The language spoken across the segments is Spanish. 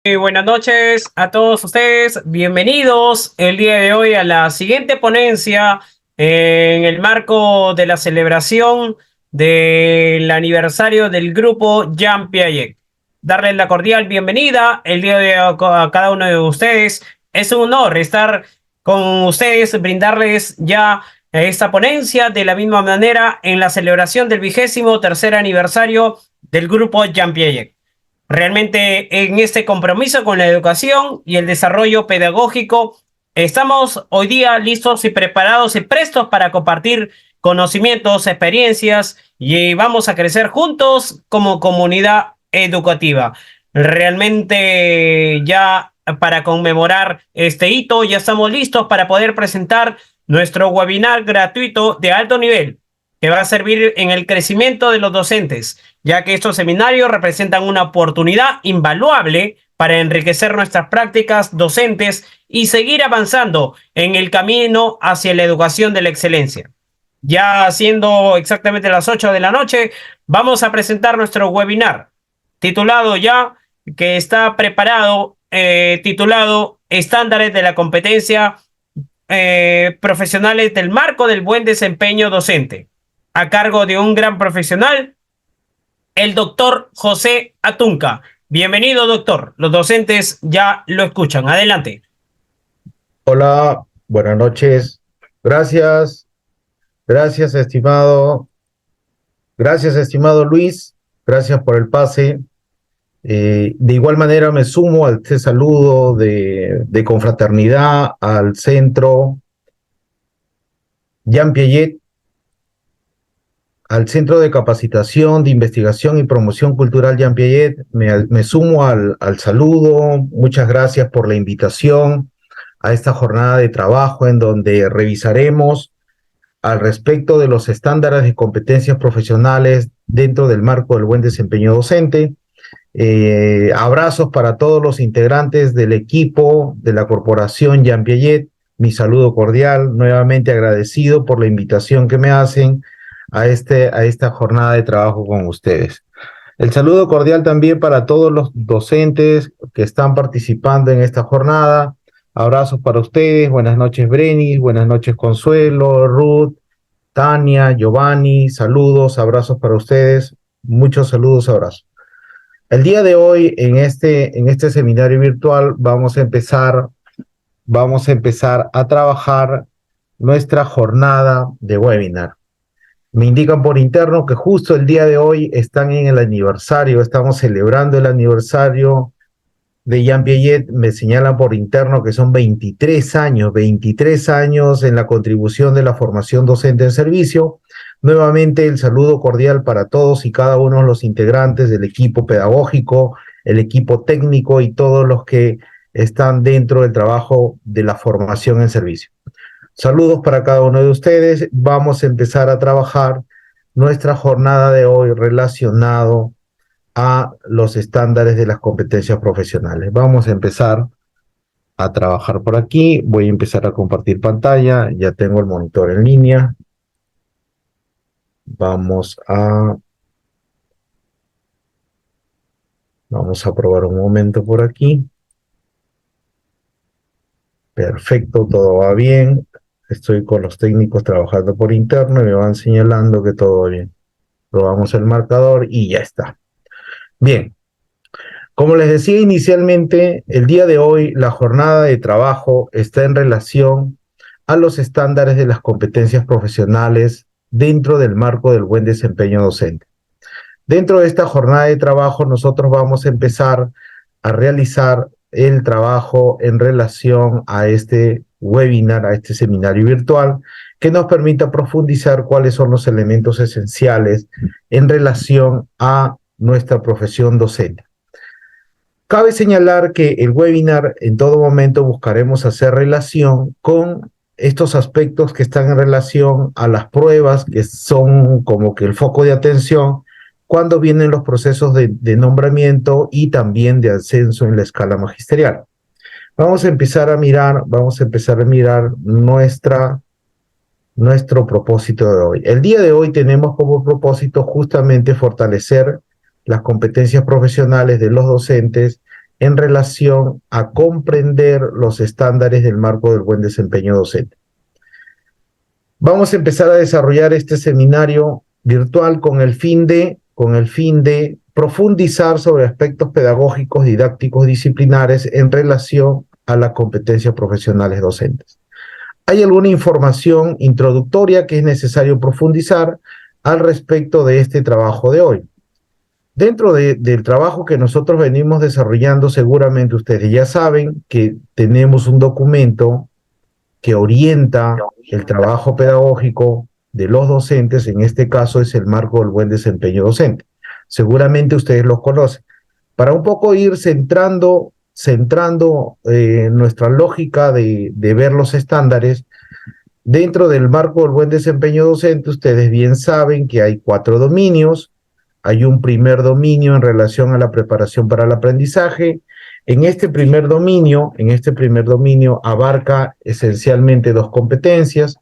Buenas noches a todos ustedes, bienvenidos el día de hoy a la siguiente ponencia en el marco de la celebración del aniversario del grupo Jean Piaget. Darles la cordial bienvenida el día de hoy a cada uno de ustedes. Es un honor estar con ustedes, brindarles ya esta ponencia de la misma manera en la celebración del 23º aniversario del grupo Jean Piaget. Realmente en este compromiso con la educación y el desarrollo pedagógico, estamos hoy día listos y preparados y prestos para compartir conocimientos, experiencias y vamos a crecer juntos como comunidad educativa. Realmente ya para conmemorar este hito, ya estamos listos para poder presentar nuestro webinar gratuito de alto nivel que va a servir en el crecimiento de los docentes, ya que estos seminarios representan una oportunidad invaluable para enriquecer nuestras prácticas docentes y seguir avanzando en el camino hacia la educación de la excelencia. Ya siendo exactamente las 8 de la noche, vamos a presentar nuestro webinar, titulado ya, que está preparado, titulado Estándares de la competencia profesionales del marco del buen desempeño docente, a cargo de un gran profesional, el doctor José Atunca. Bienvenido, doctor. Los docentes ya lo escuchan. Adelante. Hola, buenas noches. Gracias, gracias, estimado Luis. Gracias por el pase. De igual manera me sumo a este saludo de confraternidad al Centro Jean Piaget, al Centro de Capacitación, de Investigación y Promoción Cultural Jean Piaget. Me sumo al saludo. Muchas gracias por la invitación a esta jornada de trabajo en donde revisaremos al respecto de los estándares de competencias profesionales dentro del marco del buen desempeño docente. Abrazos para todos los integrantes del equipo de la Corporación Jean Piaget. Mi saludo cordial, nuevamente agradecido por la invitación que me hacen a esta jornada de trabajo con ustedes. El saludo cordial también para todos los docentes que están participando en esta jornada. Abrazos para ustedes. Buenas noches, Brenis. Buenas noches, Consuelo, Ruth, Tania, Giovanni. Saludos, abrazos para ustedes. Muchos saludos, abrazos. El día de hoy, en este seminario virtual, vamos a empezar a trabajar nuestra jornada de webinar. Me indican por interno que justo el día de hoy están en el aniversario, estamos celebrando el aniversario de Jean Piaget. Me señalan por interno que son 23 años en la contribución de la formación docente en servicio. Nuevamente el saludo cordial para todos y cada uno de los integrantes del equipo pedagógico, el equipo técnico y todos los que están dentro del trabajo de la formación en servicio. Saludos para cada uno de ustedes. Vamos a empezar a trabajar nuestra jornada de hoy relacionado a los estándares de las competencias profesionales. Vamos a empezar a trabajar por aquí. Voy a empezar a compartir pantalla. Ya tengo el monitor en línea. Vamos a probar un momento por aquí. Perfecto, todo va bien. Estoy con los técnicos trabajando por interno y me van señalando que todo va bien. Probamos el marcador y ya está. Bien, como les decía inicialmente, el día de hoy la jornada de trabajo está en relación a los estándares de las competencias profesionales dentro del marco del buen desempeño docente. Dentro de esta jornada de trabajo nosotros vamos a empezar a realizar el trabajo en relación a este webinar, a este seminario virtual, que nos permita profundizar cuáles son los elementos esenciales en relación a nuestra profesión docente. Cabe señalar que el webinar en todo momento buscaremos hacer relación con estos aspectos que están en relación a las pruebas, que son como que el foco de atención cuando vienen los procesos de nombramiento y también de ascenso en la escala magisterial. Vamos a empezar a mirar nuestro propósito de hoy. El día de hoy tenemos como propósito justamente fortalecer las competencias profesionales de los docentes en relación a comprender los estándares del marco del buen desempeño docente. Vamos a empezar a desarrollar este seminario virtual con el fin de profundizar sobre aspectos pedagógicos, didácticos, disciplinares en relación a las competencias profesionales docentes. Hay alguna información introductoria que es necesario profundizar al respecto de este trabajo de hoy. Dentro del trabajo que nosotros venimos desarrollando, seguramente ustedes ya saben que tenemos un documento que orienta el trabajo pedagógico de los docentes, en este caso es el marco del buen desempeño docente. Seguramente ustedes los conocen. Para un poco ir centrando nuestra lógica de ver los estándares, dentro del marco del buen desempeño docente, ustedes bien saben que hay 4 dominios. Hay un primer dominio en relación a la preparación para el aprendizaje. En este primer dominio abarca esencialmente 2 competencias.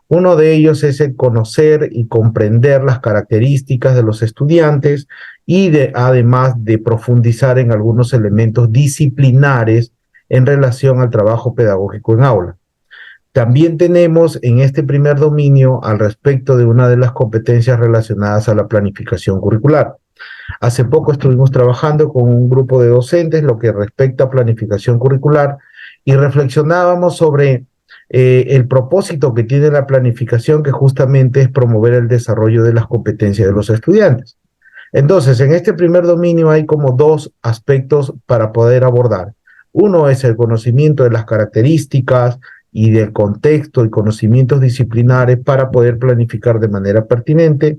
Uno de ellos es el conocer y comprender las características de los estudiantes y además de profundizar en algunos elementos disciplinares en relación al trabajo pedagógico en aula. También tenemos en este primer dominio al respecto de una de las competencias relacionadas a la planificación curricular. Hace poco estuvimos trabajando con un grupo de docentes lo que respecta a planificación curricular y reflexionábamos sobre el propósito que tiene la planificación, que justamente es promover el desarrollo de las competencias de los estudiantes. Entonces, en este primer dominio hay como 2 aspectos para poder abordar. Uno es el conocimiento de las características y del contexto y conocimientos disciplinares para poder planificar de manera pertinente.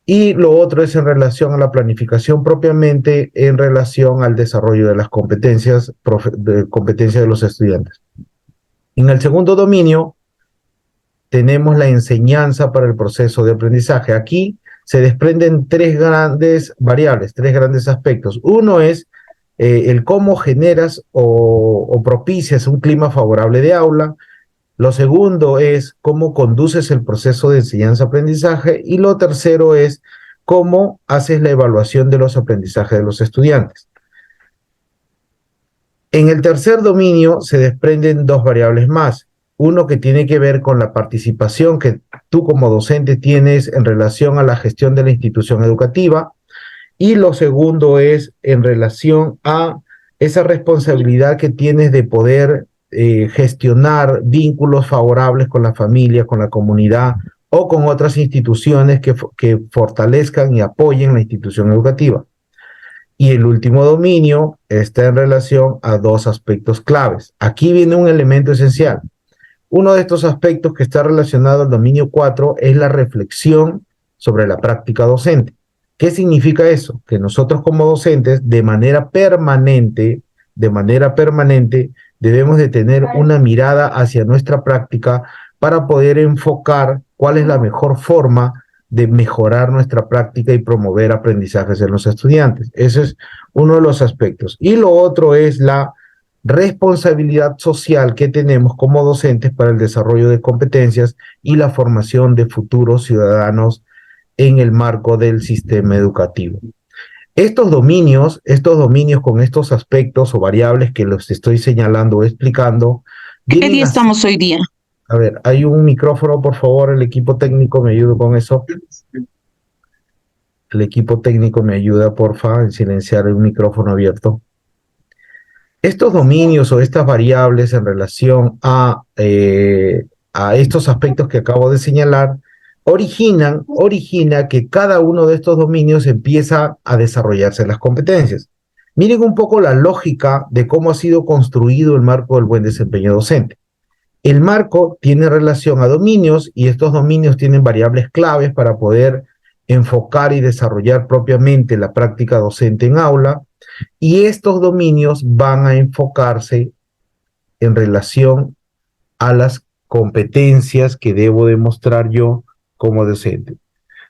Y lo otro es en relación a la planificación propiamente, en relación al desarrollo de las competencias de los estudiantes. En el segundo dominio tenemos la enseñanza para el proceso de aprendizaje. Aquí se desprenden 3 grandes variables, 3 grandes aspectos. Uno es el cómo generas o propicias un clima favorable de aula. Lo segundo es cómo conduces el proceso de enseñanza-aprendizaje. Y lo tercero es cómo haces la evaluación de los aprendizajes de los estudiantes. En el tercer dominio se desprenden 2 variables más. Uno que tiene que ver con la participación que tú como docente tienes en relación a la gestión de la institución educativa. Y lo segundo es en relación a esa responsabilidad que tienes de poder gestionar vínculos favorables con la familia, con la comunidad o con otras instituciones que fortalezcan y apoyen la institución educativa. Y el último dominio está en relación a 2 aspectos claves. Aquí viene un elemento esencial. Uno de estos aspectos que está relacionado al dominio 4 es la reflexión sobre la práctica docente. ¿Qué significa eso? Que nosotros como docentes de manera permanente, debemos de tener una mirada hacia nuestra práctica para poder enfocar cuál es la mejor forma de mejorar nuestra práctica y promover aprendizajes en los estudiantes. Ese es uno de los aspectos. Y lo otro es la responsabilidad social que tenemos como docentes para el desarrollo de competencias y la formación de futuros ciudadanos en el marco del sistema educativo. Estos dominios con estos aspectos o variables que los estoy señalando o explicando. ¿Qué día estamos hoy día? A ver, hay un micrófono, por favor, el equipo técnico me ayuda con eso. El equipo técnico me ayuda, porfa, en silenciar el micrófono abierto. Estos dominios o estas variables en relación a estos aspectos que acabo de señalar origina que cada uno de estos dominios empieza a desarrollarse las competencias. Miren un poco la lógica de cómo ha sido construido el marco del buen desempeño docente. El marco tiene relación a dominios y estos dominios tienen variables claves para poder enfocar y desarrollar propiamente la práctica docente en aula, y estos dominios van a enfocarse en relación a las competencias que debo demostrar yo como docente.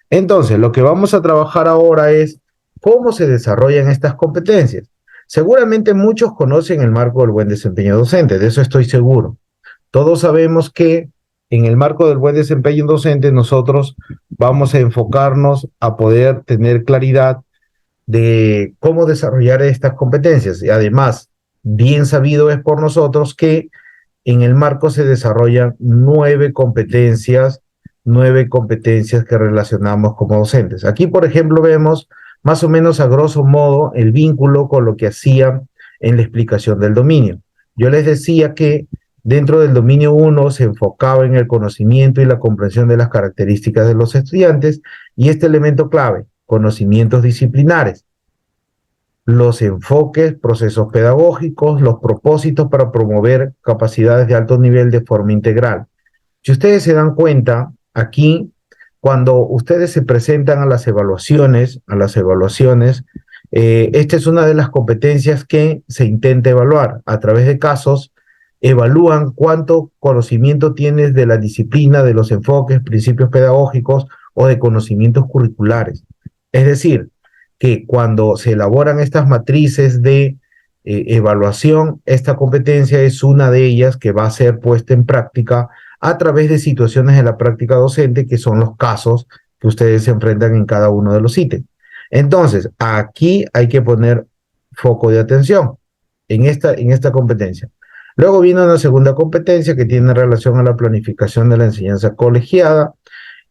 Entonces, lo que vamos a trabajar ahora es cómo se desarrollan estas competencias. Seguramente muchos conocen el marco del buen desempeño docente, de eso estoy seguro. Todos sabemos que en el marco del buen desempeño docente nosotros vamos a enfocarnos a poder tener claridad de cómo desarrollar estas competencias. Y además, bien sabido es por nosotros que en el marco se desarrollan 9 competencias que relacionamos como docentes. Aquí, por ejemplo, vemos más o menos a grosso modo el vínculo con lo que hacía en la explicación del dominio. Yo les decía que dentro del dominio 1 se enfocaba en el conocimiento y la comprensión de las características de los estudiantes y este elemento clave, conocimientos disciplinares, los enfoques, procesos pedagógicos, los propósitos para promover capacidades de alto nivel de forma integral. Si ustedes se dan cuenta, aquí, cuando ustedes se presentan a las evaluaciones, esta es una de las competencias que se intenta evaluar. A través de casos, evalúan cuánto conocimiento tienes de la disciplina, de los enfoques, principios pedagógicos o de conocimientos curriculares. Es decir, que cuando se elaboran estas matrices de evaluación, esta competencia es una de ellas que va a ser puesta en práctica a través de situaciones de la práctica docente, que son los casos que ustedes se enfrentan en cada uno de los ítems. Entonces, aquí hay que poner foco de atención en esta competencia. Luego viene una segunda competencia que tiene relación a la planificación de la enseñanza colegiada,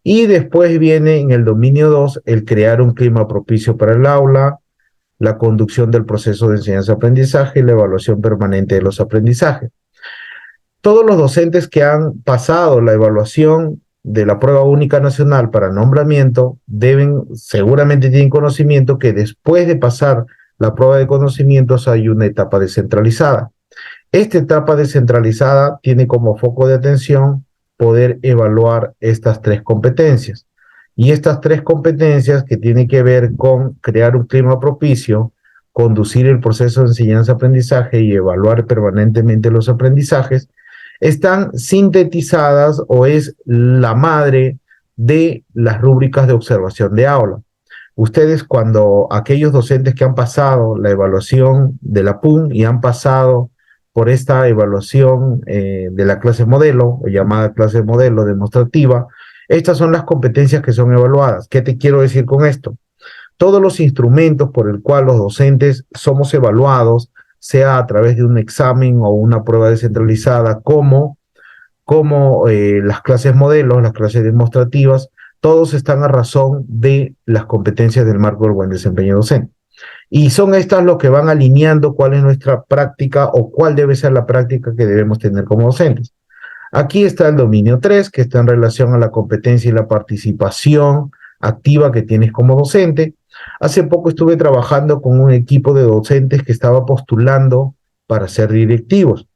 y después viene en el dominio 2 el crear un clima propicio para el aula, la conducción del proceso de enseñanza-aprendizaje y la evaluación permanente de los aprendizajes. Todos los docentes que han pasado la evaluación de la prueba única nacional para nombramiento seguramente tienen conocimiento que después de pasar la prueba de conocimientos hay una etapa descentralizada. Esta etapa descentralizada tiene como foco de atención poder evaluar estas 3 competencias. Y estas 3 competencias que tienen que ver con crear un clima propicio, conducir el proceso de enseñanza-aprendizaje y evaluar permanentemente los aprendizajes, están sintetizadas o es la madre de las rúbricas de observación de aula. Ustedes, cuando aquellos docentes que han pasado la evaluación de la PUN y han pasado por esta evaluación de la clase modelo, o llamada clase modelo demostrativa, estas son las competencias que son evaluadas. ¿Qué te quiero decir con esto? Todos los instrumentos por el cual los docentes somos evaluados, sea a través de un examen o una prueba descentralizada, como las clases modelos, las clases demostrativas, todos están a razón de las competencias del marco del buen desempeño docente. Y son estas los que van alineando cuál es nuestra práctica o cuál debe ser la práctica que debemos tener como docentes. Aquí está el dominio 3, que está en relación a la competencia y la participación activa que tienes como docente. Hace poco estuve trabajando con un equipo de docentes que estaba postulando para ser directivos.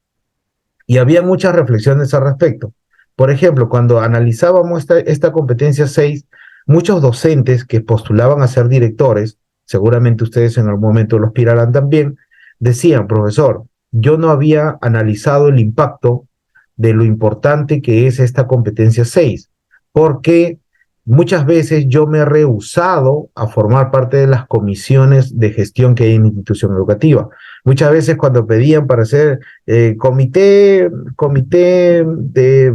Y había muchas reflexiones al respecto. Por ejemplo, cuando analizábamos esta competencia 6, muchos docentes que postulaban a ser directores, seguramente ustedes en algún momento lo aspirarán también, decían: profesor, yo no había analizado el impacto de lo importante que es esta competencia 6, porque muchas veces yo me he rehusado a formar parte de las comisiones de gestión que hay en la institución educativa. Muchas veces cuando pedían para hacer comité de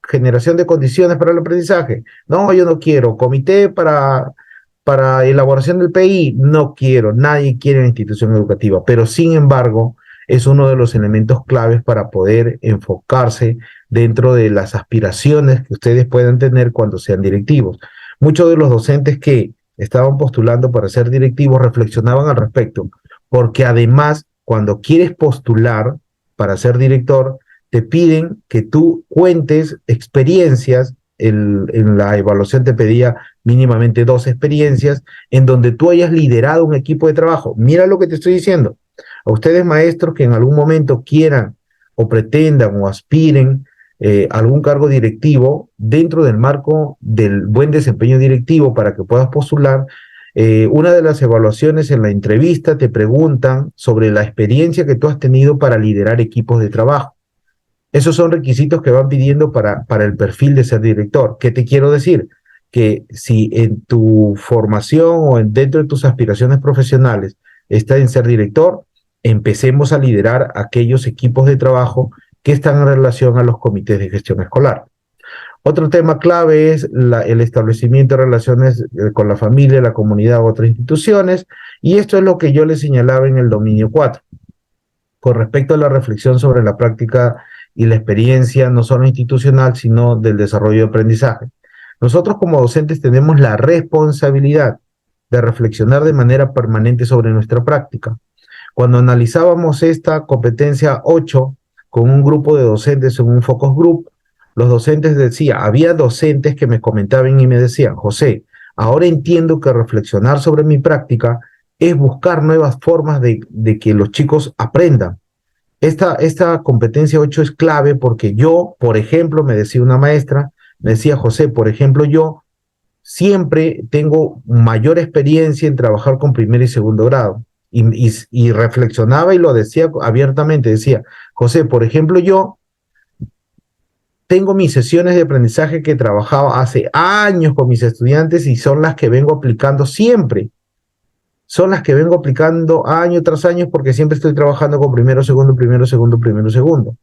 generación de condiciones para el aprendizaje, no, yo no quiero. Comité para elaboración del PI, no quiero. Nadie quiere en la institución educativa, pero sin embargo es uno de los elementos claves para poder enfocarse dentro de las aspiraciones que ustedes puedan tener cuando sean directivos. Muchos de los docentes que estaban postulando para ser directivos reflexionaban al respecto, porque además, cuando quieres postular para ser director, te piden que tú cuentes experiencias. En la evaluación te pedía mínimamente 2 experiencias en donde tú hayas liderado un equipo de trabajo. Mira lo que te estoy diciendo. A ustedes, maestros, que en algún momento quieran o pretendan o aspiren algún cargo directivo dentro del marco del buen desempeño directivo para que puedas postular, una de las evaluaciones en la entrevista te preguntan sobre la experiencia que tú has tenido para liderar equipos de trabajo. Esos son requisitos que van pidiendo para el perfil de ser director. ¿Qué te quiero decir? Que si en tu formación o dentro de tus aspiraciones profesionales está en ser director, empecemos a liderar aquellos equipos de trabajo que están en relación a los comités de gestión escolar. Otro tema clave es el establecimiento de relaciones con la familia, la comunidad u otras instituciones, y esto es lo que yo les señalaba en el dominio 4. Con respecto a la reflexión sobre la práctica y la experiencia, no solo institucional, sino del desarrollo de aprendizaje. Nosotros como docentes tenemos la responsabilidad de reflexionar de manera permanente sobre nuestra práctica. Cuando analizábamos esta competencia 8 con un grupo de docentes en un focus group, los docentes había docentes que me comentaban y me decían, José, ahora entiendo que reflexionar sobre mi práctica es buscar nuevas formas de que los chicos aprendan. Esta competencia 8 es clave porque yo, por ejemplo, me decía una maestra, me decía, José, por ejemplo, yo siempre tengo mayor experiencia en trabajar con primer y segundo grado. Y reflexionaba y lo decía abiertamente, decía, José, por ejemplo, yo tengo mis sesiones de aprendizaje que he trabajado hace años con mis estudiantes y son las que vengo aplicando siempre. Son las que vengo aplicando año tras año porque siempre estoy trabajando con primero, segundo, primero, segundo, primero, segundo.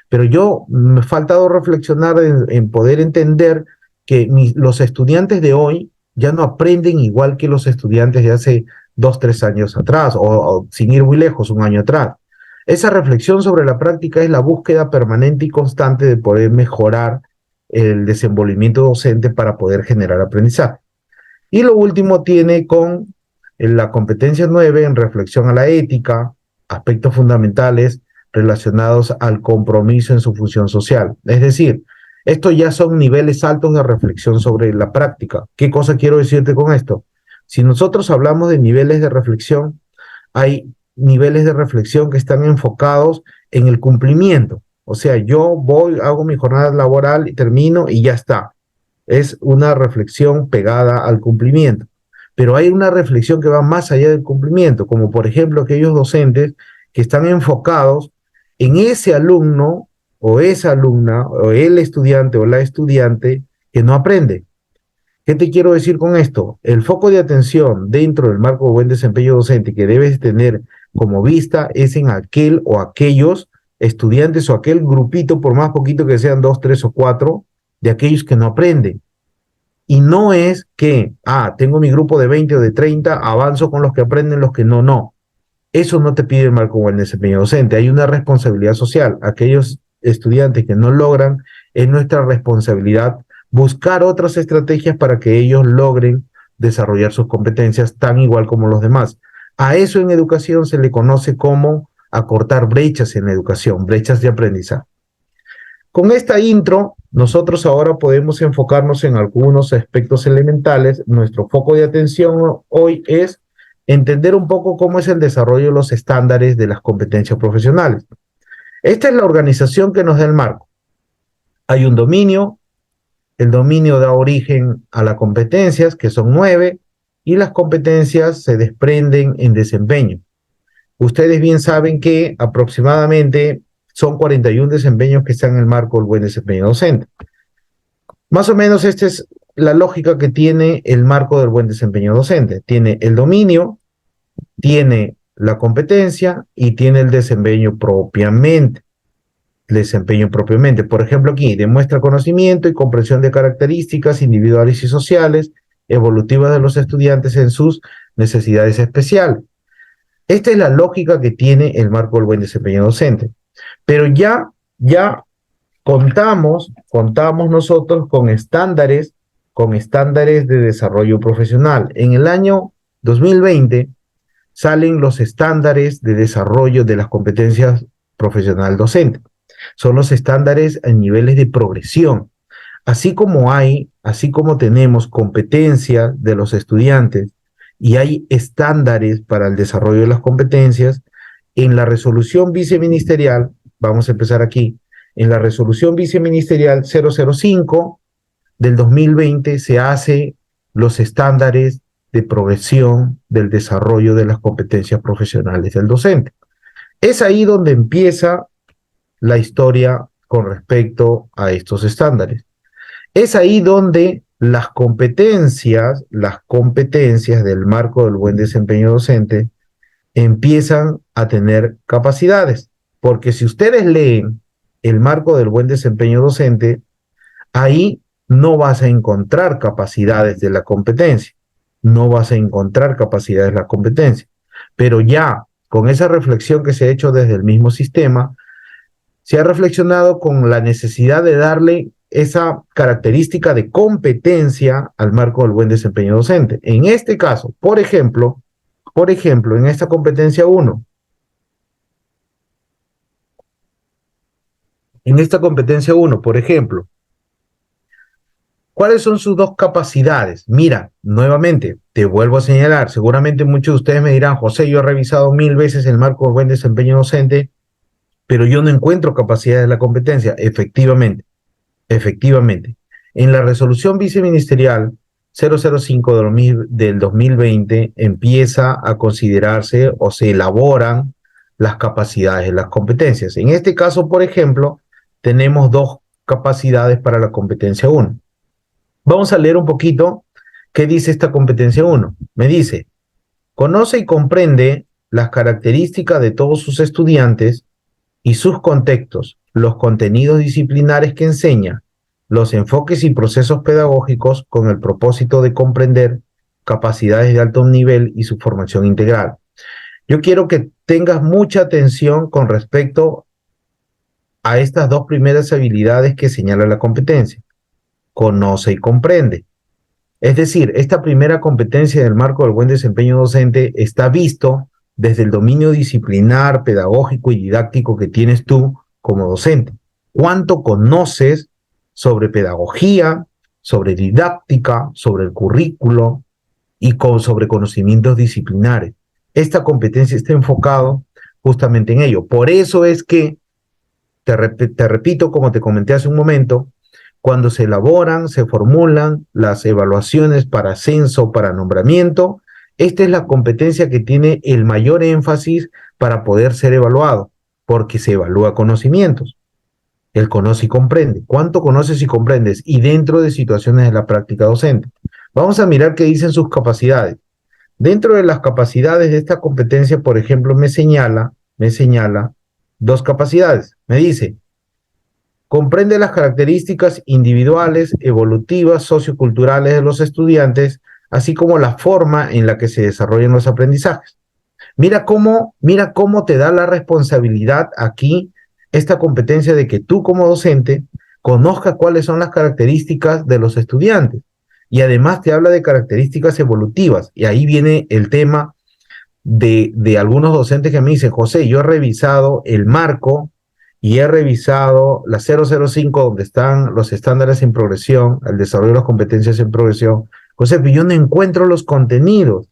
Pero yo me ha faltado reflexionar en poder entender que los estudiantes de hoy ya no aprenden igual que los estudiantes de hace 2, 3 años atrás, o sin ir muy lejos, un año atrás. Esa reflexión sobre la práctica es la búsqueda permanente y constante de poder mejorar el desenvolvimiento docente para poder generar aprendizaje. Y lo último tiene con la competencia 9 en reflexión a la ética, aspectos fundamentales relacionados al compromiso en su función social. Es decir, estos ya son niveles altos de reflexión sobre la práctica. ¿Qué cosa quiero decirte con esto? Si nosotros hablamos de niveles de reflexión, hay niveles de reflexión que están enfocados en el cumplimiento. O sea, yo voy, hago mi jornada laboral y termino y ya está. Es una reflexión pegada al cumplimiento. Pero hay una reflexión que va más allá del cumplimiento, como por ejemplo aquellos docentes que están enfocados en ese alumno o esa alumna o el estudiante o la estudiante que no aprende. ¿Qué te quiero decir con esto? El foco de atención dentro del marco de buen desempeño docente que debes tener como vista es en aquel o aquellos estudiantes o aquel grupito, por más poquito que sean 2, 3 o 4, de aquellos que no aprenden. Y no es que, tengo mi grupo de 20 o de 30, avanzo con los que aprenden, los que no, no. Eso no te pide el marco de buen desempeño docente. Hay una responsabilidad social. Aquellos estudiantes que no logran, es nuestra responsabilidad buscar otras estrategias para que ellos logren desarrollar sus competencias tan igual como los demás. A eso en educación se le conoce como acortar brechas en la educación, brechas de aprendizaje. Con esta intro, nosotros ahora podemos enfocarnos en algunos aspectos elementales. Nuestro foco de atención hoy es entender un poco cómo es el desarrollo de los estándares de las competencias profesionales. Esta es la organización que nos da el marco. Hay un dominio, el dominio da origen a las competencias, que son 9, y las competencias se desprenden en desempeño. Ustedes bien saben que aproximadamente son 41 desempeños que están en el marco del buen desempeño docente. Más o menos esta es la lógica que tiene el marco del buen desempeño docente. Tiene el dominio, tiene la competencia y tiene el desempeño propiamente. Por ejemplo, aquí demuestra conocimiento y comprensión de características individuales y sociales evolutivas de los estudiantes en sus necesidades especiales. Esta es la lógica que tiene el marco del buen desempeño docente. Pero ya contamos nosotros con estándares de desarrollo profesional. En el año 2020 salen los estándares de desarrollo de las competencias profesional docente. Son los estándares en niveles de progresión. Así como tenemos competencias de los estudiantes y hay estándares para el desarrollo de las competencias, en la resolución viceministerial, vamos a empezar aquí, en la resolución viceministerial 005 del 2020 se hace los estándares de progresión del desarrollo de las competencias profesionales del docente. Es ahí donde empieza la historia con respecto a estos estándares. Es ahí donde las competencias del marco del buen desempeño docente empiezan a tener capacidades. Porque si ustedes leen el marco del buen desempeño docente, ahí no vas a encontrar capacidades de la competencia. No vas a encontrar capacidades de la competencia. Pero ya con esa reflexión que se ha hecho desde el mismo sistema, se ha reflexionado con la necesidad de darle esa característica de competencia al marco del buen desempeño docente. En este caso, por ejemplo, en esta competencia 1, por ejemplo, ¿cuáles son sus dos capacidades? Mira, nuevamente, te vuelvo a señalar, seguramente muchos de ustedes me dirán, José, yo he revisado 1000 veces el marco del buen desempeño docente, pero yo no encuentro capacidad de la competencia. Efectivamente. En la resolución viceministerial 005 del 2020 empieza a considerarse o se elaboran las capacidades de las competencias. En este caso, por ejemplo, tenemos dos capacidades para la competencia 1. Vamos a leer un poquito qué dice esta competencia 1. Me dice, conoce y comprende las características de todos sus estudiantes y sus contextos, los contenidos disciplinares que enseña, los enfoques y procesos pedagógicos con el propósito de comprender capacidades de alto nivel y su formación integral. Yo quiero que tengas mucha atención con respecto a estas dos primeras habilidades que señala la competencia. Conoce y comprende. Es decir, esta primera competencia del marco del buen desempeño docente está visto desde el dominio disciplinar, pedagógico y didáctico que tienes tú como docente. ¿Cuánto conoces sobre pedagogía, sobre didáctica, sobre el currículo y sobre conocimientos disciplinares? Esta competencia está enfocado justamente en ello. Por eso es que, te repito, como te comenté hace un momento, cuando se elaboran, se formulan las evaluaciones para ascenso, para nombramiento, esta es la competencia que tiene el mayor énfasis para poder ser evaluado, porque se evalúa conocimientos. El conoce y comprende. ¿Cuánto conoces y comprendes? Y dentro de situaciones de la práctica docente. Vamos a mirar qué dicen sus capacidades. Dentro de las capacidades de esta competencia, por ejemplo, me señala dos capacidades. Me dice, comprende las características individuales, evolutivas, socioculturales de los estudiantes, así como la forma en la que se desarrollan los aprendizajes. Mira cómo te da la responsabilidad aquí esta competencia de que tú como docente conozcas cuáles son las características de los estudiantes. Y además te habla de características evolutivas. Y ahí viene el tema de algunos docentes que me dicen, José, yo he revisado el marco y he revisado la 005 donde están los estándares en progresión, el desarrollo de las competencias en progresión. José, pero yo no encuentro los contenidos.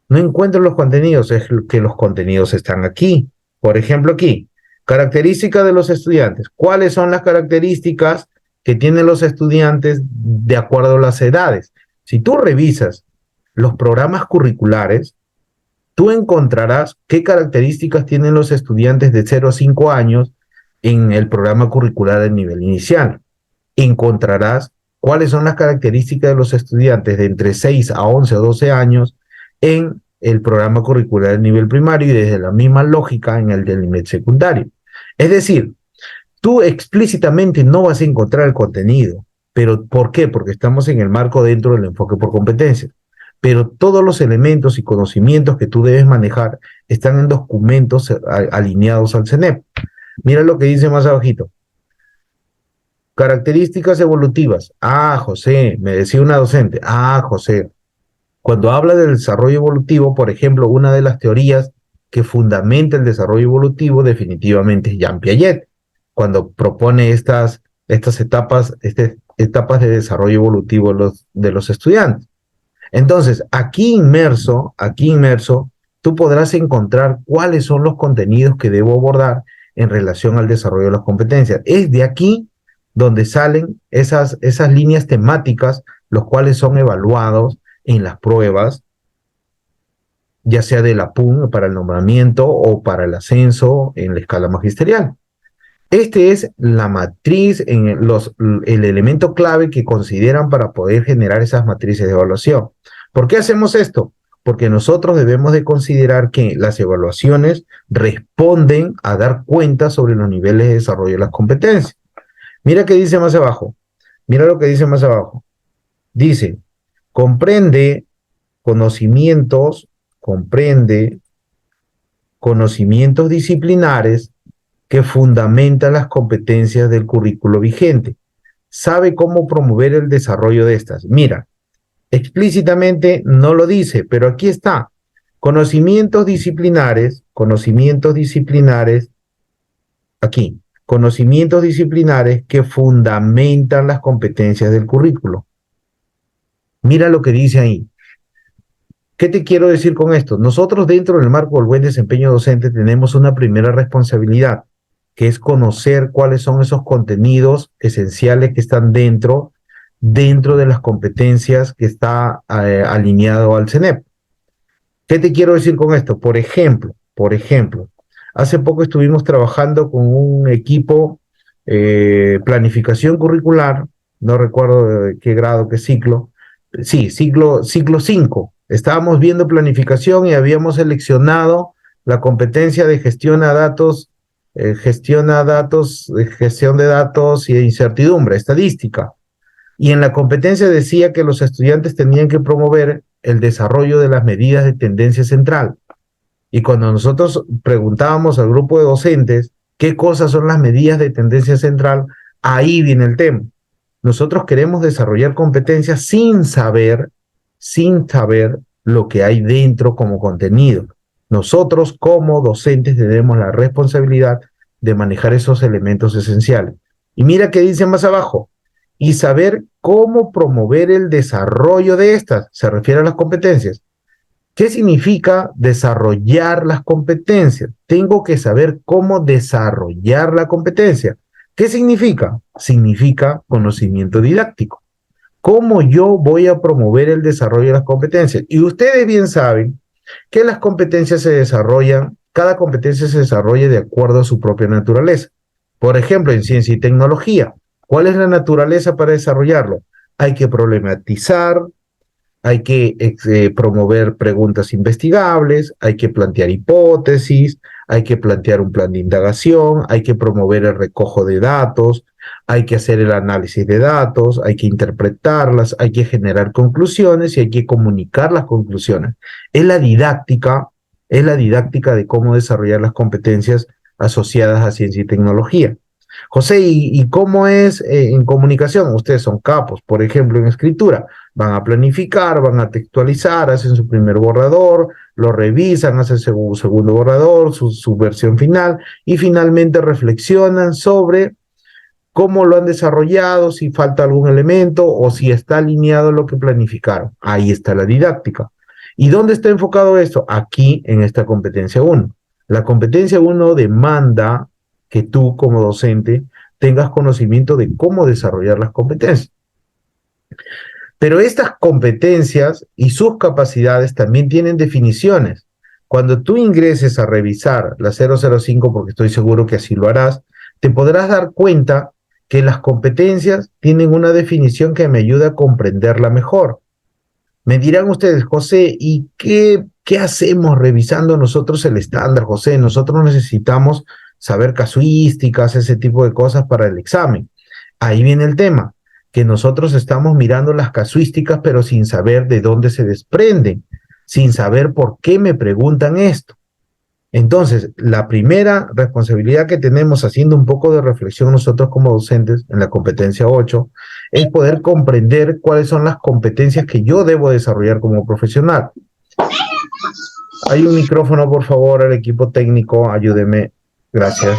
Es que los contenidos están aquí. Por ejemplo, aquí, características de los estudiantes. ¿Cuáles son las características que tienen los estudiantes de acuerdo a las edades? Si tú revisas los programas curriculares, tú encontrarás qué características tienen los estudiantes de 0 a 5 años en el programa curricular del nivel inicial. Encontrarás cuáles son las características de los estudiantes de entre 6 a 11 o 12 años en el programa curricular del nivel primario y desde la misma lógica en el del nivel secundario. Es decir, tú explícitamente no vas a encontrar el contenido. ¿Pero por qué? Porque estamos en el marco dentro del enfoque por competencias. Pero todos los elementos y conocimientos que tú debes manejar están en documentos alineados al CENEP. Mira lo que dice más abajito. Características evolutivas. José, me decía una docente. José, cuando habla del desarrollo evolutivo, por ejemplo, una de las teorías que fundamenta el desarrollo evolutivo definitivamente es Jean Piaget, cuando propone estas etapas de desarrollo evolutivo de los estudiantes. Entonces, aquí inmerso, tú podrás encontrar cuáles son los contenidos que debo abordar en relación al desarrollo de las competencias. Es de aquí donde salen esas líneas temáticas, los cuales son evaluados en las pruebas, ya sea de la PUN para el nombramiento o para el ascenso en la escala magisterial. Este es la matriz, el elemento clave que consideran para poder generar esas matrices de evaluación. ¿Por qué hacemos esto? Porque nosotros debemos de considerar que las evaluaciones responden a dar cuenta sobre los niveles de desarrollo de las competencias. Mira qué dice más abajo. Mira lo que dice más abajo. Dice, comprende conocimientos, comprende conocimientos disciplinares que fundamentan las competencias del currículo vigente. Sabe cómo promover el desarrollo de estas. Mira, explícitamente no lo dice, pero aquí está. Conocimientos disciplinares, aquí, conocimientos disciplinares que fundamentan las competencias del currículo. Mira lo que dice ahí. ¿Qué te quiero decir con esto? Nosotros dentro del marco del buen desempeño docente tenemos una primera responsabilidad, que es conocer cuáles son esos contenidos esenciales que están dentro de las competencias que está alineado al CENEP. ¿Qué te quiero decir con esto? Por ejemplo, hace poco estuvimos trabajando con un equipo planificación curricular, no recuerdo de qué grado, qué ciclo, sí, ciclo 5. Estábamos viendo planificación y habíamos seleccionado la competencia de gestión de datos y de incertidumbre, estadística. Y en la competencia decía que los estudiantes tenían que promover el desarrollo de las medidas de tendencia central. Y cuando nosotros preguntábamos al grupo de docentes qué cosas son las medidas de tendencia central, ahí viene el tema. Nosotros queremos desarrollar competencias sin saber lo que hay dentro como contenido. Nosotros como docentes tenemos la responsabilidad de manejar esos elementos esenciales. Y mira qué dice más abajo, y saber cómo promover el desarrollo de estas, se refiere a las competencias. ¿Qué significa desarrollar las competencias? Tengo que saber cómo desarrollar la competencia. ¿Qué significa? Significa conocimiento didáctico. ¿Cómo yo voy a promover el desarrollo de las competencias? Y ustedes bien saben que las competencias se desarrollan, cada competencia se desarrolla de acuerdo a su propia naturaleza. Por ejemplo, en ciencia y tecnología, ¿cuál es la naturaleza para desarrollarlo? Hay que problematizar, hay que promover preguntas investigables, hay que plantear hipótesis, hay que plantear un plan de indagación, hay que promover el recojo de datos, hay que hacer el análisis de datos, hay que interpretarlas, hay que generar conclusiones y hay que comunicar las conclusiones. Es la didáctica de cómo desarrollar las competencias asociadas a ciencia y tecnología. José, ¿y cómo es en comunicación? Ustedes son capos, por ejemplo, en escritura. Van a planificar, van a textualizar, hacen su primer borrador, lo revisan, hacen su segundo borrador, su versión final, y finalmente reflexionan sobre cómo lo han desarrollado, si falta algún elemento o si está alineado a lo que planificaron. Ahí está la didáctica. ¿Y dónde está enfocado esto? Aquí en esta competencia 1. La competencia 1 demanda que tú como docente tengas conocimiento de cómo desarrollar las competencias. Pero estas competencias y sus capacidades también tienen definiciones. Cuando tú ingreses a revisar la 005, porque estoy seguro que así lo harás, te podrás dar cuenta que las competencias tienen una definición que me ayuda a comprenderla mejor. Me dirán ustedes, José, ¿y qué hacemos revisando nosotros el estándar, José? Nosotros necesitamos saber casuísticas, ese tipo de cosas para el examen. Ahí viene el tema, que nosotros estamos mirando las casuísticas, pero sin saber de dónde se desprenden, sin saber por qué me preguntan esto. Entonces, la primera responsabilidad que tenemos haciendo un poco de reflexión nosotros como docentes en la competencia 8 es poder comprender cuáles son las competencias que yo debo desarrollar como profesional. Hay un micrófono, por favor, al equipo técnico, ayúdeme. Gracias.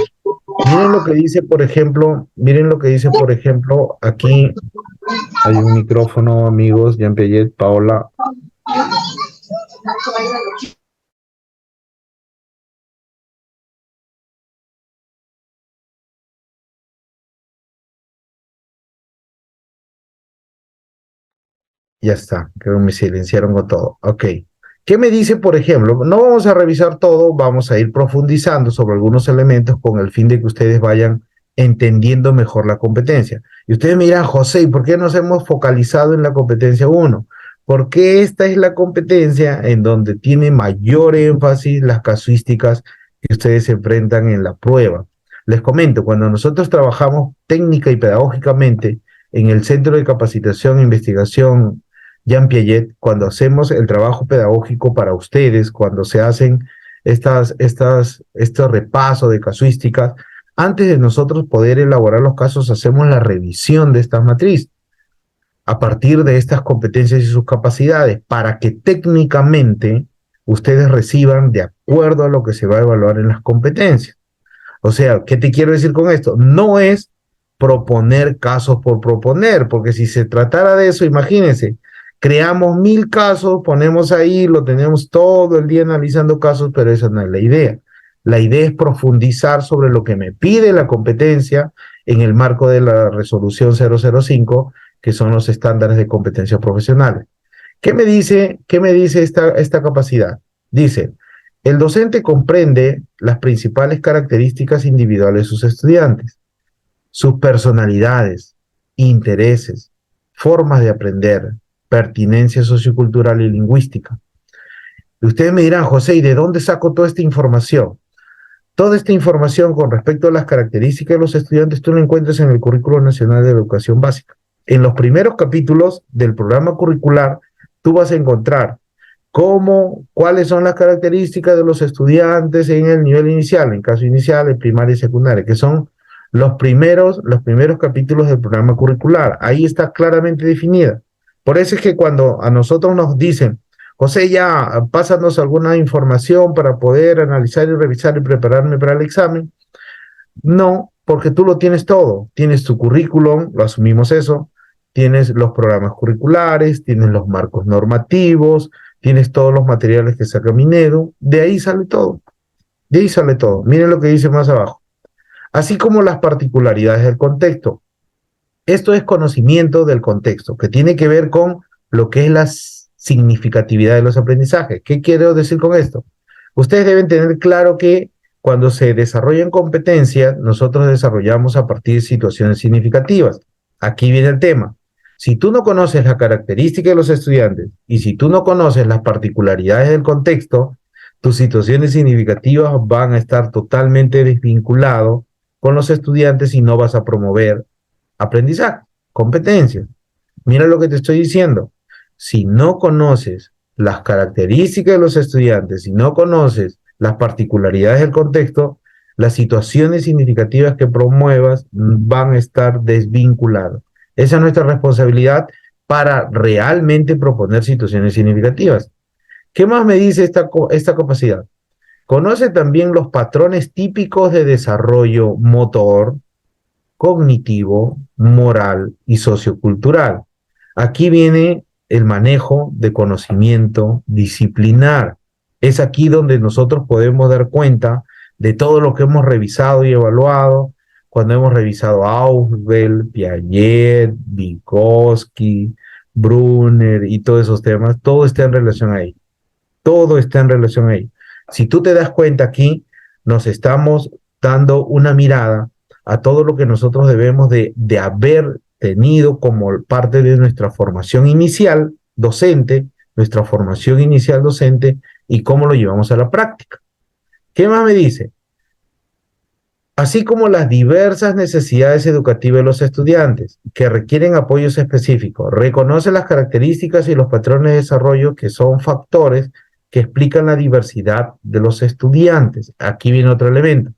Miren lo que dice, por ejemplo, aquí hay un micrófono, amigos, Jean Piaget, Paola. Ya está, creo que me silenciaron con todo. Ok. ¿Qué me dice, por ejemplo? No vamos a revisar todo, vamos a ir profundizando sobre algunos elementos con el fin de que ustedes vayan entendiendo mejor la competencia. Y ustedes me dirán, José, ¿y por qué nos hemos focalizado en la competencia 1? Porque esta es la competencia en donde tiene mayor énfasis las casuísticas que ustedes se enfrentan en la prueba. Les comento, cuando nosotros trabajamos técnica y pedagógicamente en el Centro de Capacitación e Investigación Jean Piaget, cuando hacemos el trabajo pedagógico para ustedes, cuando se hacen estos repasos de casuísticas, antes de nosotros poder elaborar los casos, hacemos la revisión de estas matrices a partir de estas competencias y sus capacidades, para que técnicamente ustedes reciban de acuerdo a lo que se va a evaluar en las competencias. O sea, ¿qué te quiero decir con esto? No es proponer casos por proponer, porque si se tratara de eso, imagínense, creamos 1000 casos, ponemos ahí, lo tenemos todo el día analizando casos, pero esa no es la idea. La idea es profundizar sobre lo que me pide la competencia en el marco de la resolución 005, que son los estándares de competencias profesionales. ¿Qué me dice esta capacidad? Dice, el docente comprende las principales características individuales de sus estudiantes, sus personalidades, intereses, formas de aprender, pertinencia sociocultural y lingüística. Y ustedes me dirán, José, ¿y de dónde saco toda esta información? Toda esta información con respecto a las características de los estudiantes tú la encuentras en el Currículo Nacional de Educación Básica. En los primeros capítulos del programa curricular, tú vas a encontrar cuáles son las características de los estudiantes en el nivel inicial, en caso inicial, en primaria y secundaria, que son los primeros capítulos del programa curricular. Ahí está claramente definida. Por eso es que cuando a nosotros nos dicen, José, ya, pásanos alguna información para poder analizar y revisar y prepararme para el examen. No, porque tú lo tienes todo. Tienes tu currículum, lo asumimos eso, tienes los programas curriculares, tienes los marcos normativos, tienes todos los materiales que saca Minedu, de ahí sale todo. De ahí sale todo. Miren lo que dice más abajo. Así como las particularidades del contexto. Esto es conocimiento del contexto, que tiene que ver con lo que es la significatividad de los aprendizajes. ¿Qué quiero decir con esto? Ustedes deben tener claro que cuando se desarrollan competencias, nosotros desarrollamos a partir de situaciones significativas. Aquí viene el tema. Si tú no conoces la característica de los estudiantes y si tú no conoces las particularidades del contexto, tus situaciones significativas van a estar totalmente desvinculadas con los estudiantes y no vas a promover aprendizaje, competencias. Mira lo que te estoy diciendo. Si no conoces las características de los estudiantes, si no conoces las particularidades del contexto, las situaciones significativas que promuevas van a estar desvinculadas. Esa es nuestra responsabilidad para realmente proponer situaciones significativas. ¿Qué más me dice esta capacidad? Conoce también los patrones típicos de desarrollo motor, cognitivo, moral y sociocultural. Aquí viene el manejo de conocimiento disciplinar. Es aquí donde nosotros podemos dar cuenta de todo lo que hemos revisado y evaluado, cuando hemos revisado Ausubel, Piaget, Vygotsky, Brunner y todos esos temas, todo está en relación ahí. Todo está en relación ahí. Si tú te das cuenta aquí, nos estamos dando una mirada a todo lo que nosotros debemos de haber tenido como parte de nuestra formación inicial docente, y cómo lo llevamos a la práctica. ¿Qué más me dice? Así como las diversas necesidades educativas de los estudiantes que requieren apoyos específicos, reconoce las características y los patrones de desarrollo que son factores que explican la diversidad de los estudiantes. Aquí viene otro elemento.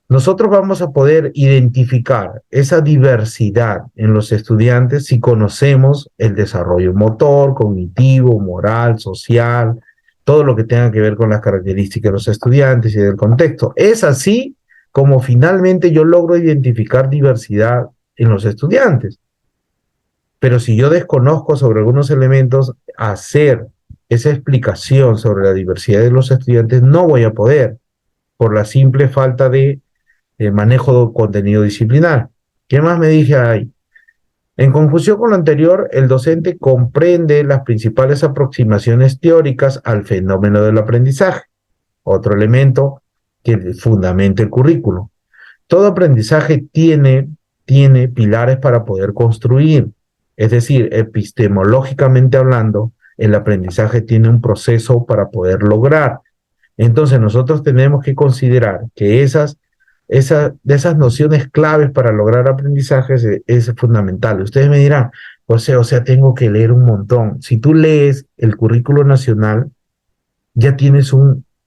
Nosotros vamos a poder identificar esa diversidad en los estudiantes si conocemos el desarrollo motor, cognitivo, moral, social, todo lo que tenga que ver con las características de los estudiantes y del contexto. Es así como finalmente yo logro identificar diversidad en los estudiantes. Pero si yo desconozco sobre algunos elementos, hacer esa explicación sobre la diversidad de los estudiantes no voy a poder, por la simple falta de manejo de contenido disciplinar. ¿Qué más me dije ahí? En conjunción con lo anterior, el docente comprende las principales aproximaciones teóricas al fenómeno del aprendizaje. Otro elemento que fundamenta el currículo. Todo aprendizaje tiene pilares para poder construir. Es decir, epistemológicamente hablando, el aprendizaje tiene un proceso para poder lograr. Entonces nosotros tenemos que considerar que esas de esas nociones claves para lograr aprendizajes es fundamental. Ustedes me dirán, o sea, tengo que leer un montón. Si tú lees el currículo nacional, ya tienes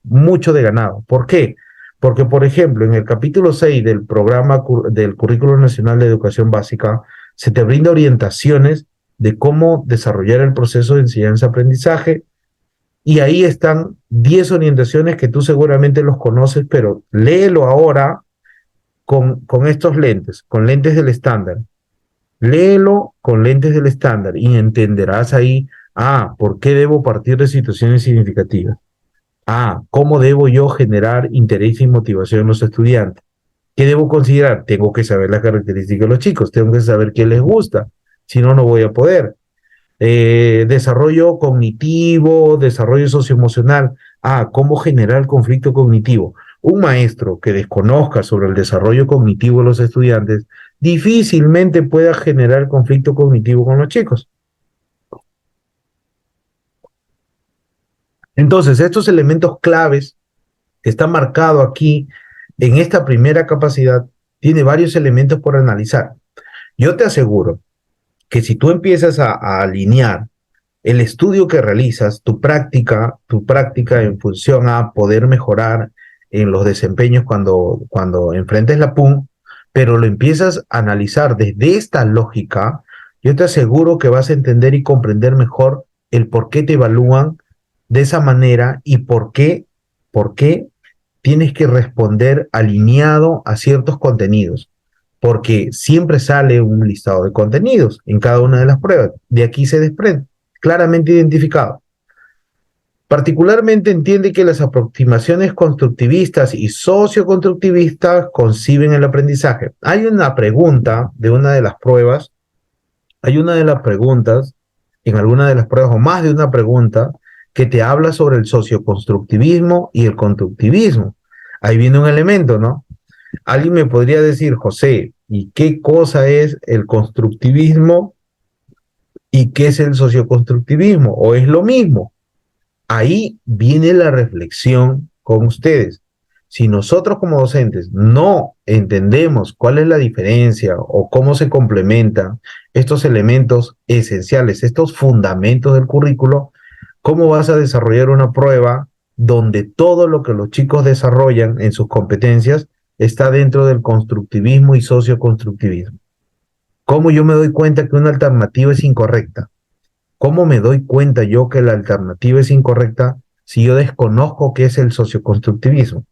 mucho de ganado. ¿Por qué? Porque, por ejemplo, en el capítulo 6 del programa del Currículo Nacional de Educación Básica, se te brinda orientaciones de cómo desarrollar el proceso de enseñanza-aprendizaje, y ahí están 10 orientaciones que tú seguramente los conoces, pero léelo ahora con estos lentes, con lentes del estándar. Léelo con lentes del estándar y entenderás ahí, ¿por qué debo partir de situaciones significativas? ¿Cómo debo yo generar interés y motivación en los estudiantes? ¿Qué debo considerar? Tengo que saber las características de los chicos, tengo que saber qué les gusta, si no, no voy a poder. Desarrollo cognitivo, desarrollo socioemocional. ¿Cómo generar conflicto cognitivo? Un maestro que desconozca sobre el desarrollo cognitivo de los estudiantes difícilmente pueda generar conflicto cognitivo con los chicos. Entonces, estos elementos claves que están marcados aquí en esta primera capacidad, tiene varios elementos por analizar. Yo te aseguro que si tú empiezas a alinear el estudio que realizas, tu práctica en función a poder mejorar en los desempeños cuando enfrentes la PUM, pero lo empiezas a analizar desde esta lógica, yo te aseguro que vas a entender y comprender mejor el por qué te evalúan de esa manera y por qué tienes que responder alineado a ciertos contenidos, porque siempre sale un listado de contenidos en cada una de las pruebas. De aquí se desprende, claramente identificado. Particularmente entiende que las aproximaciones constructivistas y socioconstructivistas conciben el aprendizaje. Hay una pregunta de una de las pruebas, en alguna de las pruebas, o más de una pregunta, que te habla sobre el socioconstructivismo y el constructivismo. Ahí viene un elemento, ¿no? Alguien me podría decir, José, ¿y qué cosa es el constructivismo y qué es el socioconstructivismo? ¿O es lo mismo? Ahí viene la reflexión con ustedes. Si nosotros como docentes no entendemos cuál es la diferencia o cómo se complementan estos elementos esenciales, estos fundamentos del currículo, ¿cómo vas a desarrollar una prueba donde todo lo que los chicos desarrollan en sus competencias está dentro del constructivismo y socioconstructivismo? ¿Cómo yo me doy cuenta que una alternativa es incorrecta? ¿Cómo me doy cuenta yo que la alternativa es incorrecta si yo desconozco qué es el socioconstructivismo?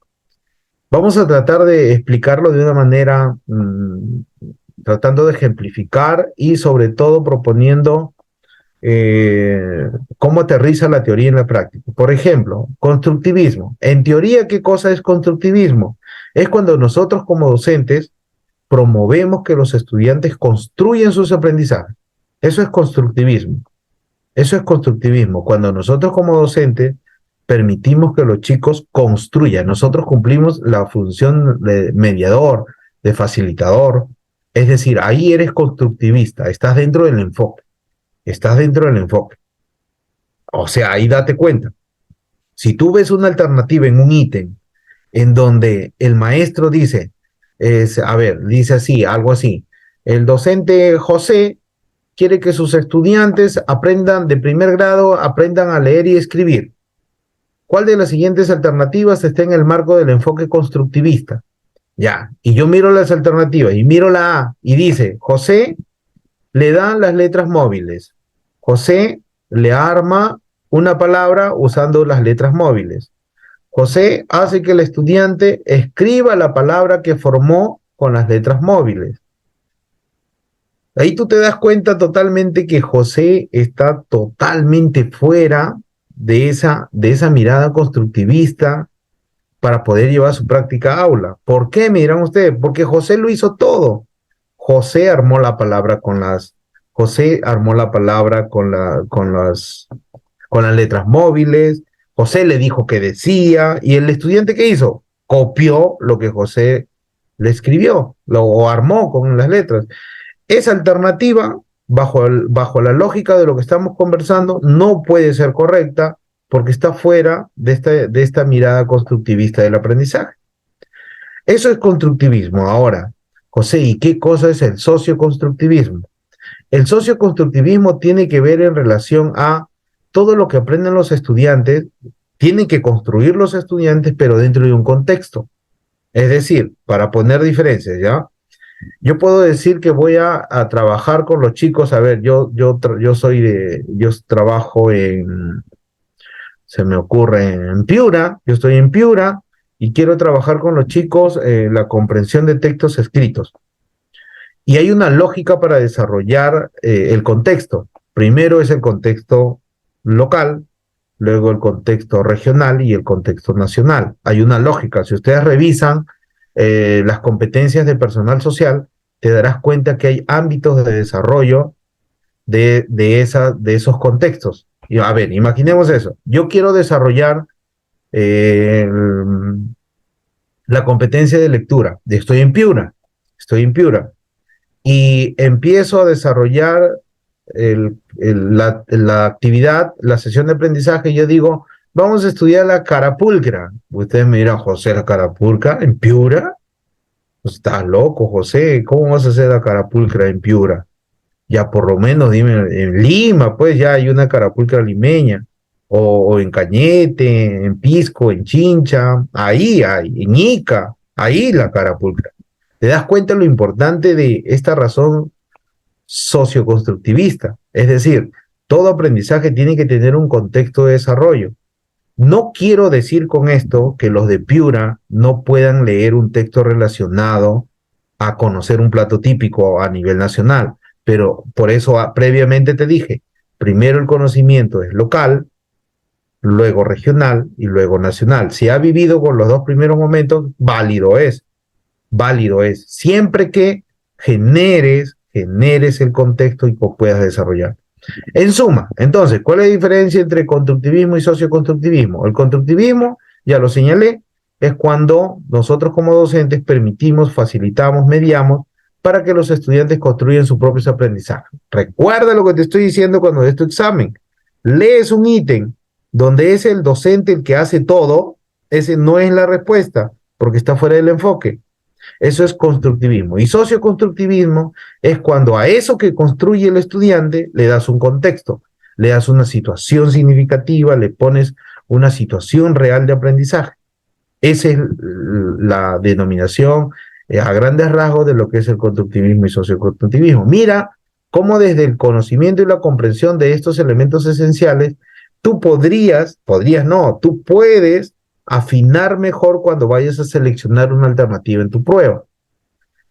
Vamos a tratar de explicarlo de una manera, tratando de ejemplificar y sobre todo proponiendo cómo aterriza la teoría en la práctica. Por ejemplo, constructivismo. En teoría, ¿qué cosa es constructivismo? Es cuando nosotros como docentes promovemos que los estudiantes construyan sus aprendizajes. Eso es constructivismo. Eso es constructivismo. Cuando nosotros como docentes permitimos que los chicos construyan, nosotros cumplimos la función de mediador, de facilitador. Es decir, ahí eres constructivista, estás dentro del enfoque. Estás dentro del enfoque. O sea, ahí date cuenta. Si tú ves una alternativa en un ítem en donde el maestro dice, dice así, algo así, el docente José quiere que sus estudiantes aprendan de primer grado, aprendan a leer y escribir. ¿Cuál de las siguientes alternativas está en el marco del enfoque constructivista? Ya, y yo miro las alternativas y miro la A y dice, José le dan las letras móviles. José le arma una palabra usando las letras móviles. José hace que el estudiante escriba la palabra que formó con las letras móviles. Ahí tú te das cuenta totalmente que José está totalmente fuera de esa mirada constructivista para poder llevar su práctica a aula. ¿Por qué? Me dirán ustedes, porque José lo hizo todo. José armó la palabra con las letras móviles. José le dijo que decía, y el estudiante, ¿qué hizo? Copió lo que José le escribió, lo armó con las letras. Esa alternativa, bajo la lógica de lo que estamos conversando, no puede ser correcta porque está fuera de esta mirada constructivista del aprendizaje. Eso es constructivismo. Ahora, José, ¿y qué cosa es el socioconstructivismo? El socioconstructivismo tiene que ver en relación a todo lo que aprenden los estudiantes, tienen que construir los estudiantes, pero dentro de un contexto. Es decir, para poner diferencias, ¿ya? Yo puedo decir que voy a trabajar con los chicos. A ver, yo trabajo se me ocurre en Piura, yo estoy en Piura y quiero trabajar con los chicos la comprensión de textos escritos. Y hay una lógica para desarrollar el contexto. Primero es el contexto local, luego el contexto regional y el contexto nacional. Hay una lógica. Si ustedes revisan las competencias de personal social, te darás cuenta que hay ámbitos de desarrollo de esos contextos. Y, a ver, imaginemos eso. Yo quiero desarrollar eh, la competencia de lectura. Estoy en Piura, y empiezo a desarrollar la actividad, la sesión de aprendizaje, y yo digo, vamos a estudiar la carapulcra. Ustedes me dirán, José, ¿la carapulcra en Piura? Pues estás loco, José, ¿cómo vas a hacer la carapulcra en Piura? Ya por lo menos dime, en Lima, pues ya hay una carapulcra limeña, o en Cañete, en Pisco, en Chincha, ahí hay, en Ica, ahí la carapulcra. ¿Te das cuenta lo importante de esta razón socioconstructivista? Es decir, todo aprendizaje tiene que tener un contexto de desarrollo. No quiero decir con esto que los de Piura no puedan leer un texto relacionado a conocer un plato típico a nivel nacional, pero por eso previamente te dije, primero el conocimiento es local, luego regional y luego nacional. Si ha vivido con los dos primeros momentos, válido es, siempre que generes el contexto y puedas desarrollar. En suma, entonces, ¿cuál es la diferencia entre constructivismo y socioconstructivismo? El constructivismo, ya lo señalé, es cuando nosotros como docentes permitimos, facilitamos, mediamos para que los estudiantes construyan sus propios aprendizajes. Recuerda lo que te estoy diciendo cuando des tu examen. Lees un ítem donde es el docente el que hace todo, ese no es la respuesta, porque está fuera del enfoque. Eso es constructivismo. Y socioconstructivismo es cuando a eso que construye el estudiante le das un contexto, le das una situación significativa, le pones una situación real de aprendizaje. Esa es la denominación a grandes rasgos de lo que es el constructivismo y socioconstructivismo. Mira cómo desde el conocimiento y la comprensión de estos elementos esenciales, tú tú puedes afinar mejor cuando vayas a seleccionar una alternativa en tu prueba.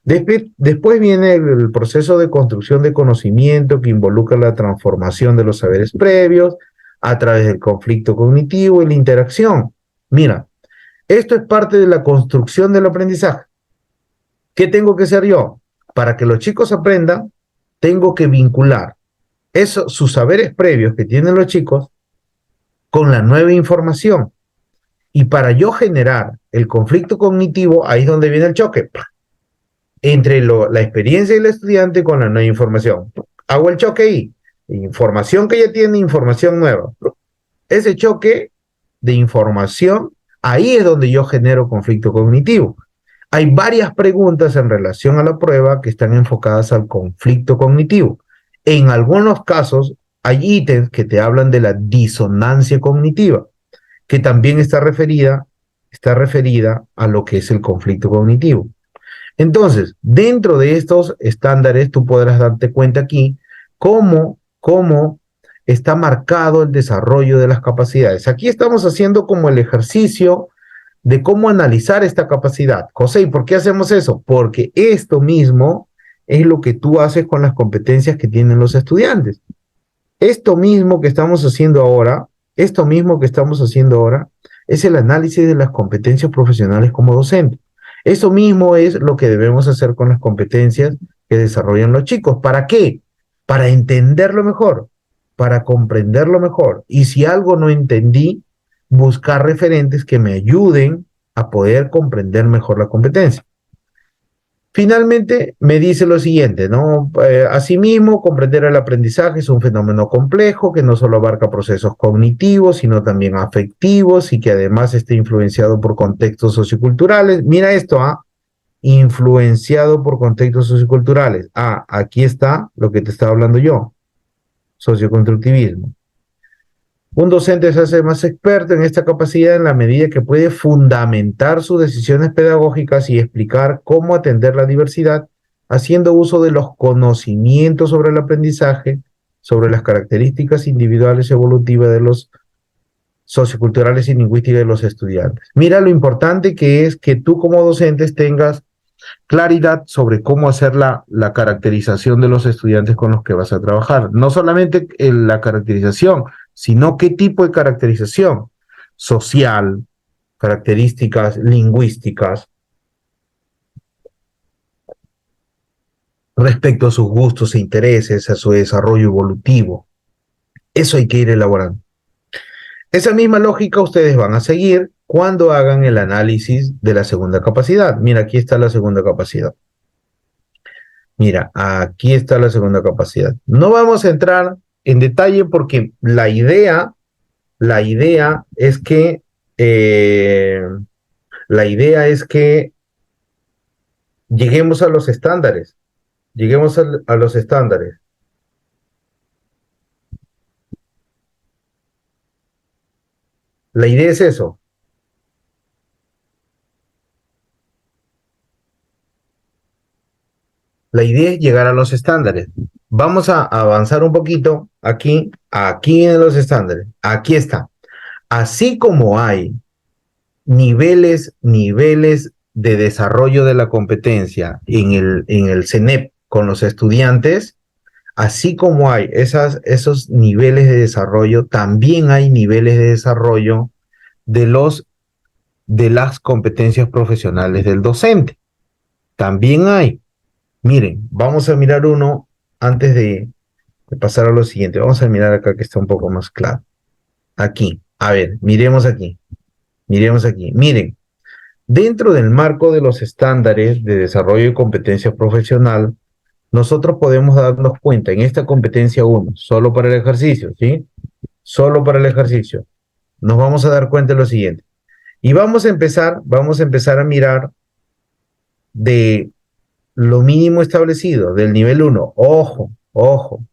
Después viene el proceso de construcción de conocimiento que involucra la transformación de los saberes previos a través del conflicto cognitivo y la interacción. Mira, esto es parte de la construcción del aprendizaje. ¿Qué tengo que hacer yo? Para que los chicos aprendan, tengo que vincular sus saberes previos que tienen los chicos con la nueva información. Y para yo generar el conflicto cognitivo, ahí es donde viene el choque entre la experiencia del estudiante con la nueva información. Hago el choque ahí. Información que ya tiene, información nueva. Ese choque de información, ahí es donde yo genero conflicto cognitivo. Hay varias preguntas en relación a la prueba que están enfocadas al conflicto cognitivo. En algunos casos, hay ítems que te hablan de la disonancia cognitiva, que también está referida a lo que es el conflicto cognitivo. Entonces, dentro de estos estándares, tú podrás darte cuenta aquí cómo está marcado el desarrollo de las capacidades. Aquí estamos haciendo como el ejercicio de cómo analizar esta capacidad. José, ¿y por qué hacemos eso? Porque esto mismo es lo que tú haces con las competencias que tienen los estudiantes. Esto mismo que estamos haciendo ahora es el análisis de las competencias profesionales como docente. Eso mismo es lo que debemos hacer con las competencias que desarrollan los chicos. ¿Para qué? Para entenderlo mejor, para comprenderlo mejor. Y si algo no entendí, buscar referentes que me ayuden a poder comprender mejor la competencia. Finalmente, me dice lo siguiente, ¿no? Asimismo, comprender el aprendizaje es un fenómeno complejo que no solo abarca procesos cognitivos, sino también afectivos y que además está influenciado por contextos socioculturales. Mira esto, influenciado por contextos socioculturales. Ah, aquí está lo que te estaba hablando yo, socioconstructivismo. Un docente se hace más experto en esta capacidad en la medida que puede fundamentar sus decisiones pedagógicas y explicar cómo atender la diversidad, haciendo uso de los conocimientos sobre el aprendizaje, sobre las características individuales y evolutivas de los socioculturales y lingüísticas de los estudiantes. Mira lo importante que es que tú como docentes tengas claridad sobre cómo hacer la caracterización de los estudiantes con los que vas a trabajar. No solamente la caracterización, sino qué tipo de caracterización social, características lingüísticas, respecto a sus gustos e intereses, a su desarrollo evolutivo. Eso hay que ir elaborando. Esa misma lógica ustedes van a seguir cuando hagan el análisis de la segunda capacidad. Mira, aquí está la segunda capacidad. Mira, aquí está la segunda capacidad. No vamos a entrar en detalle porque la idea es que lleguemos a los estándares. Lleguemos a los estándares. La idea es eso. La idea es llegar a los estándares. Vamos a avanzar un poquito aquí en los estándares. Aquí está. Así como hay niveles de desarrollo de la competencia en el CENEP con los estudiantes, así como hay esos niveles de desarrollo, también hay niveles de desarrollo de las competencias profesionales del docente. También hay. Miren, vamos a mirar uno antes de pasar a lo siguiente. Vamos a mirar acá que está un poco más claro. Aquí, a ver, miremos aquí. Miren, dentro del marco de los estándares de desarrollo y competencia profesional, nosotros podemos darnos cuenta en esta competencia 1, solo para el ejercicio, ¿sí? Solo para el ejercicio. Nos vamos a dar cuenta de lo siguiente. Y vamos a empezar a mirar de lo mínimo establecido, del nivel 1. Ojo.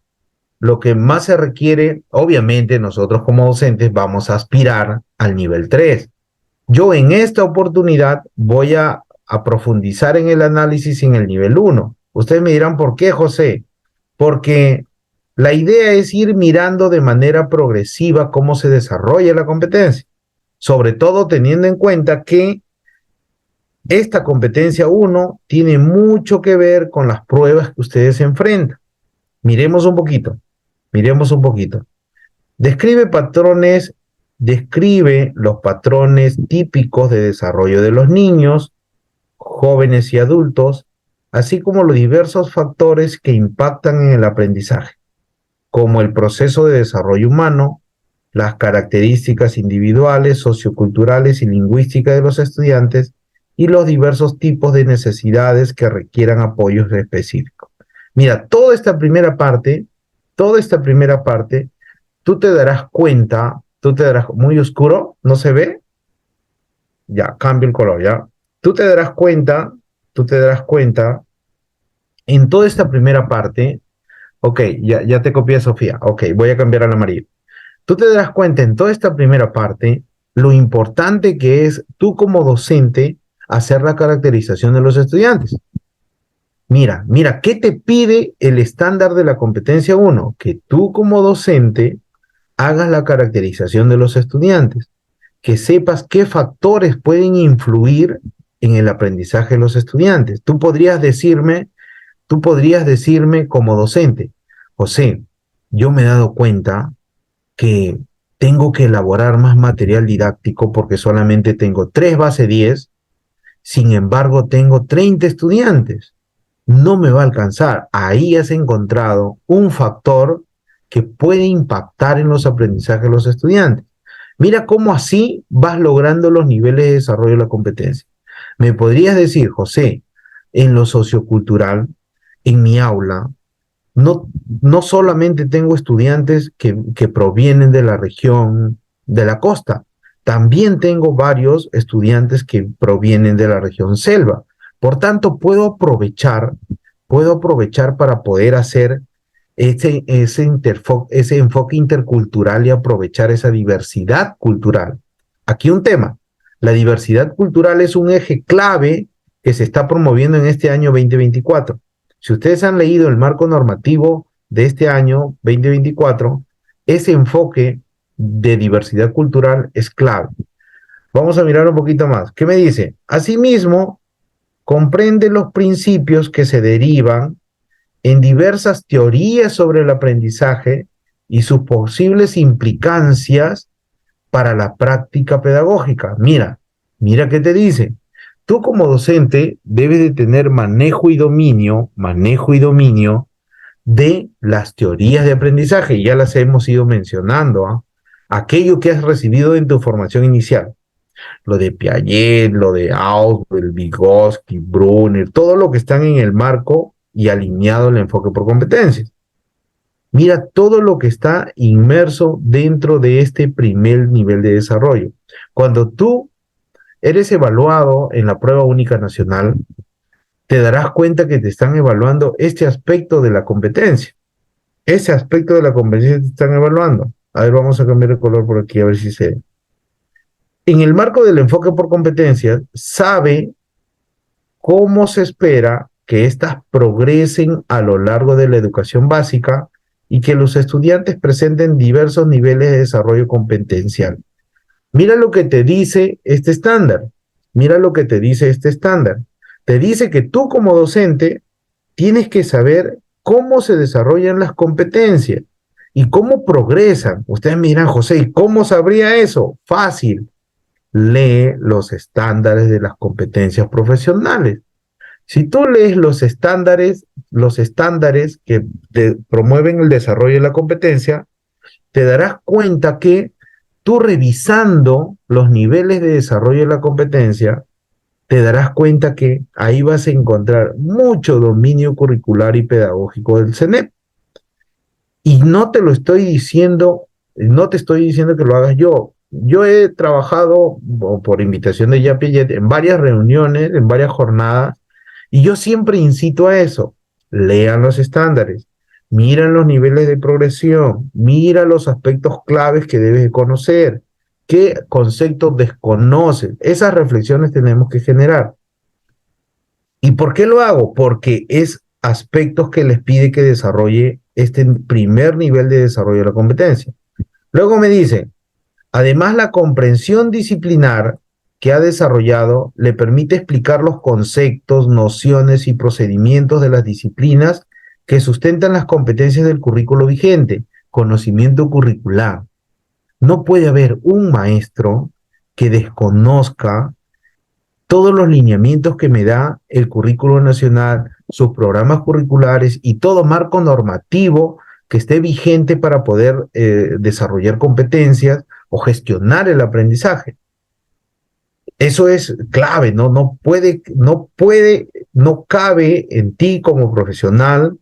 Lo que más se requiere, obviamente nosotros como docentes vamos a aspirar al nivel 3. Yo en esta oportunidad voy a profundizar en el análisis en el nivel 1. Ustedes me dirán, ¿por qué, José? Porque la idea es ir mirando de manera progresiva cómo se desarrolla la competencia, sobre todo teniendo en cuenta que esta competencia 1 tiene mucho que ver con las pruebas que ustedes enfrentan. Miremos un poquito. Describe los patrones típicos de desarrollo de los niños, jóvenes y adultos, así como los diversos factores que impactan en el aprendizaje, como el proceso de desarrollo humano, las características individuales, socioculturales y lingüísticas de los estudiantes y los diversos tipos de necesidades que requieran apoyos específicos. Mira, toda esta primera parte, tú te darás cuenta, muy oscuro, ¿no se ve? Ya, cambio el color, ya. Tú te darás cuenta, en toda esta primera parte, ok, ya te copié, Sofía, ok, voy a cambiar al amarillo. Tú te darás cuenta en toda esta primera parte lo importante que es tú como docente hacer la caracterización de los estudiantes. Mira, ¿qué te pide el estándar de la competencia 1? Que tú como docente hagas la caracterización de los estudiantes, que sepas qué factores pueden influir en el aprendizaje de los estudiantes. Tú podrías decirme como docente, José, yo me he dado cuenta que tengo que elaborar más material didáctico porque solamente tengo 3 base 10, sin embargo tengo 30 estudiantes. No me va a alcanzar. Ahí has encontrado un factor que puede impactar en los aprendizajes de los estudiantes. Mira cómo así vas logrando los niveles de desarrollo de la competencia. Me podrías decir, José, en lo sociocultural, en mi aula, no solamente tengo estudiantes que provienen de la región de la costa, también tengo varios estudiantes que provienen de la región selva. Por tanto, puedo aprovechar para poder hacer ese enfoque intercultural y aprovechar esa diversidad cultural. Aquí un tema, la diversidad cultural es un eje clave que se está promoviendo en este año 2024. Si ustedes han leído el marco normativo de este año 2024, ese enfoque de diversidad cultural es clave. Vamos a mirar un poquito más. ¿Qué me dice? Asimismo, comprende los principios que se derivan en diversas teorías sobre el aprendizaje y sus posibles implicancias para la práctica pedagógica. Mira qué te dice. Tú como docente debes de tener manejo y dominio de las teorías de aprendizaje. Ya las hemos ido mencionando, ¿eh? Aquello que has recibido en tu formación inicial. Lo de Piaget, lo de Ausubel, Vygotsky, Brunner, todo lo que están en el marco y alineado al enfoque por competencias. Mira todo lo que está inmerso dentro de este primer nivel de desarrollo. Cuando tú eres evaluado en la prueba única nacional, te darás cuenta que te están evaluando este aspecto de la competencia. Ese aspecto de la competencia te están evaluando. A ver, vamos a cambiar el color por aquí, a ver si se... En el marco del enfoque por competencias, sabe cómo se espera que éstas progresen a lo largo de la educación básica y que los estudiantes presenten diversos niveles de desarrollo competencial. Mira lo que te dice este estándar. Mira lo que te dice este estándar. Te dice que tú como docente tienes que saber cómo se desarrollan las competencias y cómo progresan. Ustedes me dirán, José, ¿y cómo sabría eso? Fácil. Lee los estándares de las competencias profesionales. Si tú lees los estándares que promueven el desarrollo de la competencia, te darás cuenta que tú revisando los niveles de desarrollo de la competencia, te darás cuenta que ahí vas a encontrar mucho dominio curricular y pedagógico del CENEP. Y no te lo estoy diciendo, no te estoy diciendo que lo hagas yo. Yo he trabajado por invitación de Jean Piaget en varias reuniones, en varias jornadas, y yo siempre incito a eso. Lean los estándares, miran los niveles de progresión, mira los aspectos claves que debes de conocer, qué conceptos desconoces. Esas reflexiones tenemos que generar. ¿Y por qué lo hago? Porque es aspectos que les pide que desarrolle este primer nivel de desarrollo de la competencia. Luego me dice, además la comprensión disciplinar que ha desarrollado le permite explicar los conceptos, nociones y procedimientos de las disciplinas que sustentan las competencias del currículo vigente, conocimiento curricular. No puede haber un maestro que desconozca todos los lineamientos que me da el currículo nacional, sus programas curriculares y todo marco normativo que esté vigente para poder desarrollar competencias o gestionar el aprendizaje. Eso es clave, no cabe en ti como profesional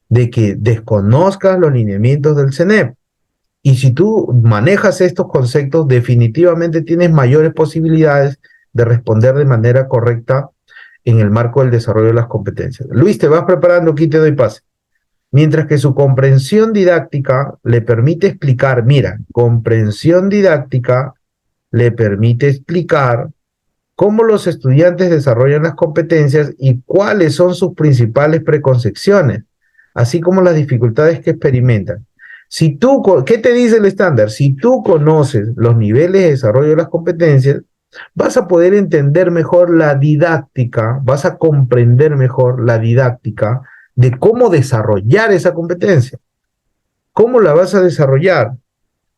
de que desconozcas los lineamientos del CENEP. Y si tú manejas estos conceptos, definitivamente tienes mayores posibilidades de responder de manera correcta en el marco del desarrollo de las competencias. Luis, te vas preparando, aquí te doy pase. Mientras que su comprensión didáctica le permite explicar, comprensión didáctica le permite explicar cómo los estudiantes desarrollan las competencias y cuáles son sus principales preconcepciones, así como las dificultades que experimentan. ¿Qué te dice el estándar? Si tú conoces los niveles de desarrollo de las competencias, vas a poder entender mejor la didáctica, vas a comprender mejor la didáctica de cómo desarrollar esa competencia. ¿Cómo la vas a desarrollar?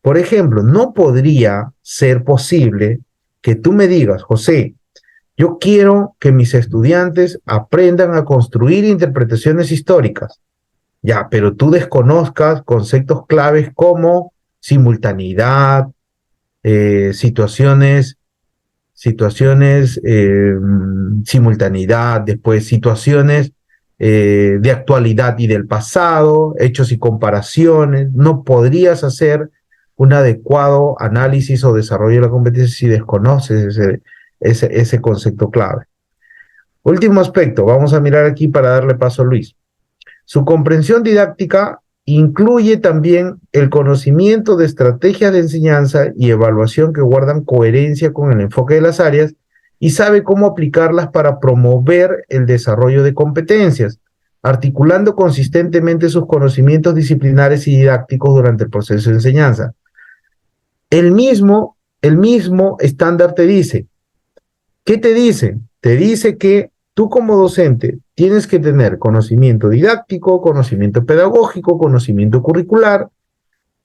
Por ejemplo, no podría ser posible que tú me digas, José, yo quiero que mis estudiantes aprendan a construir interpretaciones históricas. Ya, pero tú desconozcas conceptos claves como simultaneidad, simultaneidad, después situaciones de actualidad y del pasado, hechos y comparaciones. No podrías hacer un adecuado análisis o desarrollo de la competencia si desconoces ese concepto clave. Último aspecto, vamos a mirar aquí para darle paso a Luis. Su comprensión didáctica incluye también el conocimiento de estrategias de enseñanza y evaluación que guardan coherencia con el enfoque de las áreas y sabe cómo aplicarlas para promover el desarrollo de competencias, articulando consistentemente sus conocimientos disciplinares y didácticos durante el proceso de enseñanza. El mismo estándar te dice, ¿qué te dice? Te dice que tú como docente tienes que tener conocimiento didáctico, conocimiento pedagógico, conocimiento curricular,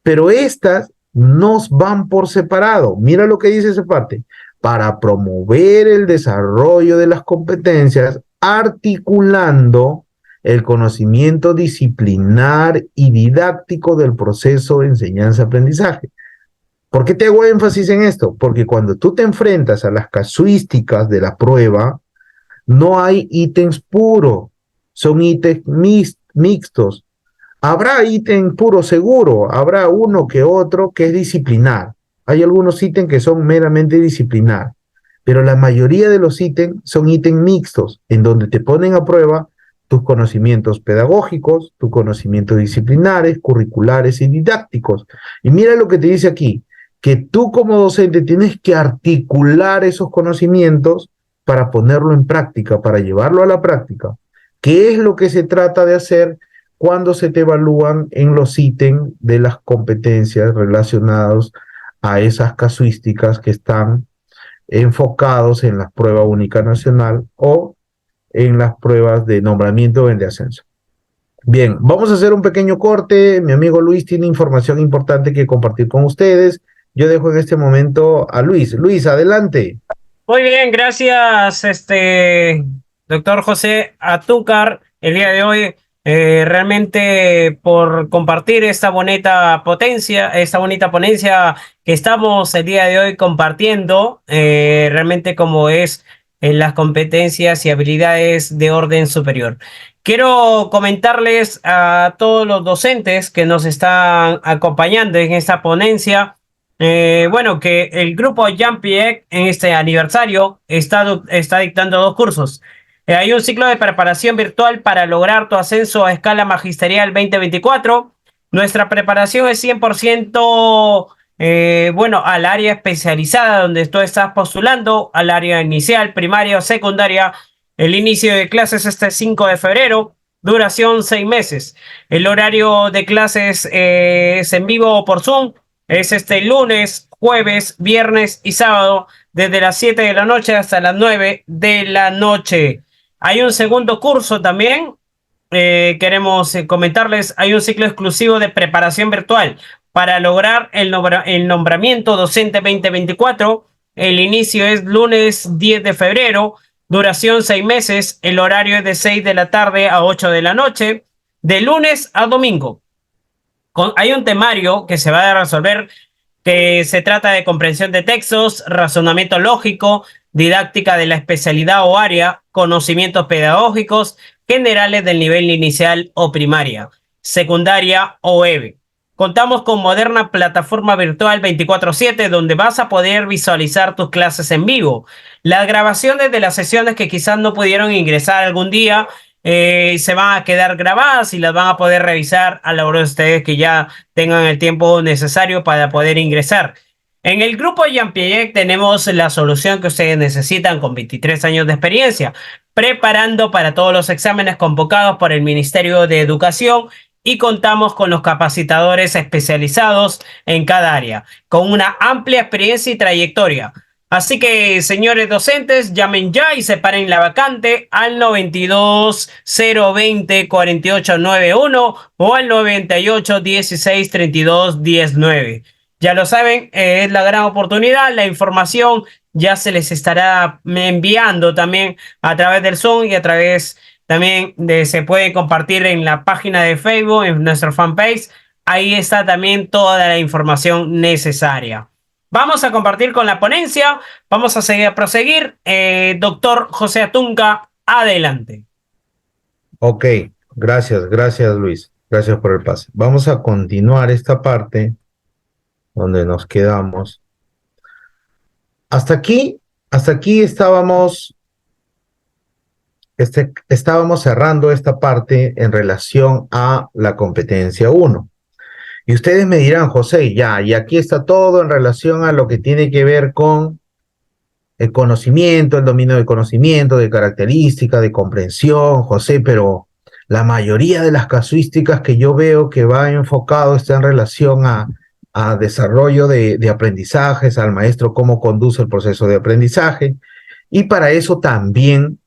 pero estas nos van por separado. Mira lo que dice esa parte. Para promover el desarrollo de las competencias, articulando el conocimiento disciplinar y didáctico del proceso de enseñanza-aprendizaje. ¿Por qué te hago énfasis en esto? Porque cuando tú te enfrentas a las casuísticas de la prueba, no hay ítems puros, son ítems mixtos. Habrá ítem puro seguro, habrá uno que otro que es disciplinar. Hay algunos ítems que son meramente disciplinar, pero la mayoría de los ítems son ítems mixtos, en donde te ponen a prueba tus conocimientos pedagógicos, tus conocimientos disciplinares, curriculares y didácticos. Y mira lo que te dice aquí, que tú como docente tienes que articular esos conocimientos para ponerlo en práctica, para llevarlo a la práctica. ¿Qué es lo que se trata de hacer cuando se te evalúan en los ítems de las competencias relacionados a esas casuísticas que están enfocados en la prueba única nacional o en las pruebas de nombramiento o de ascenso? Bien, vamos a hacer un pequeño corte. Mi amigo Luis tiene información importante que compartir con ustedes. Yo dejo en este momento a Luis. Luis, adelante. Muy bien, gracias, doctor José Atúcar, el día de hoy, realmente por compartir esta bonita ponencia que estamos el día de hoy compartiendo, realmente como es las competencias y habilidades de orden superior. Quiero comentarles a todos los docentes que nos están acompañando en esta ponencia. Bueno, que el grupo Jean-Pierre en este aniversario está dictando dos cursos. Hay un ciclo de preparación virtual para lograr tu ascenso a escala magisterial 2024. Nuestra preparación es 100%, bueno, al área especializada donde tú estás postulando, al área inicial, primaria o secundaria. El inicio de clases este 5 de febrero, duración 6 meses. El horario de clases es en vivo por Zoom. Es este lunes, jueves, viernes y sábado, desde las 7 de la noche hasta las 9 de la noche. Hay un segundo curso también. Queremos comentarles, hay un ciclo exclusivo de preparación virtual para lograr el nombramiento docente 2024. El inicio es lunes 10 de febrero, duración 6 meses. El horario es de 6 de la tarde a 8 de la noche, de lunes a domingo. Hay un temario que se va a resolver que se trata de comprensión de textos, razonamiento lógico, didáctica de la especialidad o área, conocimientos pedagógicos generales del nivel inicial o primaria, secundaria o EVE. Contamos con moderna plataforma virtual 24/7 donde vas a poder visualizar tus clases en vivo. Las grabaciones de las sesiones que quizás no pudieron ingresar algún día se van a quedar grabadas y las van a poder revisar a la hora de ustedes que ya tengan el tiempo necesario para poder ingresar. En el grupo Jean-Pierre tenemos la solución que ustedes necesitan con 23 años de experiencia, preparando para todos los exámenes convocados por el Ministerio de Educación y contamos con los capacitadores especializados en cada área, con una amplia experiencia y trayectoria. Así que, señores docentes, llamen ya y separen la vacante al 92 020 4891 o al 98 16 32 19. Ya lo saben, es la gran oportunidad. La información ya se les estará enviando también a través del Zoom y a través también se puede compartir en la página de Facebook, en nuestra fanpage. Ahí está también toda la información necesaria. Vamos a compartir con la ponencia. Vamos a proseguir. Doctor José Atunca, adelante. Ok, gracias Luis. Gracias por el pase. Vamos a continuar esta parte donde nos quedamos. Hasta aquí estábamos estábamos cerrando esta parte en relación a la competencia 1. Y ustedes me dirán, José, ya, y aquí está todo en relación a lo que tiene que ver con el conocimiento, el dominio del conocimiento, de características, de comprensión, José, pero la mayoría de las casuísticas que yo veo que va enfocado está en relación a desarrollo de aprendizajes, al maestro cómo conduce el proceso de aprendizaje, y para eso también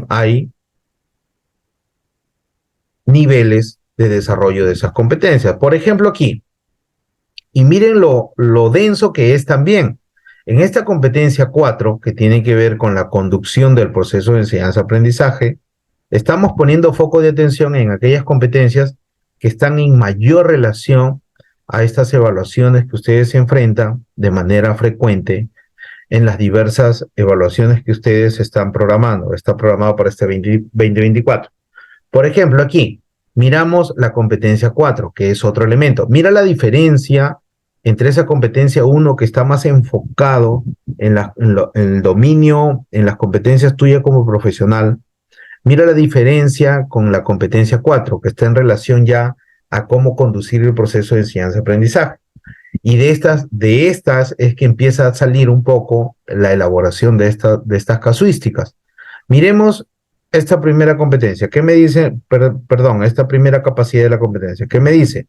hay niveles de desarrollo de esas competencias. Por ejemplo, aquí, y miren lo denso que es también. En esta competencia 4, que tiene que ver con la conducción del proceso de enseñanza-aprendizaje, estamos poniendo foco de atención en aquellas competencias que están en mayor relación a estas evaluaciones que ustedes se enfrentan de manera frecuente en las diversas evaluaciones que ustedes están programando. Está programado para este 2024. Por ejemplo, aquí miramos la competencia 4, que es otro elemento. Mira la diferencia entre esa competencia 1 que está más enfocado en el dominio, en las competencias tuyas como profesional. Mira la diferencia con la competencia 4, que está en relación ya a cómo conducir el proceso de enseñanza-aprendizaje. Y de estas es que empieza a salir un poco la elaboración de estas casuísticas. Miremos esta primera competencia. ¿Qué me dice? Perdón, esta primera capacidad de la competencia. ¿Qué me dice?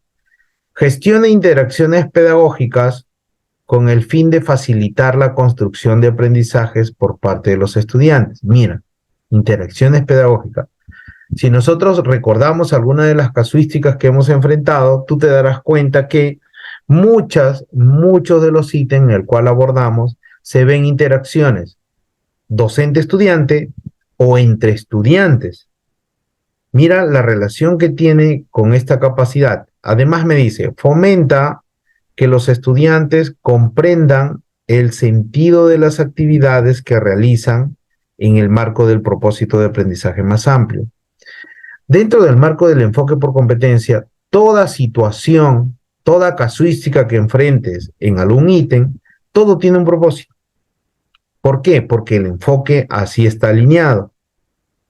Gestiona interacciones pedagógicas con el fin de facilitar la construcción de aprendizajes por parte de los estudiantes. Mira, interacciones pedagógicas. Si nosotros recordamos algunas de las casuísticas que hemos enfrentado, tú te darás cuenta que muchos de los ítems en el cual abordamos se ven interacciones docente-estudiante o entre estudiantes. Mira la relación que tiene con esta capacidad. Además me dice, fomenta que los estudiantes comprendan el sentido de las actividades que realizan en el marco del propósito de aprendizaje más amplio. Dentro del marco del enfoque por competencia, toda situación, toda casuística que enfrentes en algún ítem, todo tiene un propósito. ¿Por qué? Porque el enfoque así está alineado.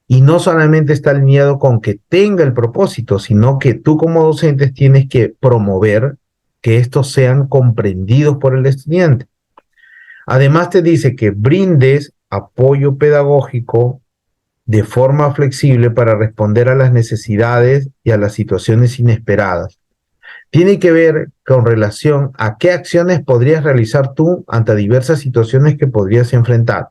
Y no solamente está alineado con que tenga el propósito, sino que tú como docentes tienes que promover que estos sean comprendidos por el estudiante. Además te dice que brindes apoyo pedagógico de forma flexible para responder a las necesidades y a las situaciones inesperadas. Tiene que ver con relación a qué acciones podrías realizar tú ante diversas situaciones que podrías enfrentar.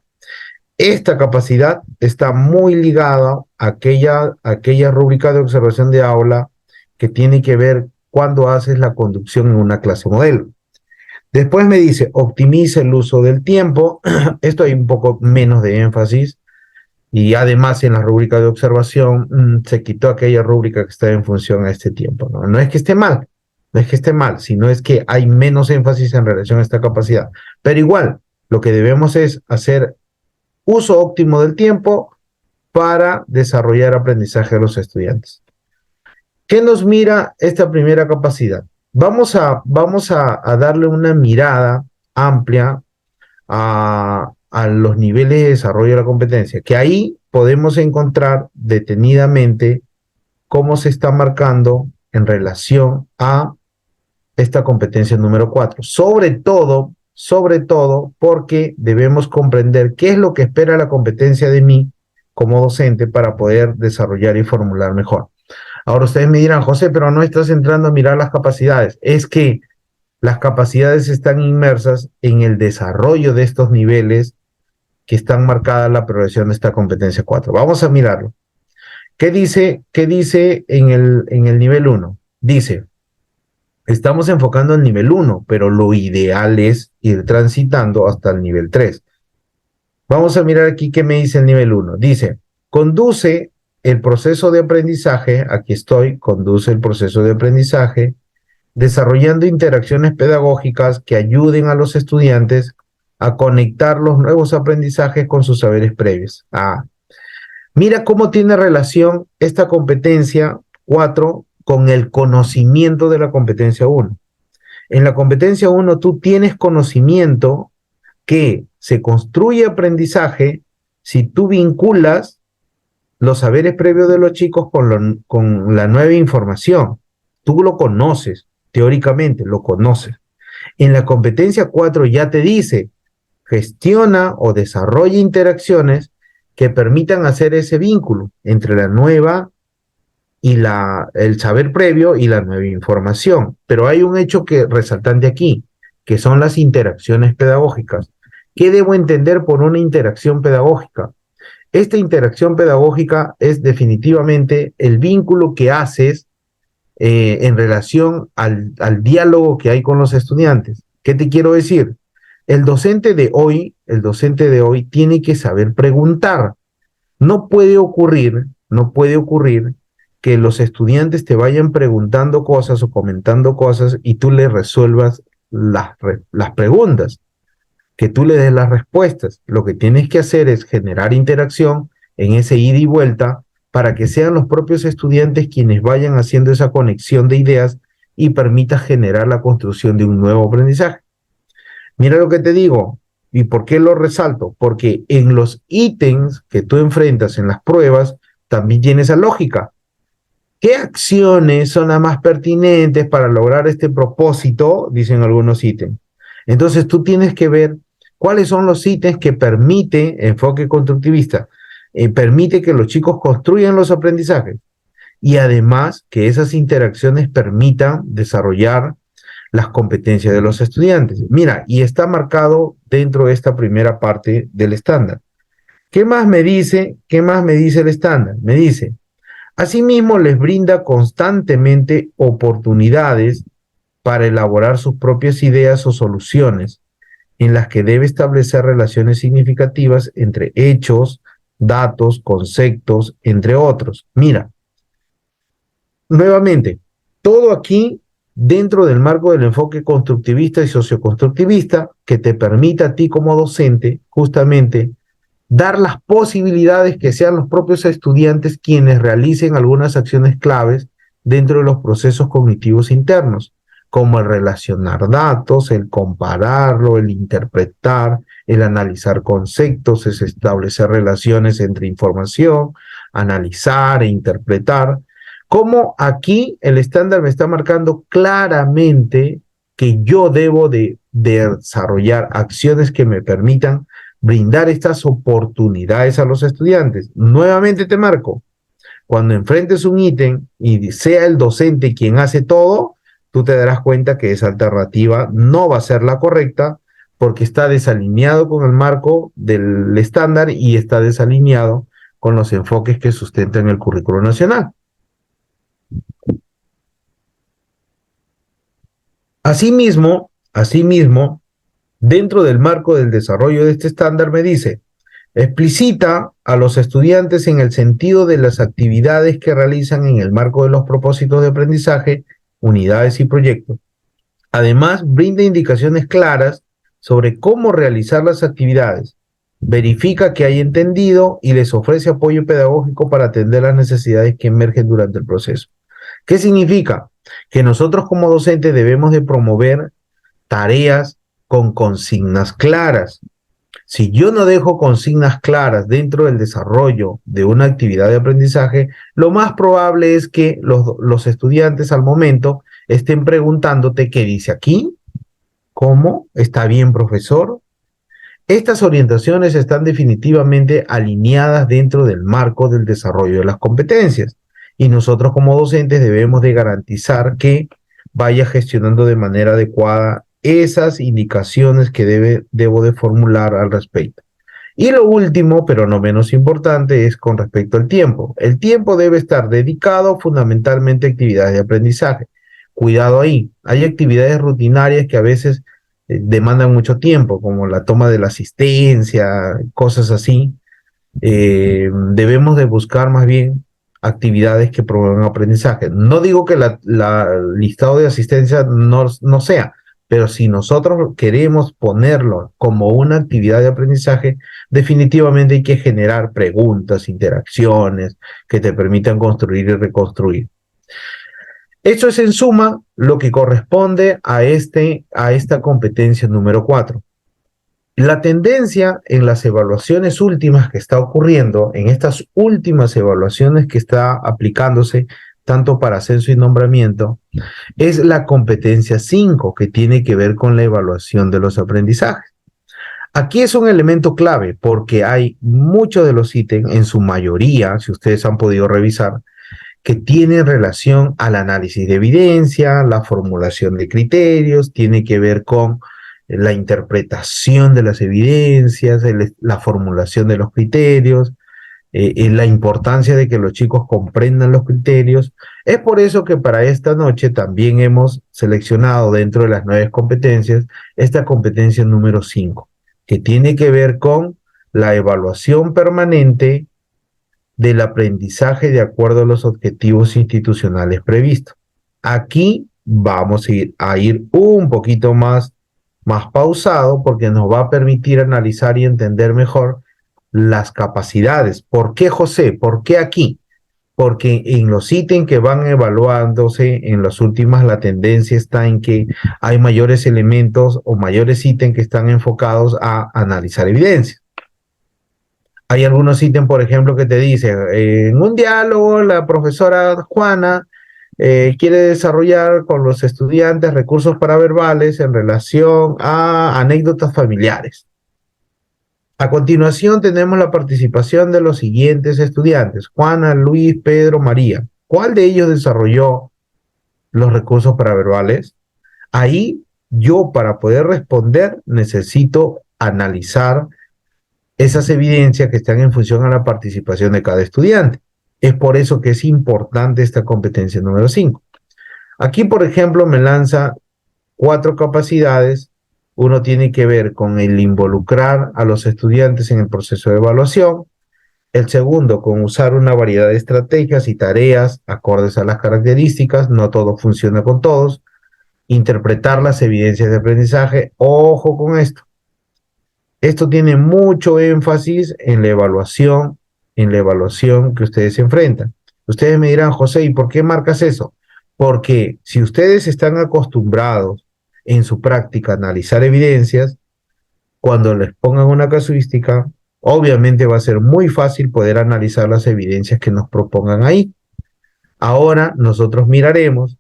Esta capacidad está muy ligada a aquella rúbrica de observación de aula que tiene que ver cuando haces la conducción en una clase modelo. Después me dice, optimiza el uso del tiempo. Esto hay un poco menos de énfasis. Y además en la rúbrica de observación se quitó aquella rúbrica que está en función a este tiempo. No es que esté mal, no es que esté mal, sino es que hay menos énfasis en relación a esta capacidad. Pero igual, lo que debemos es hacer uso óptimo del tiempo para desarrollar aprendizaje a los estudiantes. ¿Qué nos mira esta primera capacidad? Vamos a darle una mirada amplia a los niveles de desarrollo de la competencia, que ahí podemos encontrar detenidamente cómo se está marcando en relación a esta competencia número 4. Sobre todo porque debemos comprender qué es lo que espera la competencia de mí como docente para poder desarrollar y formular mejor. Ahora ustedes me dirán, José, pero no estás entrando a mirar las capacidades. Es que las capacidades están inmersas en el desarrollo de estos niveles que están marcadas la progresión de esta competencia 4. Vamos a mirarlo. ¿Qué dice en el nivel 1? Dice, estamos enfocando el nivel 1, pero lo ideal es ir transitando hasta el nivel 3. Vamos a mirar aquí qué me dice el nivel 1. Dice, conduce el proceso de aprendizaje, aquí estoy, conduce el proceso de aprendizaje, desarrollando interacciones pedagógicas que ayuden a los estudiantes a conectar los nuevos aprendizajes con sus saberes previos. Mira cómo tiene relación esta competencia 4 con el conocimiento de la competencia 1. En la competencia 1 tú tienes conocimiento que se construye aprendizaje si tú vinculas los saberes previos de los chicos con la nueva información. Tú lo conoces, teóricamente lo conoces. En la competencia 4 ya te dice, gestiona o desarrolla interacciones que permitan hacer ese vínculo entre la nueva y el saber previo y la nueva información. Pero hay un hecho resaltante aquí, que son las interacciones pedagógicas. ¿Qué debo entender por una interacción pedagógica? Esta interacción pedagógica es definitivamente el vínculo que haces en relación al diálogo que hay con los estudiantes. ¿Qué te quiero decir? El docente de hoy tiene que saber preguntar. No puede ocurrir que los estudiantes te vayan preguntando cosas o comentando cosas y tú les resuelvas las preguntas, que tú le des las respuestas. Lo que tienes que hacer es generar interacción en ese ida y vuelta para que sean los propios estudiantes quienes vayan haciendo esa conexión de ideas y permita generar la construcción de un nuevo aprendizaje. Mira lo que te digo, ¿y por qué lo resalto? Porque en los ítems que tú enfrentas en las pruebas también tienes esa lógica. ¿Qué acciones son las más pertinentes para lograr este propósito? Dicen algunos ítems. Entonces tú tienes que ver cuáles son los ítems que permite enfoque constructivista, permite que los chicos construyan los aprendizajes y además que esas interacciones permitan desarrollar las competencias de los estudiantes. Mira, y está marcado dentro de esta primera parte del estándar. ¿Qué más me dice? ¿Qué más me dice el estándar? Me dice, asimismo les brinda constantemente oportunidades para elaborar sus propias ideas o soluciones, en las que debe establecer relaciones significativas entre hechos, datos, conceptos, entre otros. Mira, nuevamente, todo aquí dentro del marco del enfoque constructivista y socioconstructivista que te permita a ti como docente justamente dar las posibilidades que sean los propios estudiantes quienes realicen algunas acciones claves dentro de los procesos cognitivos internos, como el relacionar datos, el compararlo, el interpretar, el analizar conceptos, es establecer relaciones entre información, analizar e interpretar. Como aquí el estándar me está marcando claramente que yo debo de desarrollar acciones que me permitan brindar estas oportunidades a los estudiantes. Nuevamente te marco, cuando enfrentes un ítem y sea el docente quien hace todo, tú te darás cuenta que esa alternativa no va a ser la correcta porque está desalineado con el marco del estándar y está desalineado con los enfoques que sustentan el currículo nacional. Asimismo, dentro del marco del desarrollo de este estándar me dice, explicita a los estudiantes en el sentido de las actividades que realizan en el marco de los propósitos de aprendizaje, unidades y proyectos. Además, brinda indicaciones claras sobre cómo realizar las actividades, verifica que hay entendido y les ofrece apoyo pedagógico para atender las necesidades que emergen durante el proceso. ¿Qué significa? Que nosotros como docentes debemos de promover tareas con consignas claras. Si yo no dejo consignas claras dentro del desarrollo de una actividad de aprendizaje, lo más probable es que los estudiantes al momento estén preguntándote qué dice aquí, cómo, está bien, profesor. Estas orientaciones están definitivamente alineadas dentro del marco del desarrollo de las competencias y nosotros como docentes debemos de garantizar que vaya gestionando de manera adecuada esas indicaciones que debo de formular al respecto. Y lo último, pero no menos importante, es con respecto al tiempo. El tiempo debe estar dedicado fundamentalmente a actividades de aprendizaje. Cuidado ahí, hay actividades rutinarias que a veces demandan mucho tiempo, como la toma de la asistencia, cosas así. Debemos de buscar más bien actividades que promuevan aprendizaje. No digo que la listado de asistencia no sea, pero si nosotros queremos ponerlo como una actividad de aprendizaje, definitivamente hay que generar preguntas, interacciones que te permitan construir y reconstruir. Eso es en suma lo que corresponde a esta competencia número 4. La tendencia en las evaluaciones últimas que está ocurriendo, en estas últimas evaluaciones que está aplicándose tanto para ascenso y nombramiento, es la competencia 5, que tiene que ver con la evaluación de los aprendizajes. Aquí es un elemento clave porque hay muchos de los ítems, en su mayoría, si ustedes han podido revisar, que tienen relación al análisis de evidencia, la formulación de criterios, tiene que ver con la interpretación de las evidencias, la formulación de los criterios, la importancia de que los chicos comprendan los criterios. Es por eso que para esta noche también hemos seleccionado dentro de las 9 competencias esta competencia número 5, que tiene que ver con la evaluación permanente del aprendizaje de acuerdo a los objetivos institucionales previstos. Aquí vamos a ir un poquito más pausado porque nos va a permitir analizar y entender mejor las capacidades. ¿Por qué, José? ¿Por qué aquí? Porque en los ítems que van evaluándose en las últimas, la tendencia está en que hay mayores elementos o mayores ítems que están enfocados a analizar evidencia. Hay algunos ítems, por ejemplo, que te dicen, en un diálogo la profesora Juana quiere desarrollar con los estudiantes recursos paraverbales en relación a anécdotas familiares. A continuación tenemos la participación de los siguientes estudiantes: Juana, Luis, Pedro, María. ¿Cuál de ellos desarrolló los recursos paraverbales? Ahí yo, para poder responder, necesito analizar esas evidencias que están en función a la participación de cada estudiante. Es por eso que es importante esta competencia número 5. Aquí, por ejemplo, me lanza 4 capacidades. Uno tiene que ver con el involucrar a los estudiantes en el proceso de evaluación. El segundo, con usar una variedad de estrategias y tareas acordes a las características. No todo funciona con todos. Interpretar las evidencias de aprendizaje. Ojo con esto. Esto tiene mucho énfasis en la evaluación que ustedes se enfrentan. Ustedes me dirán, José, ¿y por qué marcas eso? Porque si ustedes están acostumbrados en su práctica a analizar evidencias, cuando les pongan una casuística, obviamente va a ser muy fácil poder analizar las evidencias que nos propongan ahí. Ahora nosotros miraremos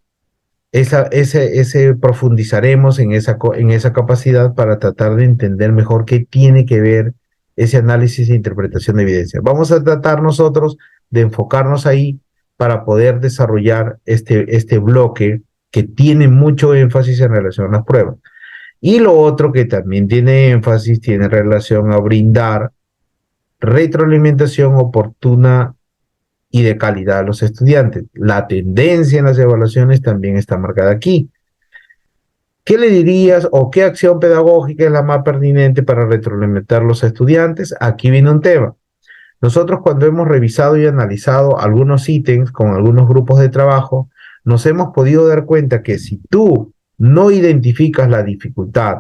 profundizaremos en esa capacidad para tratar de entender mejor qué tiene que ver ese análisis e interpretación de evidencia. Vamos a tratar nosotros de enfocarnos ahí para poder desarrollar este bloque que tiene mucho énfasis en relación a las pruebas. Y lo otro que también tiene énfasis tiene relación a brindar retroalimentación oportuna y de calidad a los estudiantes. La tendencia en las evaluaciones también está marcada aquí. ¿Qué le dirías o qué acción pedagógica es la más pertinente para retroalimentar a los estudiantes? Aquí viene un tema. Nosotros, cuando hemos revisado y analizado algunos ítems con algunos grupos de trabajo, nos hemos podido dar cuenta que si tú no identificas la dificultad,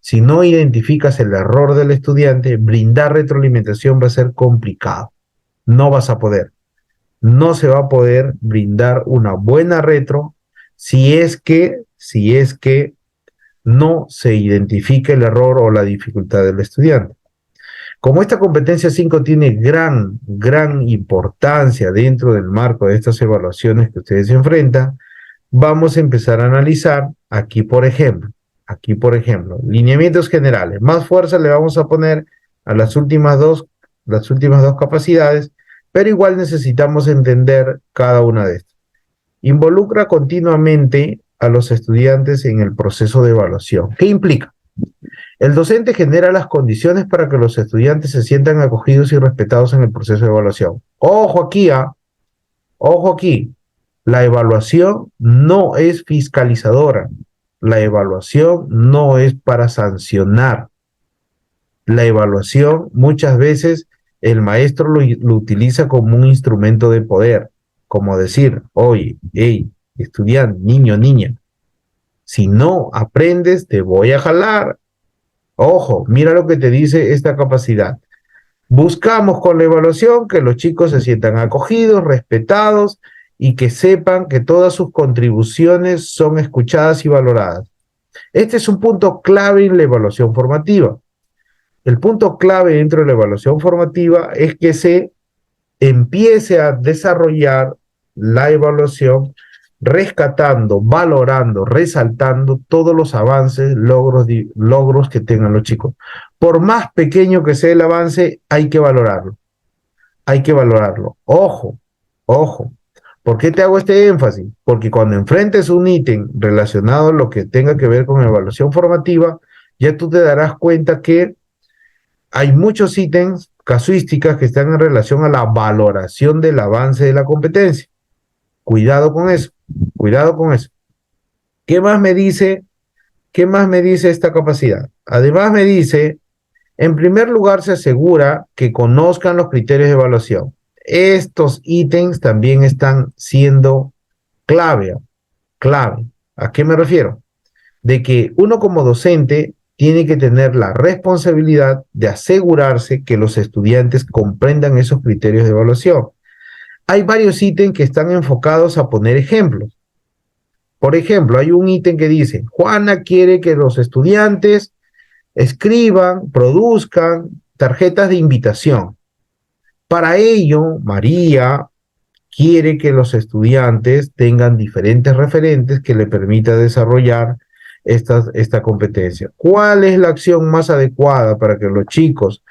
si no identificas el error del estudiante, brindar retroalimentación va a ser complicado. No vas a poder. No se va a poder brindar una buena retro si es que no se identifica el error o la dificultad del estudiante. Como esta competencia 5 tiene gran importancia dentro del marco de estas evaluaciones que ustedes se enfrentan, vamos a empezar a analizar aquí, por ejemplo, lineamientos generales. Más fuerza le vamos a poner a las últimas dos capacidades, pero igual necesitamos entender cada una de estas. Involucra continuamente a los estudiantes en el proceso de evaluación. ¿Qué implica? El docente genera las condiciones para que los estudiantes se sientan acogidos y respetados en el proceso de evaluación. Ojo aquí, ojo aquí. La evaluación no es fiscalizadora. La evaluación no es para sancionar. La evaluación muchas veces el maestro lo utiliza como un instrumento de poder, como decir, oye, hey, estudiante, niño, niña, si no aprendes te voy a jalar. Ojo, mira lo que te dice esta capacidad. Buscamos con la evaluación que los chicos se sientan acogidos, respetados y que sepan que todas sus contribuciones son escuchadas y valoradas. Este es un punto clave en la evaluación formativa. El punto clave dentro de la evaluación formativa es que se empiece a desarrollar la evaluación rescatando, valorando, resaltando todos los avances, logros que tengan los chicos. Por más pequeño que sea el avance, hay que valorarlo. Hay que valorarlo. Ojo, ojo. ¿Por qué te hago este énfasis? Porque cuando enfrentes un ítem relacionado a lo que tenga que ver con evaluación formativa, ya tú te darás cuenta que hay muchos ítems, casuísticas, que están en relación a la valoración del avance de la competencia. Cuidado con eso, cuidado con eso. ¿Qué más me dice? ¿Qué más me dice esta capacidad? Además me dice, en primer lugar, se asegura que conozcan los criterios de evaluación. Estos ítems también están siendo clave, clave. ¿A qué me refiero? De que uno como docente tiene que tener la responsabilidad de asegurarse que los estudiantes comprendan esos criterios de evaluación. Hay varios ítems que están enfocados a poner ejemplos. Por ejemplo, hay un ítem que dice, Juana quiere que los estudiantes escriban, produzcan tarjetas de invitación. Para ello, María quiere que los estudiantes tengan diferentes referentes que le permita desarrollar esta competencia. ¿Cuál es la acción más adecuada para que los chicos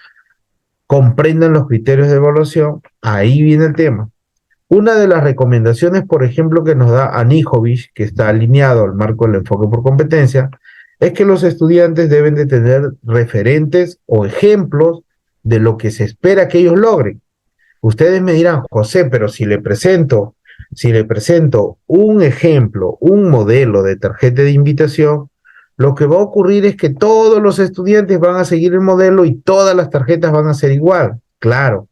comprendan los criterios de evaluación? Ahí viene el tema. Una de las recomendaciones, por ejemplo, que nos da Anijovic, que está alineado al marco del enfoque por competencia, es que los estudiantes deben de tener referentes o ejemplos de lo que se espera que ellos logren. Ustedes me dirán, José, pero si le presento un ejemplo, un modelo de tarjeta de invitación, lo que va a ocurrir es que todos los estudiantes van a seguir el modelo y todas las tarjetas van a ser igual. Claro,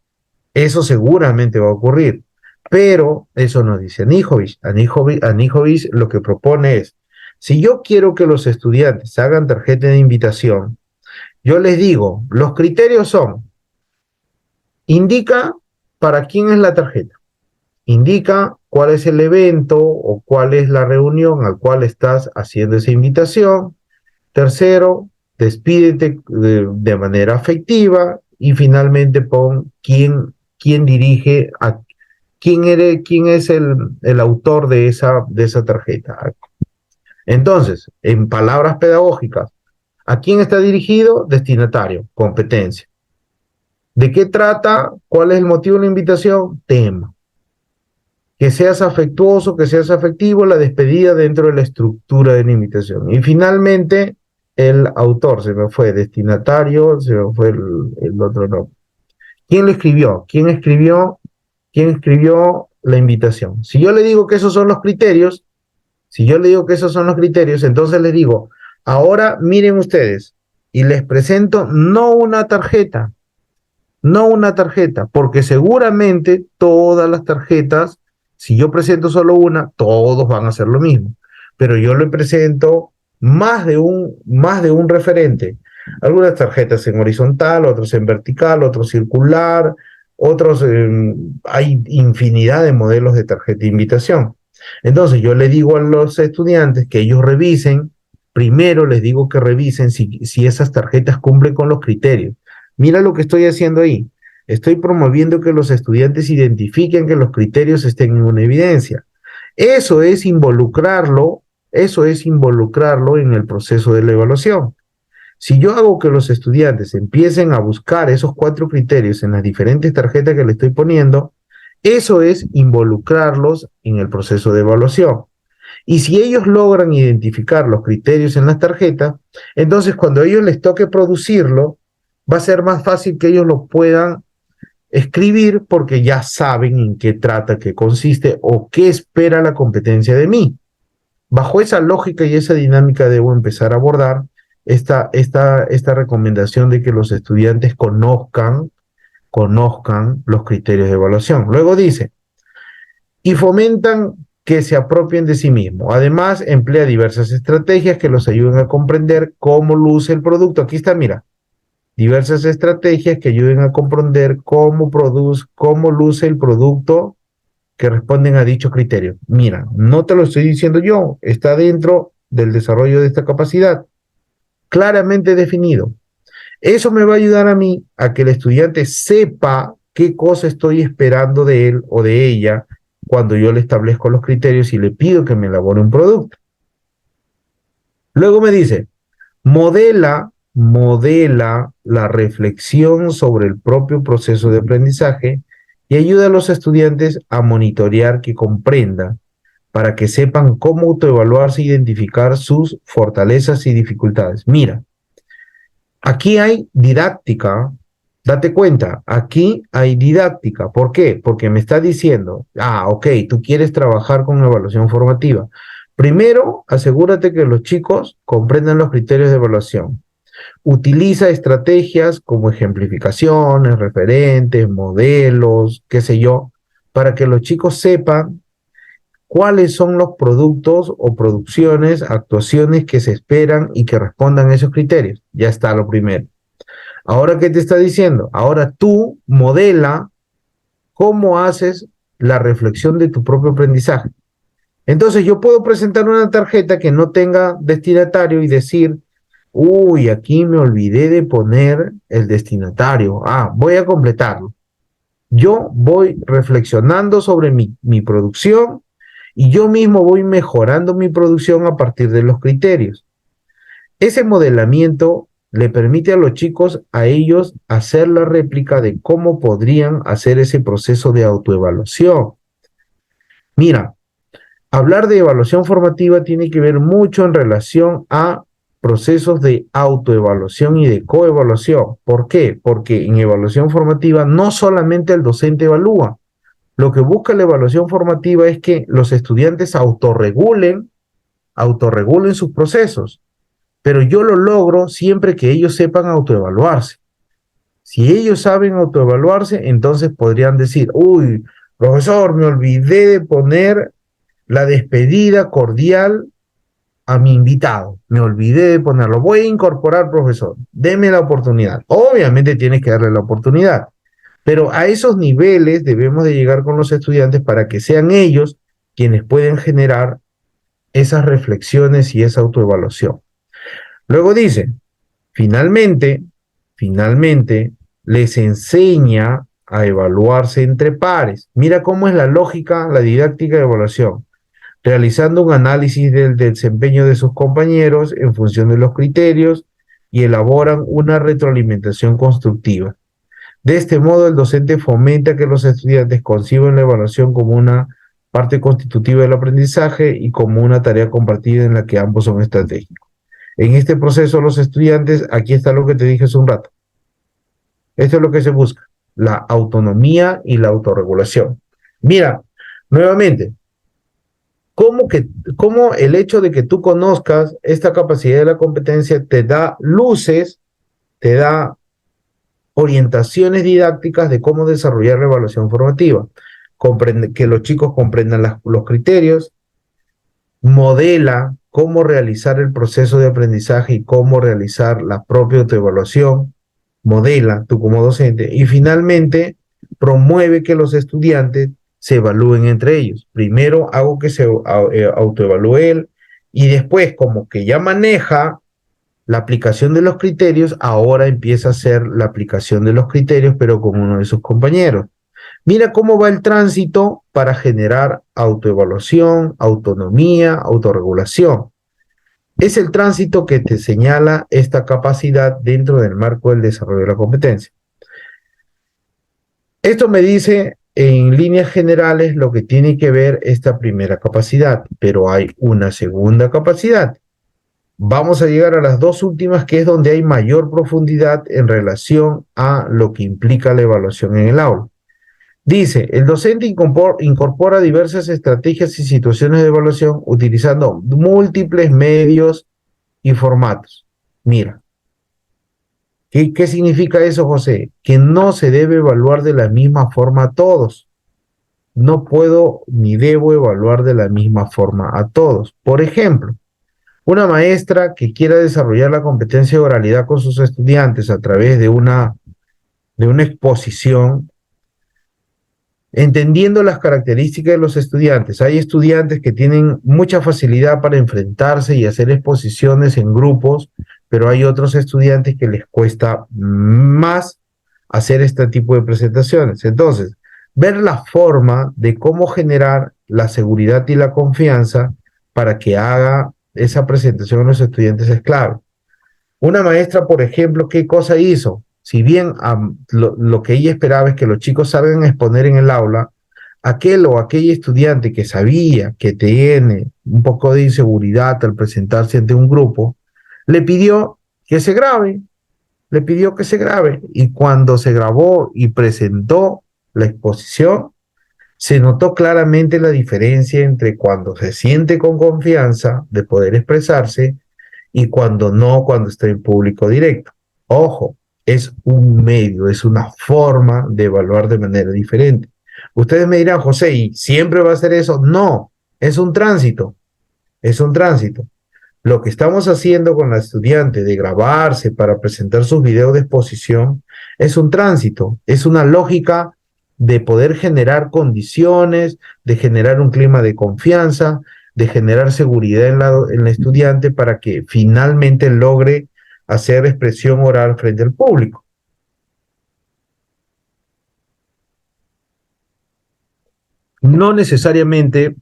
eso seguramente va a ocurrir, pero eso nos dice Anijovic. Anijovic lo que propone es, si yo quiero que los estudiantes hagan tarjeta de invitación, yo les digo, los criterios son, indica para quién es la tarjeta, indica cuál es el evento o cuál es la reunión al cual estás haciendo esa invitación. Tercero, despídete de manera afectiva y finalmente pon quién dirige, quién es el autor de esa tarjeta. Entonces, en palabras pedagógicas, ¿a quién está dirigido? Destinatario, competencia. ¿De qué trata? ¿Cuál es el motivo de la invitación? Tema. Que seas afectuoso, que seas afectivo, la despedida dentro de la estructura de la invitación. Y finalmente, el autor, se me fue, destinatario, se me fue el otro nombre. ¿Quién lo escribió? ¿Quién escribió la invitación? Si yo le digo que esos son los criterios, entonces les digo, ahora miren ustedes, y les presento no una tarjeta, porque seguramente todas las tarjetas, si yo presento solo una, todos van a hacer lo mismo. Pero yo le presento más de un referente. Algunas tarjetas en horizontal, otras en vertical, otros circular, hay infinidad de modelos de tarjeta de invitación. Entonces yo le digo a los estudiantes que ellos revisen, primero les digo que revisen si esas tarjetas cumplen con los criterios. Mira lo que estoy haciendo ahí. Estoy promoviendo que los estudiantes identifiquen que los criterios estén en una evidencia. Eso es involucrarlo en el proceso de la evaluación. Si yo hago que los estudiantes empiecen a buscar esos 4 criterios en las diferentes tarjetas que le estoy poniendo, eso es involucrarlos en el proceso de evaluación. Y si ellos logran identificar los criterios en las tarjetas, entonces cuando a ellos les toque producirlo, va a ser más fácil que ellos lo puedan escribir porque ya saben en qué trata, qué consiste o qué espera la competencia de mí. Bajo esa lógica y esa dinámica debo empezar a abordar esta recomendación de que los estudiantes conozcan los criterios de evaluación. Luego dice, y fomentan que se apropien de sí mismos. Además, emplea diversas estrategias que los ayuden a comprender cómo luce el producto. Aquí está, mira, diversas estrategias que ayuden a comprender cómo luce el producto que responden a dicho criterio. Mira, no te lo estoy diciendo yo, está dentro del desarrollo de esta capacidad, claramente definido. Eso me va a ayudar a mí a que el estudiante sepa qué cosa estoy esperando de él o de ella cuando yo le establezco los criterios y le pido que me elabore un producto. Luego me dice, modela la reflexión sobre el propio proceso de aprendizaje y ayuda a los estudiantes a monitorear que comprendan para que sepan cómo autoevaluarse e identificar sus fortalezas y dificultades. Mira, aquí hay didáctica, date cuenta, aquí hay didáctica. ¿Por qué? Porque me está diciendo, ok, tú quieres trabajar con evaluación formativa. Primero, asegúrate que los chicos comprendan los criterios de evaluación. Utiliza estrategias como ejemplificaciones, referentes, modelos, qué sé yo, para que los chicos sepan cuáles son los productos o producciones, actuaciones que se esperan y que respondan a esos criterios. Ya está lo primero. Ahora, ¿qué te está diciendo? Ahora tú modela cómo haces la reflexión de tu propio aprendizaje. Entonces yo puedo presentar una tarjeta que no tenga destinatario y decir, uy, aquí me olvidé de poner el destinatario. Voy a completarlo. Yo voy reflexionando sobre mi producción y yo mismo voy mejorando mi producción a partir de los criterios. Ese modelamiento le permite a los chicos, a ellos, hacer la réplica de cómo podrían hacer ese proceso de autoevaluación. Mira, hablar de evaluación formativa tiene que ver mucho en relación a procesos de autoevaluación y de coevaluación. ¿Por qué? Porque en evaluación formativa no solamente el docente evalúa. Lo que busca la evaluación formativa es que los estudiantes autorregulen sus procesos. Pero yo lo logro siempre que ellos sepan autoevaluarse. Si ellos saben autoevaluarse, entonces podrían decir, uy, profesor, me olvidé de poner la despedida cordial a mi invitado. Me olvidé de ponerlo. Voy a incorporar, profesor. Deme la oportunidad. Obviamente tienes que darle la oportunidad. Pero a esos niveles debemos de llegar con los estudiantes para que sean ellos quienes pueden generar esas reflexiones y esa autoevaluación. Luego dice, finalmente, les enseña a evaluarse entre pares. Mira cómo es la lógica, la didáctica de evaluación. Realizando un análisis del desempeño de sus compañeros en función de los criterios y elaboran una retroalimentación constructiva. De este modo, el docente fomenta que los estudiantes conciban la evaluación como una parte constitutiva del aprendizaje y como una tarea compartida en la que ambos son estratégicos. En este proceso, los estudiantes, aquí está lo que te dije hace un rato. Esto es lo que se busca, la autonomía y la autorregulación. Mira, nuevamente, ¿cómo el hecho de que tú conozcas esta capacidad de la competencia te da luces, te da orientaciones didácticas de cómo desarrollar la evaluación formativa? Que los chicos comprendan los criterios, modela cómo realizar el proceso de aprendizaje y cómo realizar la propia autoevaluación, modela tú como docente y finalmente promueve que los estudiantes se evalúen entre ellos. Primero hago que se autoevalúe él y después como que ya maneja la aplicación de los criterios, ahora empieza a hacer la aplicación de los criterios pero con uno de sus compañeros. Mira cómo va el tránsito para generar autoevaluación, autonomía, autorregulación. Es el tránsito que te señala esta capacidad dentro del marco del desarrollo de la competencia. Esto me dice en líneas generales lo que tiene que ver esta primera capacidad, pero hay una segunda capacidad. Vamos a llegar a las dos últimas, que es donde hay mayor profundidad en relación a lo que implica la evaluación en el aula. Dice, el docente incorpora diversas estrategias y situaciones de evaluación utilizando múltiples medios y formatos. Mira, ¿qué significa eso, José? Que no se debe evaluar de la misma forma a todos. No puedo ni debo evaluar de la misma forma a todos. Por ejemplo, una maestra que quiera desarrollar la competencia de oralidad con sus estudiantes a través de una exposición, entendiendo las características de los estudiantes. Hay estudiantes que tienen mucha facilidad para enfrentarse y hacer exposiciones en grupos, pero hay otros estudiantes que les cuesta más hacer este tipo de presentaciones. Entonces, ver la forma de cómo generar la seguridad y la confianza para que haga esa presentación a los estudiantes es clave. Una maestra, por ejemplo, ¿qué cosa hizo? Si bien lo que ella esperaba es que los chicos salgan a exponer en el aula, aquel o aquella estudiante que sabía que tiene un poco de inseguridad al presentarse ante un grupo, le pidió que se grabe, le pidió que se grabe. Y cuando se grabó y presentó la exposición, se notó claramente la diferencia entre cuando se siente con confianza de poder expresarse y cuando no, cuando está en público directo. Ojo, es un medio, es una forma de evaluar de manera diferente. Ustedes me dirán, José, ¿y siempre va a ser eso? No, es un tránsito, es un tránsito. Lo que estamos haciendo con la estudiante de grabarse para presentar sus videos de exposición es un tránsito, es una lógica de poder generar condiciones, de generar un clima de confianza, de generar seguridad en la estudiante para que finalmente logre hacer expresión oral frente al público. No necesariamente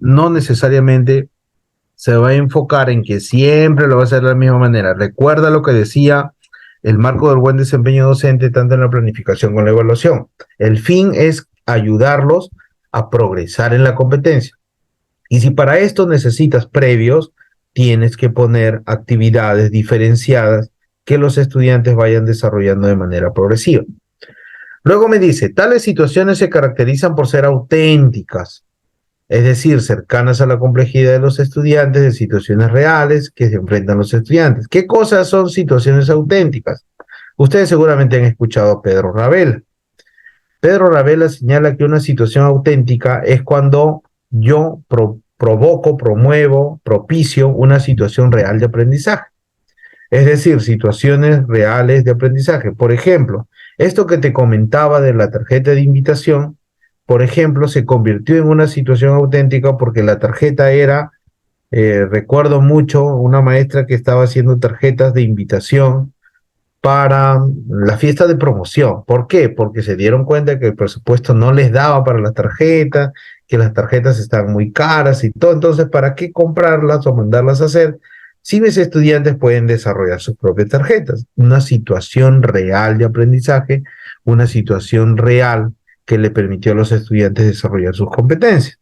se va a enfocar en que siempre lo va a hacer de la misma manera. Recuerda lo que decía el marco del buen desempeño docente, tanto en la planificación como en la evaluación. El fin es ayudarlos a progresar en la competencia. Y si para esto necesitas previos, tienes que poner actividades diferenciadas que los estudiantes vayan desarrollando de manera progresiva. Luego me dice, tales situaciones se caracterizan por ser auténticas, es decir, cercanas a la complejidad de los estudiantes, de situaciones reales que se enfrentan los estudiantes. ¿Qué cosas son situaciones auténticas? Ustedes seguramente han escuchado a Pedro Ravela. Pedro Ravela señala que una situación auténtica es cuando yo provoco, promuevo, propicio una situación real de aprendizaje. Es decir, situaciones reales de aprendizaje. Por ejemplo, esto que te comentaba de la tarjeta de invitación, por ejemplo, se convirtió en una situación auténtica porque la tarjeta era, recuerdo mucho, una maestra que estaba haciendo tarjetas de invitación para la fiesta de promoción. ¿Por qué? Porque se dieron cuenta que el presupuesto no les daba para las tarjetas, que las tarjetas estaban muy caras y todo. Entonces, ¿para qué comprarlas o mandarlas a hacer si mis estudiantes pueden desarrollar sus propias tarjetas? Una situación real de aprendizaje, una situación real que le permitió a los estudiantes desarrollar sus competencias.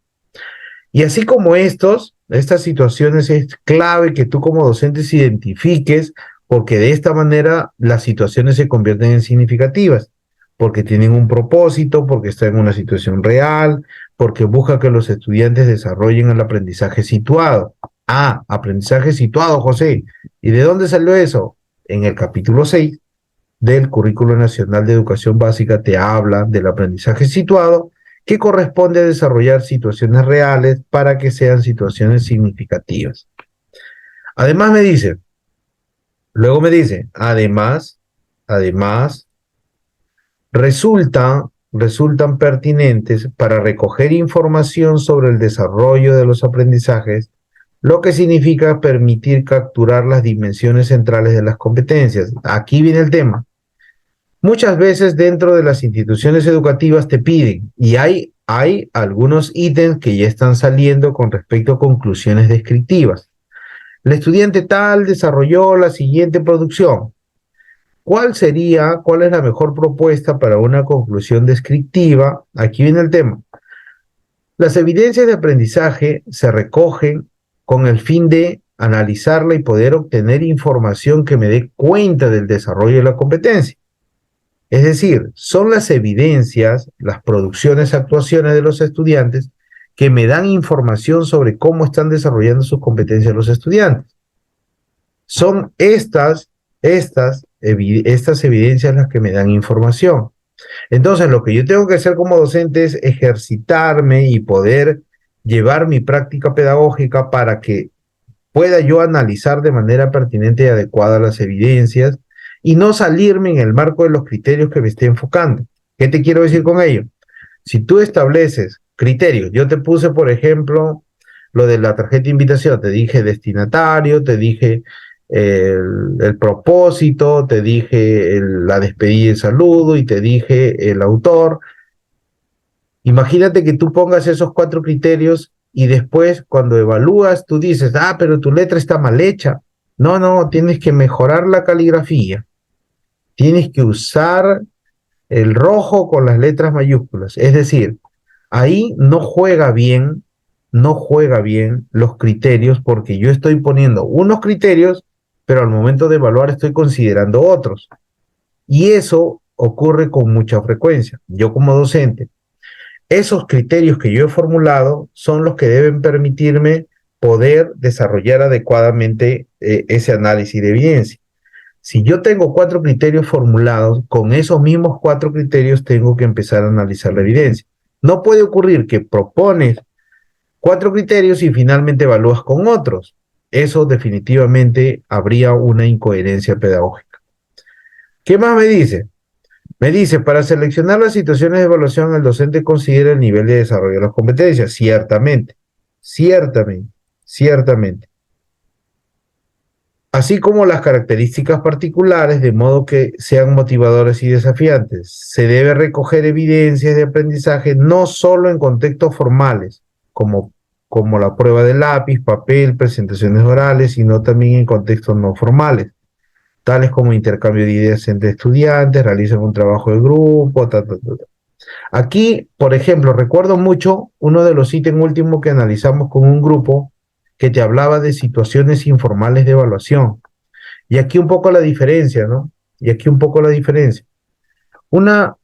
Y así como estas situaciones es clave que tú como docentes identifiques, porque de esta manera las situaciones se convierten en significativas, porque tienen un propósito, porque están en una situación real, porque busca que los estudiantes desarrollen el aprendizaje situado. Ah, aprendizaje situado, José. ¿Y de dónde salió eso? En el capítulo 6 del Currículo Nacional de Educación Básica te habla del aprendizaje situado, que corresponde a desarrollar situaciones reales para que sean situaciones significativas. Además luego me dice, además, resultan pertinentes para recoger información sobre el desarrollo de los aprendizajes, lo que significa permitir capturar las dimensiones centrales de las competencias. Aquí viene el tema. Muchas veces dentro de las instituciones educativas te piden, y hay algunos ítems que ya están saliendo con respecto a conclusiones descriptivas. El estudiante tal desarrolló la siguiente producción. ¿Cuál es la mejor propuesta para una conclusión descriptiva? Aquí viene el tema. Las evidencias de aprendizaje se recogen con el fin de analizarla y poder obtener información que me dé cuenta del desarrollo de la competencia. Es decir, son las evidencias, las producciones, actuaciones de los estudiantes que me dan información sobre cómo están desarrollando sus competencias los estudiantes. Son estas evidencias las que me dan información. Entonces, lo que yo tengo que hacer como docente es ejercitarme y poder llevar mi práctica pedagógica para que pueda yo analizar de manera pertinente y adecuada las evidencias y no salirme en el marco de los criterios que me esté enfocando. ¿Qué te quiero decir con ello? Si tú estableces criterios, yo te puse, por ejemplo, lo de la tarjeta de invitación, te dije destinatario, te dije el propósito, te dije la despedida y el saludo y te dije el autor. Imagínate que tú pongas esos 4 criterios y después cuando evalúas tú dices, pero tu letra está mal hecha. No, no, tienes que mejorar la caligrafía. Tienes que usar el rojo con las letras mayúsculas. Es decir, ahí no juega bien los criterios porque yo estoy poniendo unos criterios, pero al momento de evaluar estoy considerando otros. Y eso ocurre con mucha frecuencia. Yo como docente, esos criterios que yo he formulado son los que deben permitirme poder desarrollar adecuadamente ese análisis de evidencia. Si yo tengo 4 criterios formulados, con esos mismos 4 criterios tengo que empezar a analizar la evidencia. No puede ocurrir que propones 4 criterios y finalmente evalúas con otros. Eso definitivamente habría una incoherencia pedagógica. ¿Qué más me dice? Me dice, para seleccionar las situaciones de evaluación, el docente considera el nivel de desarrollo de las competencias. Ciertamente, ciertamente, ciertamente. Así como las características particulares, de modo que sean motivadores y desafiantes. Se debe recoger evidencias de aprendizaje no solo en contextos formales, como la prueba de lápiz, papel, presentaciones orales, sino también en contextos no formales, tales como intercambio de ideas entre estudiantes, realizan un trabajo de grupo, Aquí, por ejemplo, recuerdo mucho uno de los ítems últimos que analizamos con un grupo que te hablaba de situaciones informales de evaluación. Y aquí un poco la diferencia, ¿no? Y aquí un poco la diferencia. Una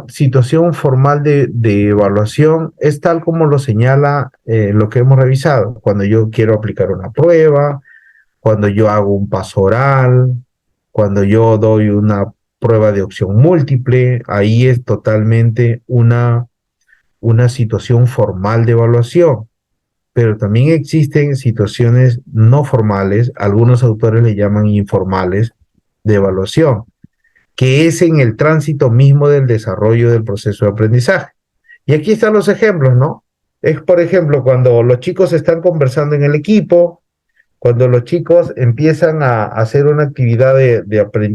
situación formal de evaluación es tal como lo señala lo que hemos revisado. Cuando yo quiero aplicar una prueba, cuando yo hago un paso oral, cuando yo doy una prueba de opción múltiple, ahí es totalmente una situación formal de evaluación. Pero también existen situaciones no formales, algunos autores le llaman informales, de evaluación, que es en el tránsito mismo del desarrollo del proceso de aprendizaje. Y aquí están los ejemplos, ¿no? Es, por ejemplo, cuando los chicos están conversando en el equipo, cuando los chicos empiezan a hacer una actividad,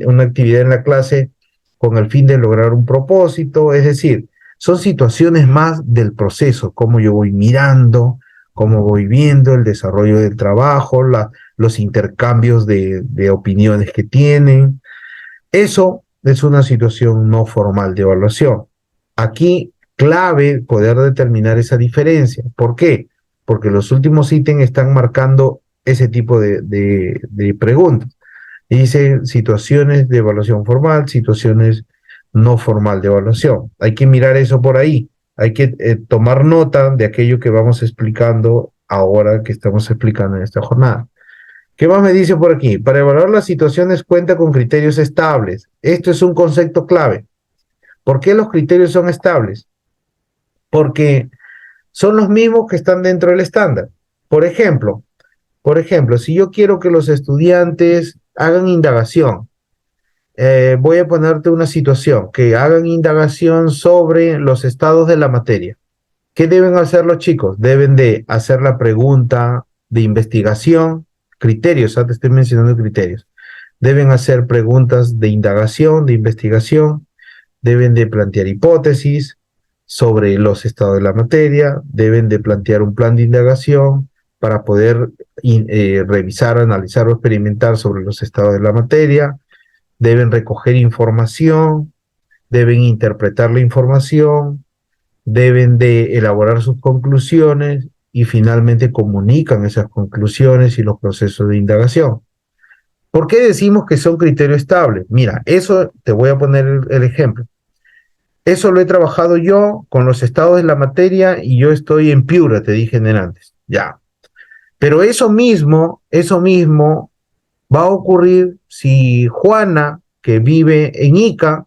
una actividad en la clase con el fin de lograr un propósito, es decir, son situaciones más del proceso, cómo yo voy mirando, cómo voy viendo el desarrollo del trabajo, los intercambios de opiniones que tienen. Eso es una situación no formal de evaluación. Aquí, clave poder determinar esa diferencia. ¿Por qué? Porque los últimos ítems están marcando ese tipo de preguntas. Y dice situaciones de evaluación formal, situaciones no formal de evaluación. Hay que mirar eso por ahí. Hay que tomar nota de aquello que vamos explicando ahora que estamos explicando en esta jornada. ¿Qué más me dice por aquí? Para evaluar las situaciones cuenta con criterios estables. Esto es un concepto clave. ¿Por qué los criterios son estables? Porque son los mismos que están dentro del estándar. Por ejemplo, si yo quiero que los estudiantes hagan indagación, voy a ponerte una situación, que hagan indagación sobre los estados de la materia. ¿Qué deben hacer los chicos? Deben de hacer la pregunta de investigación, criterios, te estoy mencionando criterios. Deben hacer preguntas de indagación, de investigación, deben de plantear hipótesis sobre los estados de la materia, deben de plantear un plan de indagación para poder revisar, analizar o experimentar sobre los estados de la materia, deben recoger información, deben interpretar la información, deben de elaborar sus conclusiones y finalmente comunican esas conclusiones y los procesos de indagación. ¿Por qué decimos que son criterios estables? Mira, eso te voy a poner el ejemplo. Eso lo he trabajado yo con los estados de la materia y yo estoy en Piura, te dije antes. Ya. Pero eso mismo va a ocurrir si Juana, que vive en Ica,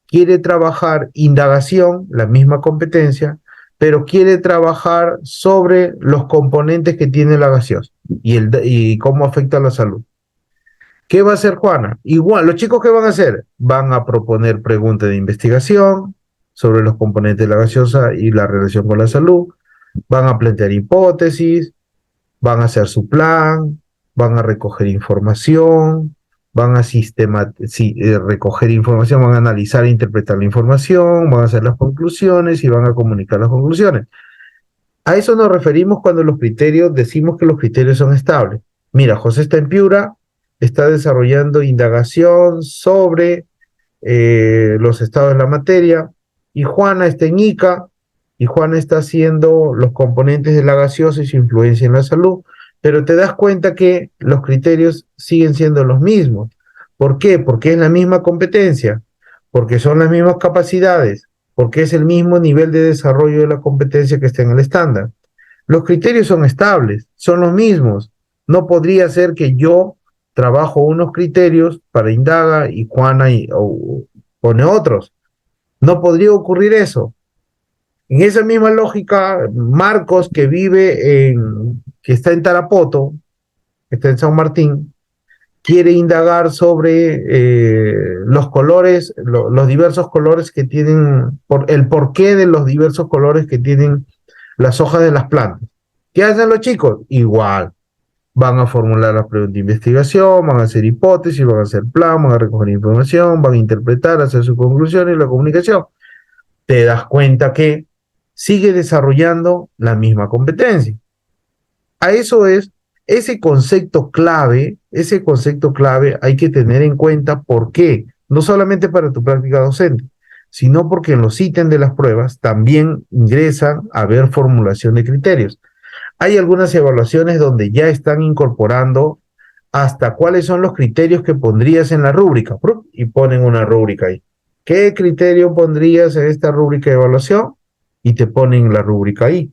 quiere trabajar indagación, la misma competencia, pero quiere trabajar sobre los componentes que tiene la gaseosa y cómo afecta a la salud. ¿Qué va a hacer Juana? Igual, los chicos, ¿qué van a hacer? Van a proponer preguntas de investigación sobre los componentes de la gaseosa y la relación con la salud, van a plantear hipótesis, van a hacer su plan, van a recoger información, van a recoger información, van a analizar e interpretar la información, van a hacer las conclusiones y van a comunicar las conclusiones. A eso nos referimos cuando decimos que los criterios son estables. Mira, José está en Piura, está desarrollando indagación sobre los estados de la materia, y Juana está en Ica, y Juana está haciendo los componentes de la gaseosa y su influencia en la salud, pero te das cuenta que los criterios siguen siendo los mismos. ¿Por qué? Porque es la misma competencia, porque son las mismas capacidades, porque es el mismo nivel de desarrollo de la competencia que está en el estándar. Los criterios son estables, son los mismos. No podría ser que yo trabajo unos criterios para Indaga y Juana pone otros. No podría ocurrir eso. En esa misma lógica, Marcos, que está en Tarapoto, que está en San Martín, quiere indagar sobre los colores, los diversos colores que tienen, el porqué de los diversos colores que tienen las hojas de las plantas. ¿Qué hacen los chicos? Igual. Van a formular las preguntas de investigación, van a hacer hipótesis, van a hacer plan, van a recoger información, van a interpretar, hacer su conclusión y la comunicación. Te das cuenta que sigue desarrollando la misma competencia. A eso es ese concepto clave hay que tener en cuenta. ¿Por qué? No solamente para tu práctica docente, sino porque en los ítems de las pruebas también ingresan a ver formulación de criterios. Hay algunas evaluaciones donde ya están incorporando hasta cuáles son los criterios que pondrías en la rúbrica, y ponen una rúbrica ahí. ¿Qué criterio pondrías en esta rúbrica de evaluación? Y te ponen la rúbrica ahí.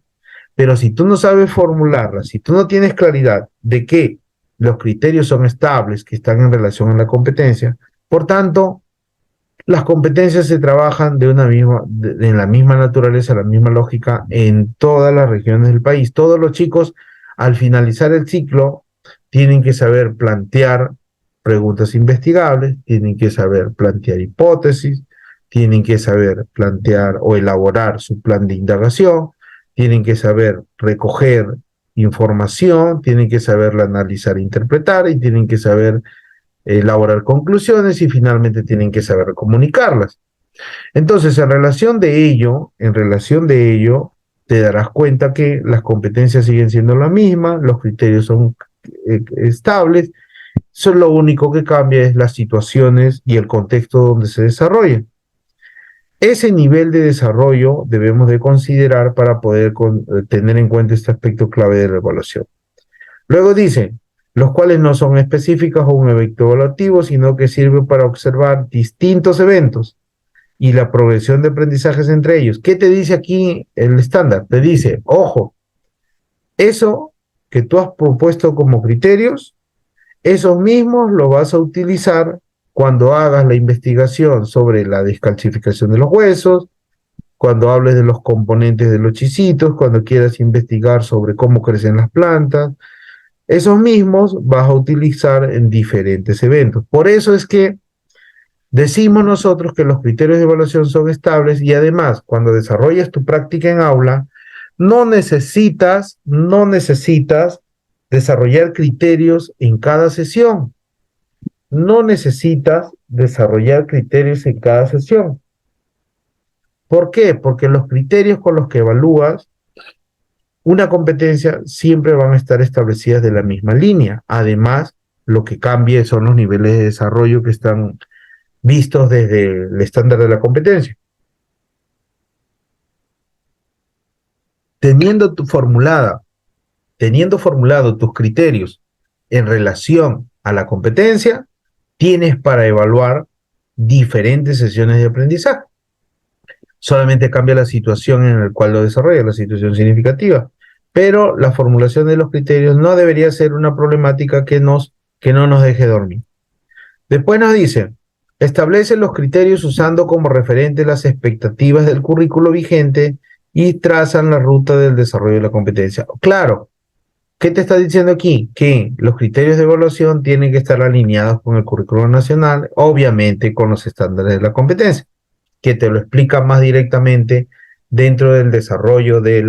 Pero si tú no sabes formularla, si tú no tienes claridad de que los criterios son estables, que están en relación a la competencia, por tanto, las competencias se trabajan en la misma naturaleza, la misma lógica en todas las regiones del país. Todos los chicos, al finalizar el ciclo, tienen que saber plantear preguntas investigables, tienen que saber plantear hipótesis, tienen que saber plantear o elaborar su plan de indagación, tienen que saber recoger información, tienen que saberla analizar e interpretar, y tienen que saber elaborar conclusiones, y finalmente tienen que saber comunicarlas. Entonces, en relación de ello, te darás cuenta que las competencias siguen siendo las mismas, los criterios son estables, lo único que cambia es las situaciones y el contexto donde se desarrollan. Ese nivel de desarrollo debemos de considerar para poder tener en cuenta este aspecto clave de la evaluación. Luego dice, los cuales no son específicas o un evento evaluativo, sino que sirve para observar distintos eventos y la progresión de aprendizajes entre ellos. ¿Qué te dice aquí el estándar? Te dice, ojo, eso que tú has propuesto como criterios, esos mismos los vas a utilizar cuando hagas la investigación sobre la descalcificación de los huesos, cuando hables de los componentes de los chisitos, cuando quieras investigar sobre cómo crecen las plantas. Esos mismos vas a utilizar en diferentes eventos. Por eso es que decimos nosotros que los criterios de evaluación son estables, y además, cuando desarrollas tu práctica en aula, no necesitas desarrollar criterios en cada sesión. No necesitas desarrollar criterios en cada sesión. ¿Por qué? Porque los criterios con los que evalúas una competencia siempre van a estar establecidas de la misma línea. Además, lo que cambia son los niveles de desarrollo que están vistos desde el estándar de la competencia. Teniendo formulado tus criterios en relación a la competencia, tienes para evaluar diferentes sesiones de aprendizaje. Solamente cambia la situación en la cual lo desarrolla, la situación significativa. Pero la formulación de los criterios no debería ser una problemática que no nos deje dormir. Después nos dice, establece los criterios usando como referente las expectativas del currículo vigente y trazan la ruta del desarrollo de la competencia. Claro, ¿qué te está diciendo aquí? Que los criterios de evaluación tienen que estar alineados con el currículo nacional, obviamente con los estándares de la competencia, que te lo explica más directamente dentro del desarrollo de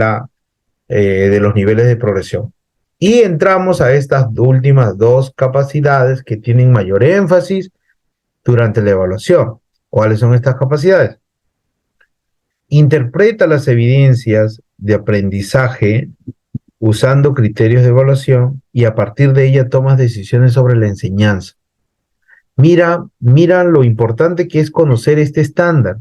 los niveles de progresión. Y entramos a estas últimas dos capacidades que tienen mayor énfasis durante la evaluación. ¿Cuáles son estas capacidades? Interpreta las evidencias de aprendizaje usando criterios de evaluación y a partir de ella tomas decisiones sobre la enseñanza. Mira lo importante que es conocer este estándar.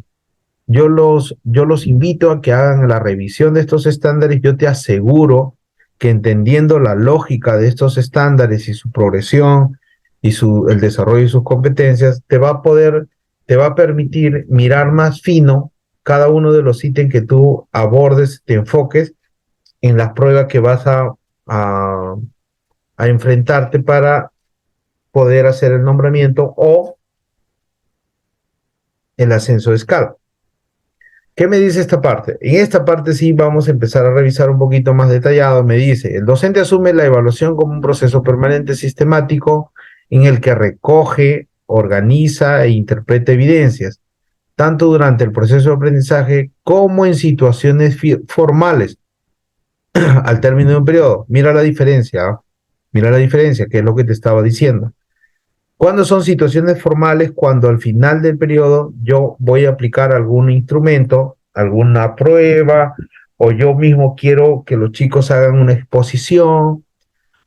Yo los invito a que hagan la revisión de estos estándares. Yo te aseguro que entendiendo la lógica de estos estándares y su progresión y el desarrollo de sus competencias, te va a permitir mirar más fino cada uno de los ítems que tú abordes, te enfoques en las pruebas que vas a enfrentarte para poder hacer el nombramiento o el ascenso de escala. ¿Qué me dice esta parte? En esta parte sí vamos a empezar a revisar un poquito más detallado. Me dice, el docente asume la evaluación como un proceso permanente sistemático en el que recoge, organiza e interpreta evidencias, tanto durante el proceso de aprendizaje como en situaciones formales al término de un periodo. Mira la diferencia, que es lo que te estaba diciendo. Cuando son situaciones formales, cuando al final del periodo yo voy a aplicar algún instrumento, alguna prueba, o yo mismo quiero que los chicos hagan una exposición,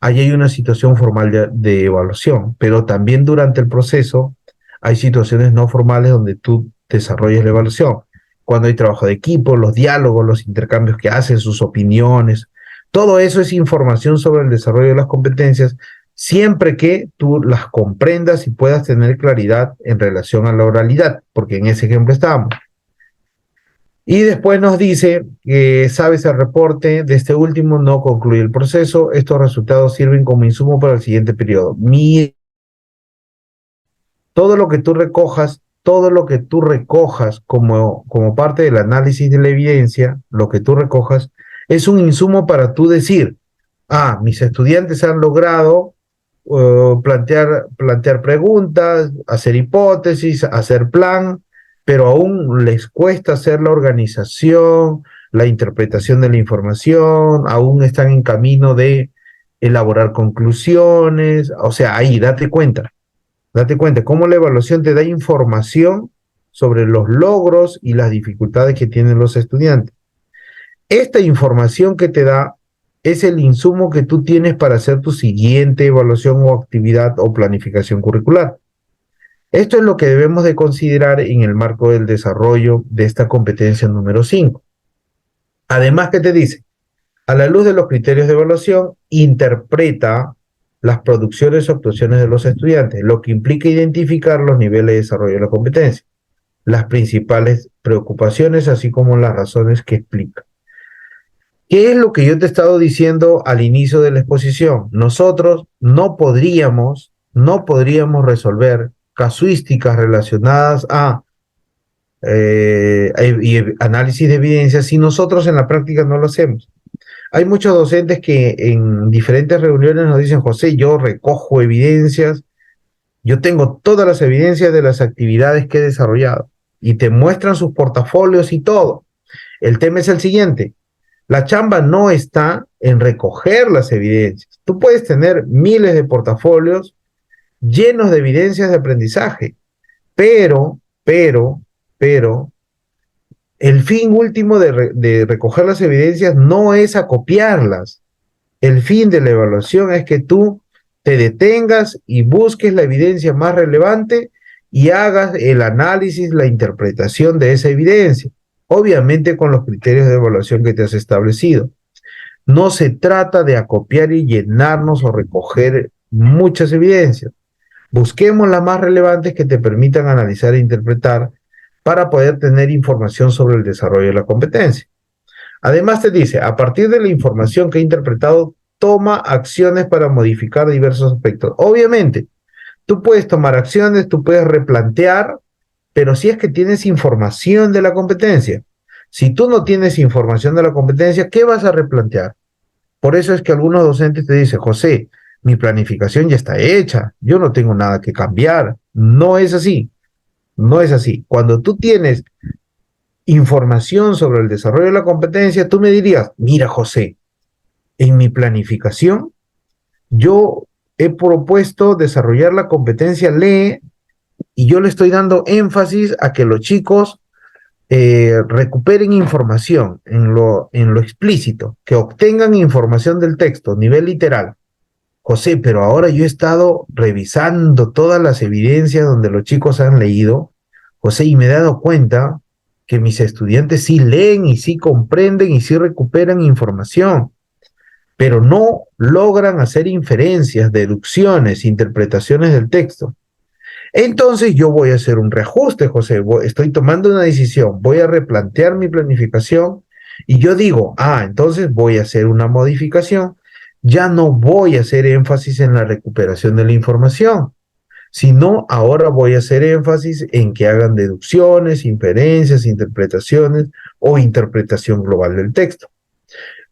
ahí hay una situación formal de evaluación, pero también durante el proceso hay situaciones no formales donde tú desarrollas la evaluación. Cuando hay trabajo de equipo, los diálogos, los intercambios que hacen, sus opiniones, todo eso es información sobre el desarrollo de las competencias, siempre que tú las comprendas y puedas tener claridad en relación a la oralidad, porque en ese ejemplo estábamos. Y después nos dice que sabes el reporte de este último, no concluye el proceso. Estos resultados sirven como insumo para el siguiente periodo. Todo lo que tú recojas como parte del análisis de la evidencia, lo que tú recojas, es un insumo para tú decir, mis estudiantes han logrado plantear preguntas, hacer hipótesis, hacer plan, pero aún les cuesta hacer la organización, la interpretación de la información, aún están en camino de elaborar conclusiones. O sea, ahí date cuenta cómo la evaluación te da información sobre los logros y las dificultades que tienen los estudiantes. Esta información que te da es el insumo que tú tienes para hacer tu siguiente evaluación o actividad o planificación curricular. Esto es lo que debemos de considerar en el marco del desarrollo de esta competencia número 5. Además, ¿qué te dice? A la luz de los criterios de evaluación, interpreta las producciones o actuaciones de los estudiantes, lo que implica identificar los niveles de desarrollo de la competencia, las principales preocupaciones, así como las razones que explica. ¿Qué es lo que yo te he estado diciendo al inicio de la exposición? Nosotros no podríamos resolver casuísticas relacionadas a análisis de evidencia si nosotros en la práctica no lo hacemos. Hay muchos docentes que en diferentes reuniones nos dicen, José, yo recojo evidencias, yo tengo todas las evidencias de las actividades que he desarrollado y te muestran sus portafolios y todo. El tema es el siguiente. La chamba no está en recoger las evidencias. Tú puedes tener miles de portafolios llenos de evidencias de aprendizaje, pero, el fin último de recoger las evidencias no es acopiarlas. El fin de la evaluación es que tú te detengas y busques la evidencia más relevante y hagas el análisis, la interpretación de esa evidencia, obviamente con los criterios de evaluación que te has establecido. No se trata de acopiar y llenarnos o recoger muchas evidencias. Busquemos las más relevantes que te permitan analizar e interpretar para poder tener información sobre el desarrollo de la competencia. Además te dice, a partir de la información que he interpretado, toma acciones para modificar diversos aspectos. Obviamente, tú puedes tomar acciones, tú puedes replantear, pero si es que tienes información de la competencia. Si tú no tienes información de la competencia, ¿qué vas a replantear? Por eso es que algunos docentes te dicen, José, mi planificación ya está hecha, yo no tengo nada que cambiar. No es así, no es así. Cuando tú tienes información sobre el desarrollo de la competencia, tú me dirías, mira, José, en mi planificación Yo he propuesto desarrollar la competencia lee y yo le estoy dando énfasis a que los chicos recuperen información en lo explícito, que obtengan información del texto, nivel literal. José, pero ahora yo he estado revisando todas las evidencias donde los chicos han leído, José, y me he dado cuenta que mis estudiantes sí leen y sí comprenden y sí recuperan información, pero no logran hacer inferencias, deducciones, interpretaciones del texto. Entonces yo voy a hacer un reajuste, José. Estoy tomando una decisión, voy a replantear mi planificación y yo digo, entonces voy a hacer una modificación. Ya no voy a hacer énfasis en la recuperación de la información, sino ahora voy a hacer énfasis en que hagan deducciones, inferencias, interpretaciones o interpretación global del texto.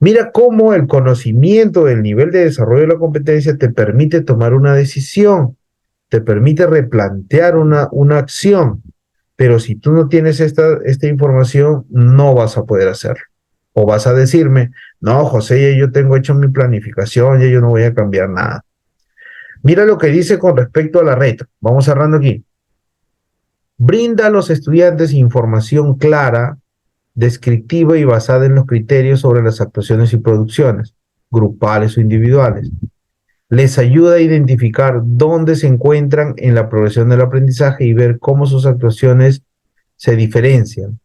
Mira cómo el conocimiento del nivel de desarrollo de la competencia te permite tomar una decisión, te permite replantear una acción, pero si tú no tienes esta información, no vas a poder hacerlo. O vas a decirme, no, José, ya yo tengo hecho mi planificación, ya yo no voy a cambiar nada. Mira lo que dice con respecto a la retro. Vamos cerrando aquí. Brinda a los estudiantes información clara, descriptiva y basada en los criterios sobre las actuaciones y producciones, grupales o individuales. Les ayuda a identificar dónde se encuentran en la progresión del aprendizaje y ver cómo sus actuaciones se diferencian.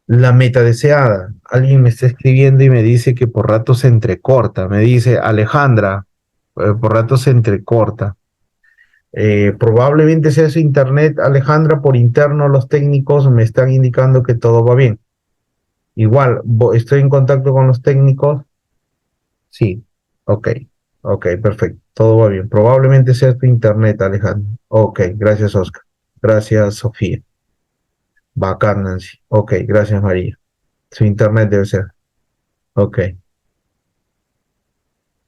La meta deseada. Alguien me está escribiendo y me dice que por rato se entrecorta. Me dice, Alejandra, por rato se entrecorta. Probablemente sea su internet, Alejandra, por interno los técnicos me están indicando que todo va bien. Igual, estoy en contacto con los técnicos. Sí, ok, perfecto, todo va bien. Probablemente sea tu internet, Alejandro. Ok, gracias, Oscar. Gracias, Sofía. Bacán, Nancy. Ok, gracias, María. Su internet debe ser. Ok,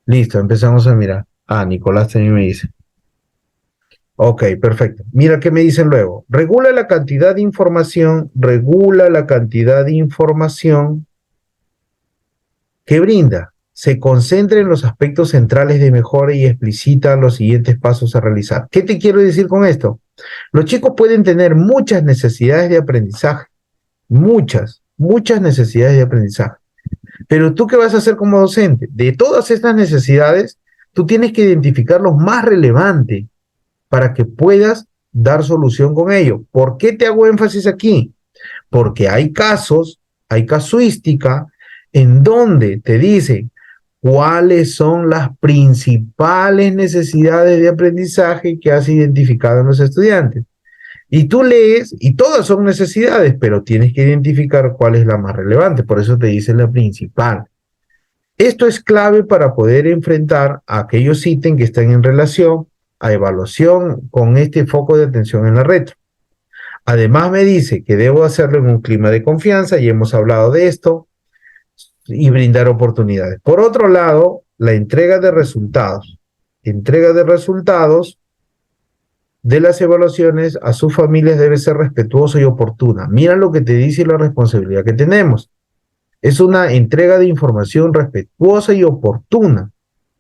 listo, empezamos a mirar. Nicolás también me dice. Ok, perfecto. Mira qué me dicen luego. Regula la cantidad de información que brinda. Se concentra en los aspectos centrales de mejora y explicita los siguientes pasos a realizar. ¿Qué te quiero decir con esto? Los chicos pueden tener muchas necesidades de aprendizaje, muchas necesidades de aprendizaje. Pero tú, ¿qué vas a hacer como docente? De todas estas necesidades, tú tienes que identificar lo más relevante para que puedas dar solución con ello. ¿Por qué te hago énfasis aquí? Porque hay casos, hay casuística en donde te dicen cuáles son las principales necesidades de aprendizaje que has identificado en los estudiantes. Y tú lees y todas son necesidades, pero tienes que identificar cuál es la más relevante. Por eso te dice la principal. Esto es clave para poder enfrentar a aquellos ítems que están en relación a evaluación con este foco de atención en la retro. Además me dice que debo hacerlo en un clima de confianza, y hemos hablado de esto, y brindar oportunidades. Por otro lado, la entrega de resultados. Entrega de resultados de las evaluaciones a sus familias debe ser respetuosa y oportuna. Mira lo que te dice la responsabilidad que tenemos. Es una entrega de información respetuosa y oportuna.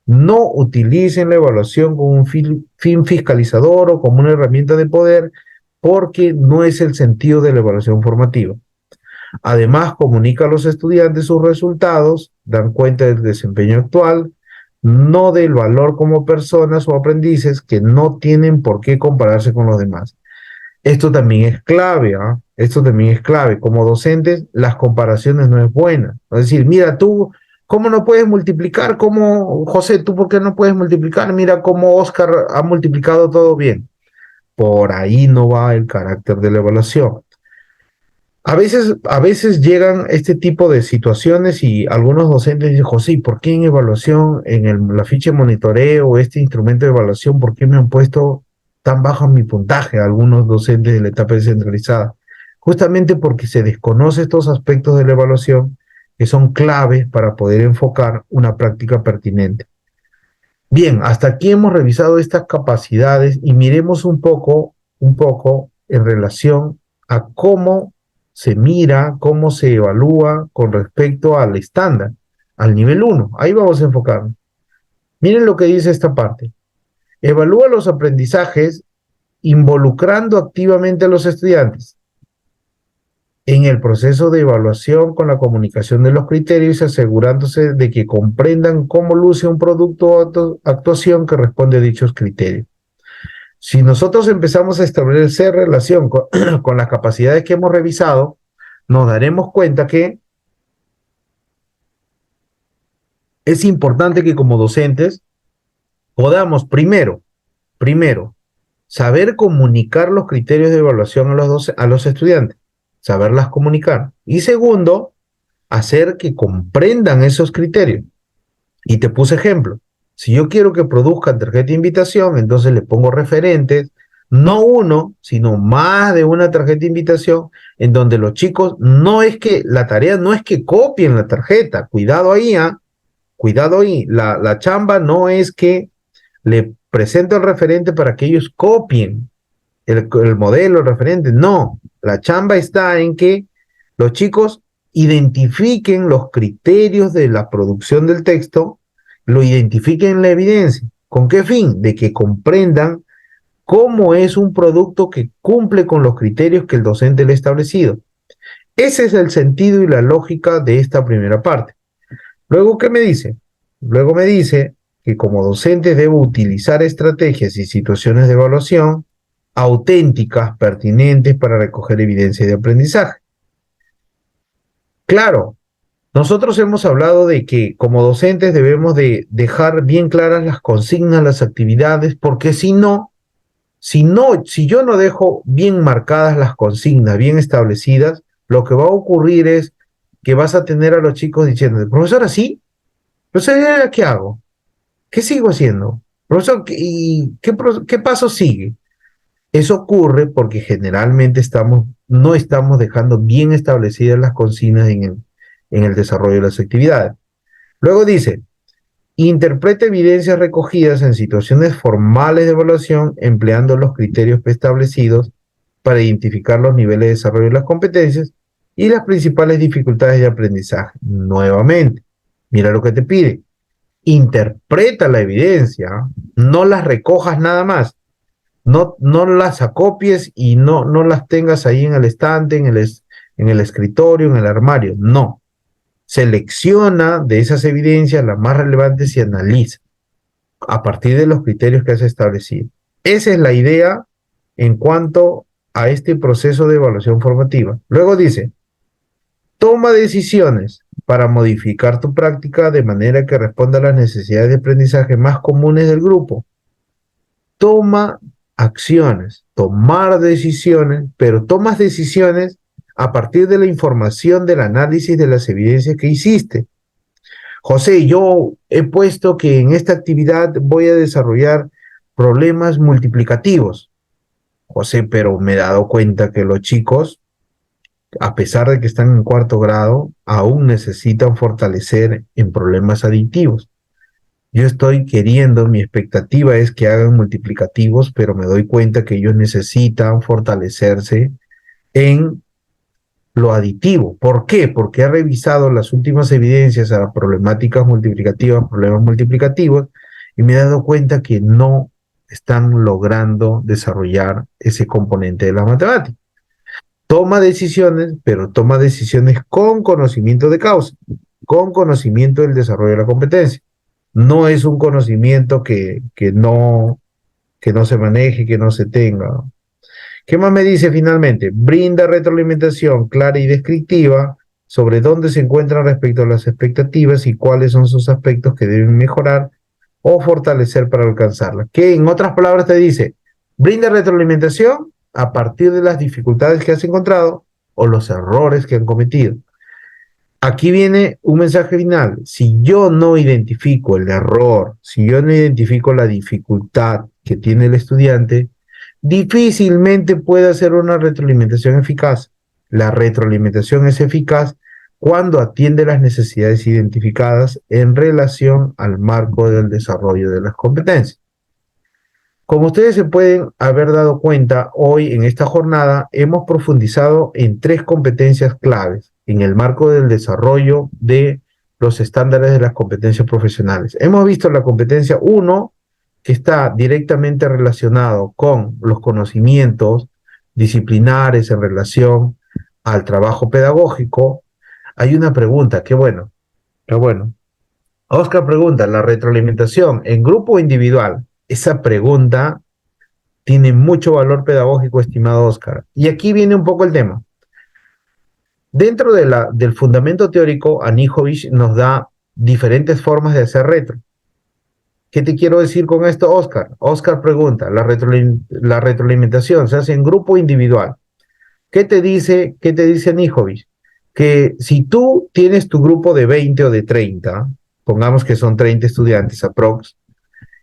No utilicen la evaluación como un fin fiscalizador o como una herramienta de poder, porque no es el sentido de la evaluación formativa. Además, comunica a los estudiantes sus resultados, dan cuenta del desempeño actual, no del valor como personas o aprendices que no tienen por qué compararse con los demás. Esto también es clave, Esto también es clave. Como docentes, las comparaciones no es buena. Es decir, mira tú, ¿cómo no puedes multiplicar? ¿Cómo, José, tú por qué no puedes multiplicar? Mira cómo Oscar ha multiplicado todo bien. Por ahí no va el carácter de la evaluación. A veces llegan este tipo de situaciones y algunos docentes dicen, José, ¿por qué en evaluación, la ficha de monitoreo, este instrumento de evaluación, por qué me han puesto tan bajo mi puntaje a algunos docentes de la etapa descentralizada? Justamente porque se desconoce estos aspectos de la evaluación que son claves para poder enfocar una práctica pertinente. Bien, hasta aquí hemos revisado estas capacidades y miremos un poco en relación a cómo se mira, cómo se evalúa con respecto al estándar, al nivel 1. Ahí vamos a enfocarnos. Miren lo que dice esta parte. Evalúa los aprendizajes involucrando activamente a los estudiantes en el proceso de evaluación con la comunicación de los criterios, asegurándose de que comprendan cómo luce un producto o actuación que responde a dichos criterios. Si nosotros empezamos a establecer relación con las capacidades que hemos revisado, nos daremos cuenta que es importante que como docentes podamos primero, saber comunicar los criterios de evaluación a los estudiantes, saberlas comunicar. Y segundo, hacer que comprendan esos criterios. Y te puse ejemplo. Si yo quiero que produzcan tarjeta de invitación, entonces le pongo referentes, no uno, sino más de una tarjeta de invitación, en donde los chicos, la tarea no es que copien la tarjeta, cuidado ahí, cuidado ahí, la chamba no es que le presento el referente para que ellos copien el modelo, el referente, no, la chamba está en que los chicos identifiquen los criterios de la producción del texto, lo identifiquen en la evidencia. ¿Con qué fin? De que comprendan cómo es un producto que cumple con los criterios que el docente le ha establecido. Ese es el sentido y la lógica de esta primera parte. Luego, ¿qué me dice? Luego me dice que como docente debo utilizar estrategias y situaciones de evaluación auténticas, pertinentes para recoger evidencia de aprendizaje. Claro, nosotros hemos hablado de que como docentes debemos de dejar bien claras las consignas, las actividades, porque si yo no dejo bien marcadas las consignas, bien establecidas, lo que va a ocurrir es que vas a tener a los chicos diciendo, profesor, ¿así? Profesor, ¿qué hago? ¿Qué sigo haciendo? Profesor, ¿qué paso sigue? Eso ocurre porque generalmente no estamos dejando bien establecidas las consignas en el desarrollo de las actividades. Luego dice, interpreta evidencias recogidas en situaciones formales de evaluación empleando los criterios preestablecidos para identificar los niveles de desarrollo de las competencias y las principales dificultades de aprendizaje. Nuevamente, mira lo que te pide. Interpreta la evidencia, no las recojas nada más. No las acopies y no las tengas ahí en el estante, en el escritorio, en el armario. No. Selecciona de esas evidencias las más relevantes y analiza a partir de los criterios que has establecido. Esa es la idea en cuanto a este proceso de evaluación formativa. Luego dice, toma decisiones para modificar tu práctica de manera que responda a las necesidades de aprendizaje más comunes del grupo. Toma acciones, tomar decisiones, pero tomas decisiones a partir de la información del análisis de las evidencias que hiciste. José, yo he puesto que en esta actividad voy a desarrollar problemas multiplicativos. José, pero me he dado cuenta que los chicos, a pesar de que están en cuarto grado, aún necesitan fortalecer en problemas aditivos. Yo estoy queriendo, mi expectativa es que hagan multiplicativos, pero me doy cuenta que ellos necesitan fortalecerse en lo aditivo. ¿Por qué? Porque he revisado las últimas evidencias a problemáticas multiplicativas, problemas multiplicativos, y me he dado cuenta que no están logrando desarrollar ese componente de la matemática. Toma decisiones, pero toma decisiones con conocimiento de causa, con conocimiento del desarrollo de la competencia. No es un conocimiento que no se maneje, que no se tenga. ¿Qué más me dice finalmente? Brinda retroalimentación clara y descriptiva sobre dónde se encuentran respecto a las expectativas y cuáles son sus aspectos que deben mejorar o fortalecer para alcanzarlas. Que en otras palabras te dice, brinda retroalimentación a partir de las dificultades que has encontrado o los errores que han cometido. Aquí viene un mensaje final. Si yo no identifico el error, si yo no identifico la dificultad que tiene el estudiante, difícilmente puede hacer una retroalimentación eficaz. La retroalimentación es eficaz cuando atiende las necesidades identificadas en relación al marco del desarrollo de las competencias. Como ustedes se pueden haber dado cuenta, hoy en esta jornada hemos profundizado en 3 competencias claves en el marco del desarrollo de los estándares de las competencias profesionales. Hemos visto la competencia 1, que está directamente relacionado con los conocimientos disciplinares en relación al trabajo pedagógico. Hay una pregunta, qué bueno, qué bueno. Oscar pregunta, ¿la retroalimentación en grupo o individual? Esa pregunta tiene mucho valor pedagógico, estimado Oscar. Y aquí viene un poco el tema. Dentro del fundamento teórico, Anijovic nos da diferentes formas de hacer retro. ¿Qué te quiero decir con esto, Oscar? Oscar pregunta, ¿la retroalimentación se hace en grupo o individual? Qué te dice Anijovic? Que si tú tienes tu grupo de 20 o de 30, pongamos que son 30 estudiantes aprox,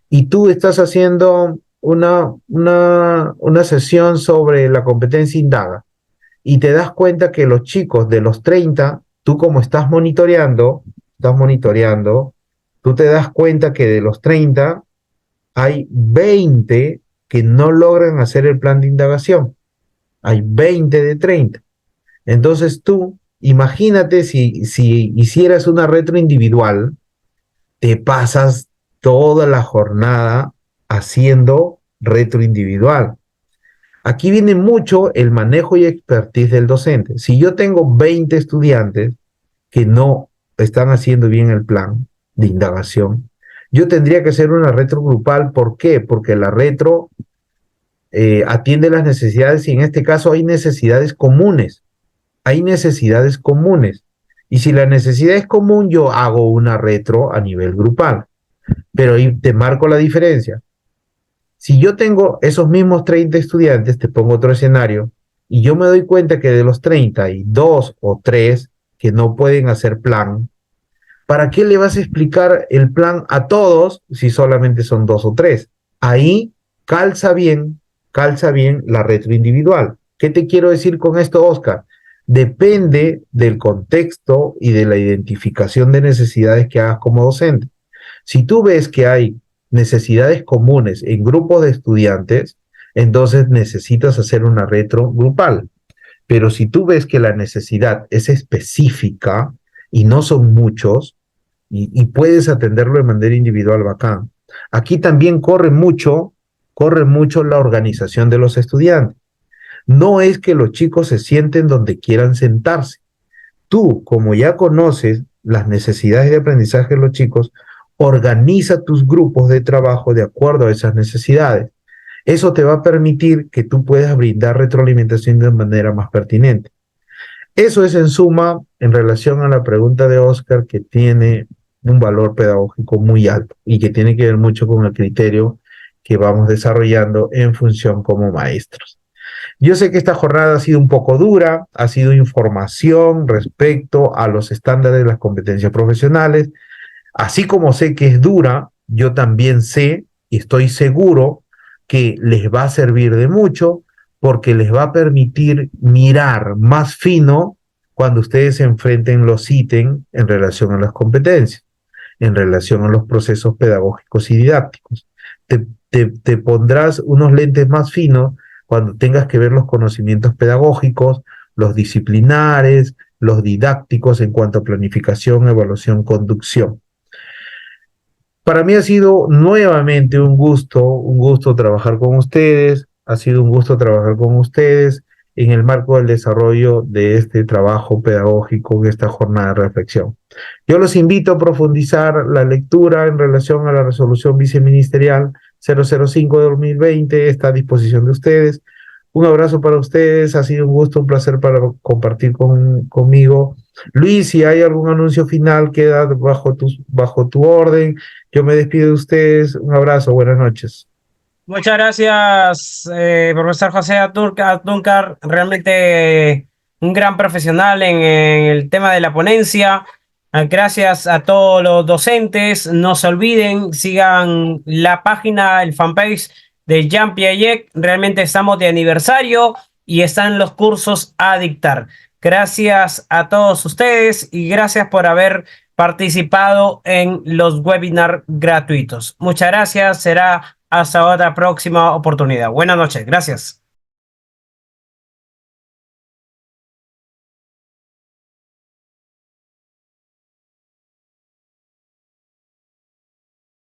y tú estás haciendo una sesión sobre la competencia indaga, y te das cuenta que los chicos de los 30, tú como estás monitoreando, tú te das cuenta que de los 30 hay 20 que no logran hacer el plan de indagación. Hay 20 de 30. Entonces tú, imagínate si hicieras una retro individual, te pasas toda la jornada haciendo retro individual. Aquí viene mucho el manejo y expertise del docente. Si yo tengo 20 estudiantes que no están haciendo bien el plan de indagación, yo tendría que hacer una retro grupal. ¿Por qué? Porque la retro atiende las necesidades y en este caso hay necesidades comunes. Hay necesidades comunes. Y si la necesidad es común, yo hago una retro a nivel grupal. Pero ahí te marco la diferencia. Si yo tengo esos mismos 30 estudiantes, te pongo otro escenario, y yo me doy cuenta que de los 30 hay 2 o 3 que no pueden hacer plan, ¿para qué le vas a explicar el plan a todos si solamente son 2 o 3? Ahí calza bien la retro individual. ¿Qué te quiero decir con esto, Oscar? Depende del contexto y de la identificación de necesidades que hagas como docente. Si tú ves que hay necesidades comunes en grupos de estudiantes, entonces necesitas hacer una retro grupal. Pero si tú ves que la necesidad es específica y no son muchos, y puedes atenderlo de manera individual, bacán. Aquí también corre mucho la organización de los estudiantes. No es que los chicos se sienten donde quieran sentarse. Tú, como ya conoces las necesidades de aprendizaje de los chicos, organiza tus grupos de trabajo de acuerdo a esas necesidades. Eso te va a permitir que tú puedas brindar retroalimentación de manera más pertinente. Eso es en suma en relación a la pregunta de Oscar, que tiene un valor pedagógico muy alto y que tiene que ver mucho con el criterio que vamos desarrollando en función como maestros. Yo sé que esta jornada ha sido un poco dura, ha sido información respecto a los estándares de las competencias profesionales. Así como sé que es dura, yo también sé y estoy seguro que les va a servir de mucho porque les va a permitir mirar más fino cuando ustedes se enfrenten los ítems en relación a las competencias, en relación a los procesos pedagógicos y didácticos. Te pondrás unos lentes más finos cuando tengas que ver los conocimientos pedagógicos, los disciplinares, los didácticos en cuanto a planificación, evaluación, conducción. Para mí ha sido nuevamente un gusto trabajar con ustedes, ha sido un gusto trabajar con ustedes en el marco del desarrollo de este trabajo pedagógico, en esta jornada de reflexión. Yo los invito a profundizar la lectura en relación a la resolución viceministerial 005 de 2020, está a disposición de ustedes. Un abrazo para ustedes, ha sido un gusto, un placer para compartir conmigo. Luis, si hay algún anuncio final, queda bajo tu orden. Yo me despido de ustedes. Un abrazo, buenas noches. Muchas gracias, profesor José Adúncar, realmente un gran profesional en el tema de la ponencia. Gracias a todos los docentes. No se olviden, sigan la página, el fanpage de Jean Piaget. Realmente estamos de aniversario y están los cursos a dictar. Gracias a todos ustedes y gracias por haber participado en los webinars gratuitos. Muchas gracias. Será hasta otra próxima oportunidad. Buenas noches. Gracias.